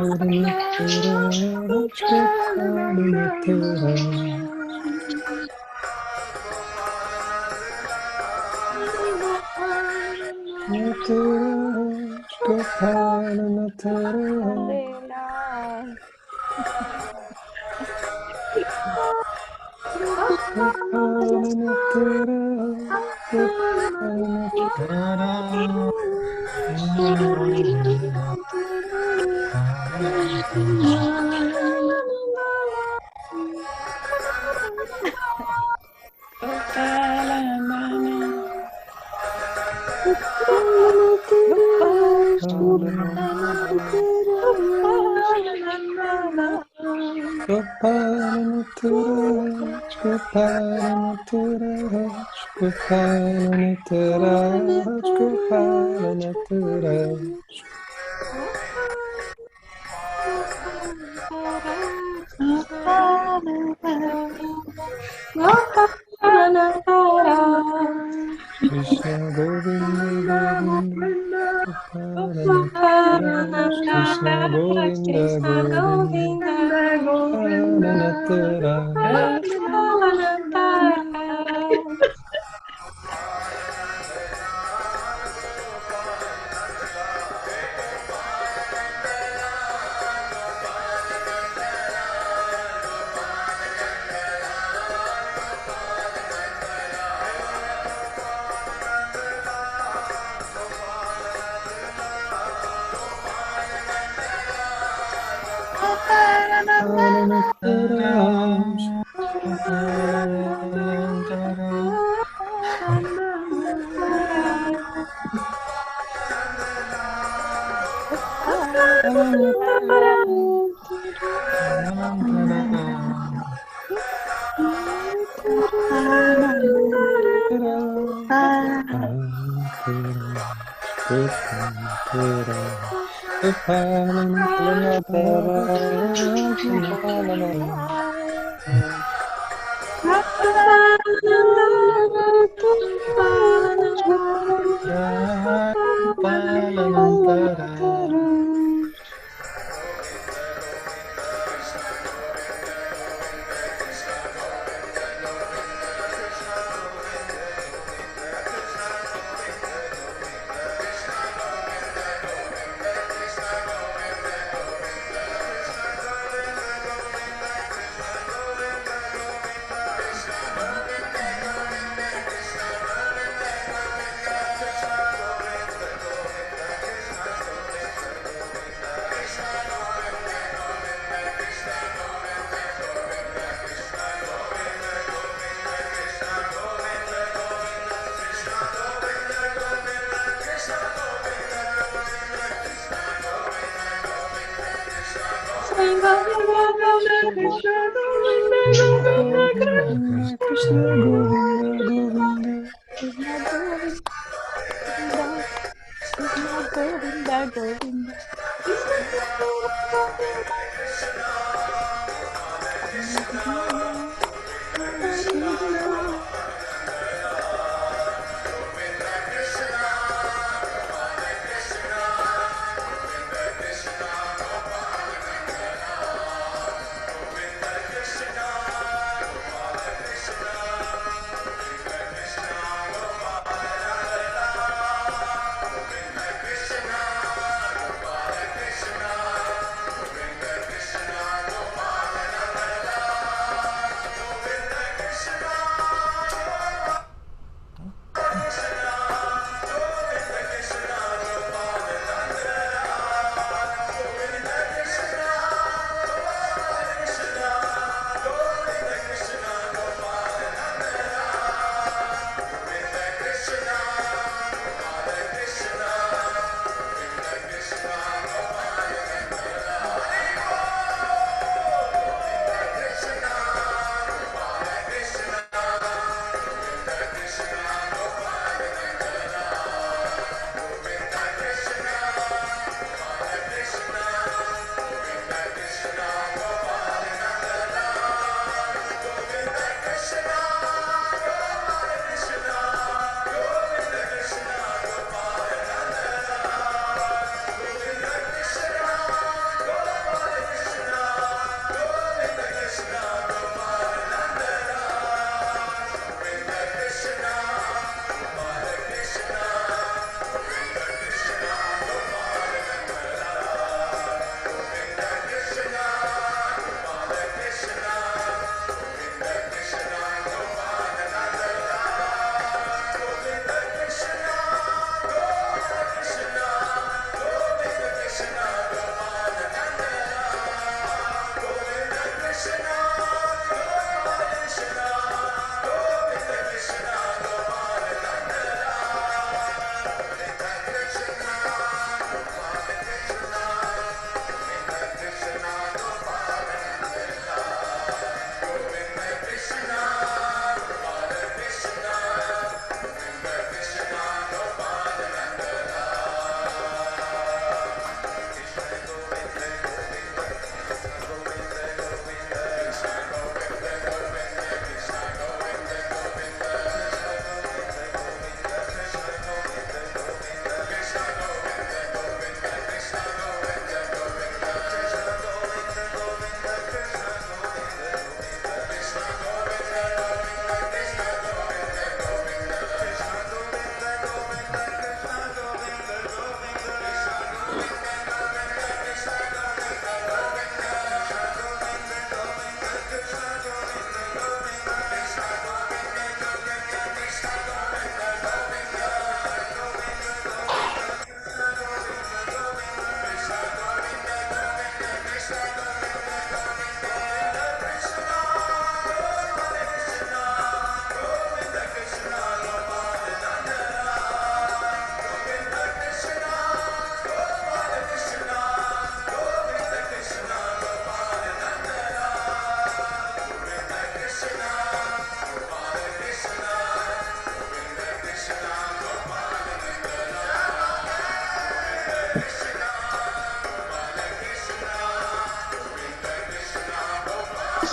Govinda, Govinda, Gopalanandara, Gopalanandara, Gopalanandara. Allah, Gopalanandara, Gopalanandara. Krishna Govinda Govinda Gopalanatara Krishna Govinda Govinda Gopalanatara Krishna Govinda Govinda Govinda, Govinda. Krishna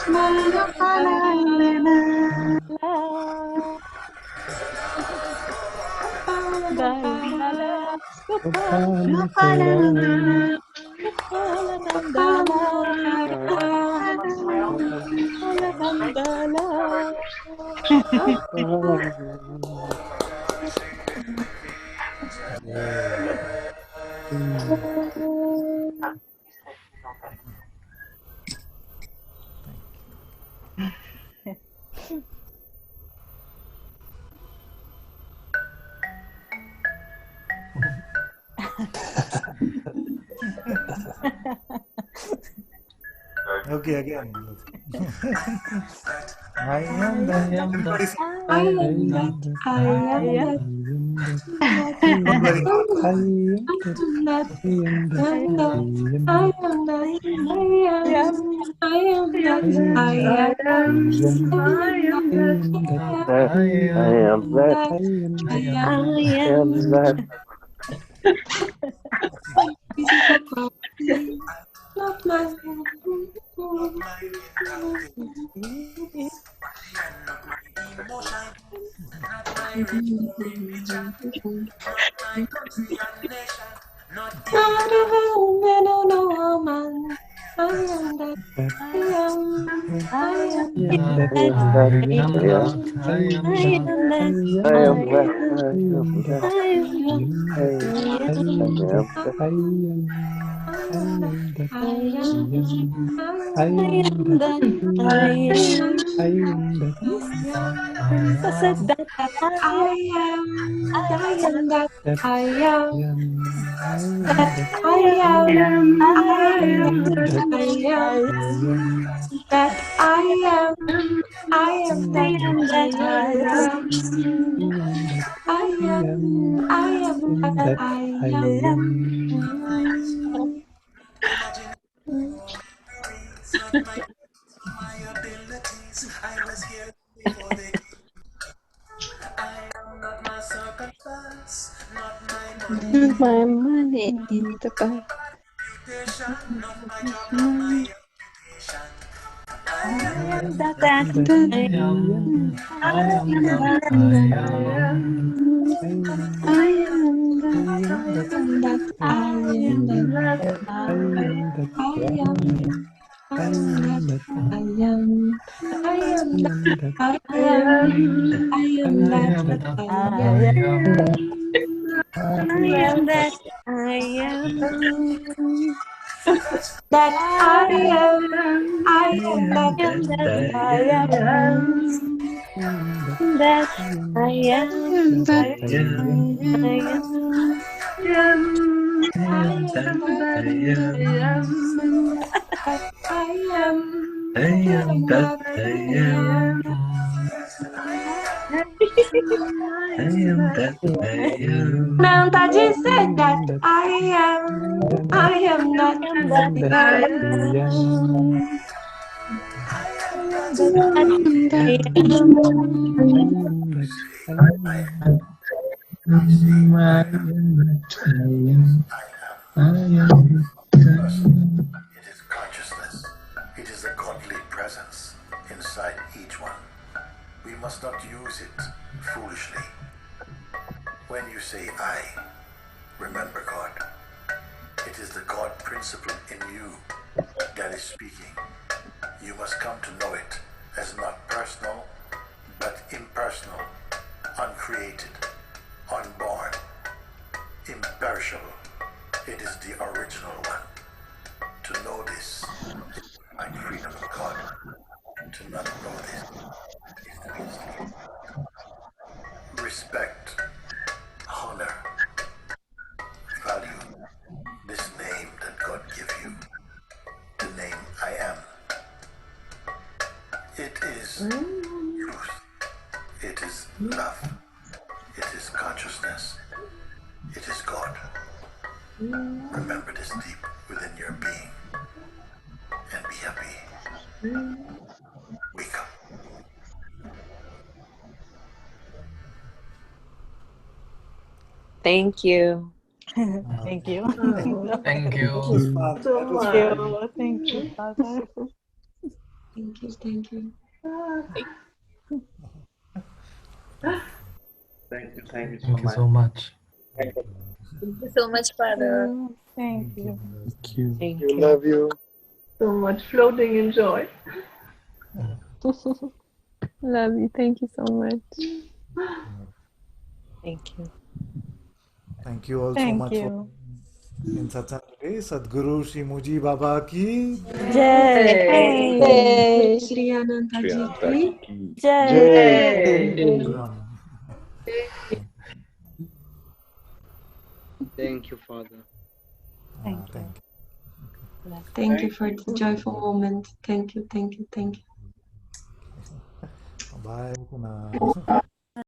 Krishna. Okay, again. I am I that. am the Everybody say, I am the I am the Don't worry. Physical quality, not my Not my mentality, and not my emotion, not my religion, not my country and nation, not even my I am, I am, imagination, not my abilities. I was here before they. I am not my circumstance, not my money, My money in the bank. reputation, not my job, not my occupation. I am That I I am that I am. that I am, I am that I am that I am. That I am that I am. Ananta-Ji said that I am that That I am. It is consciousness. It is a godly presence inside each one. We must not use it foolishly. When you say I, remember God. It is the God principle in you that is speaking. You must come to know it as not personal, but impersonal, uncreated, unborn, imperishable. It is the original one. To know this is to find freedom in God. To not know this is to be asleep. Respect, honor, value this name that God gave you. The name I am. It is truth. It is love. It is consciousness. It is God. Remember this deep within your being and be happy. Wake up. Thank you. Thank you. Thank That was you. fun. So That was much. fun. Thank you, Father. Thank you, thank you. Thank you so Thank you much. so much. Thank you. Thank you so much, Father. Thank Thank you. you. Thank you. Thank You you. love you. So much floating in joy. Love you. Thank you so much. Thank you. Thank you all so Thank much for you. in Satsang today. Sadhguru Shri Muji Baba ki. Yay! Hey, Shri Ananta-Ji ki. Yay! Thank you, Father. Thank you. Thank you. Thank you for the joyful moment. Thank you, thank you, thank you. Bye. Puna.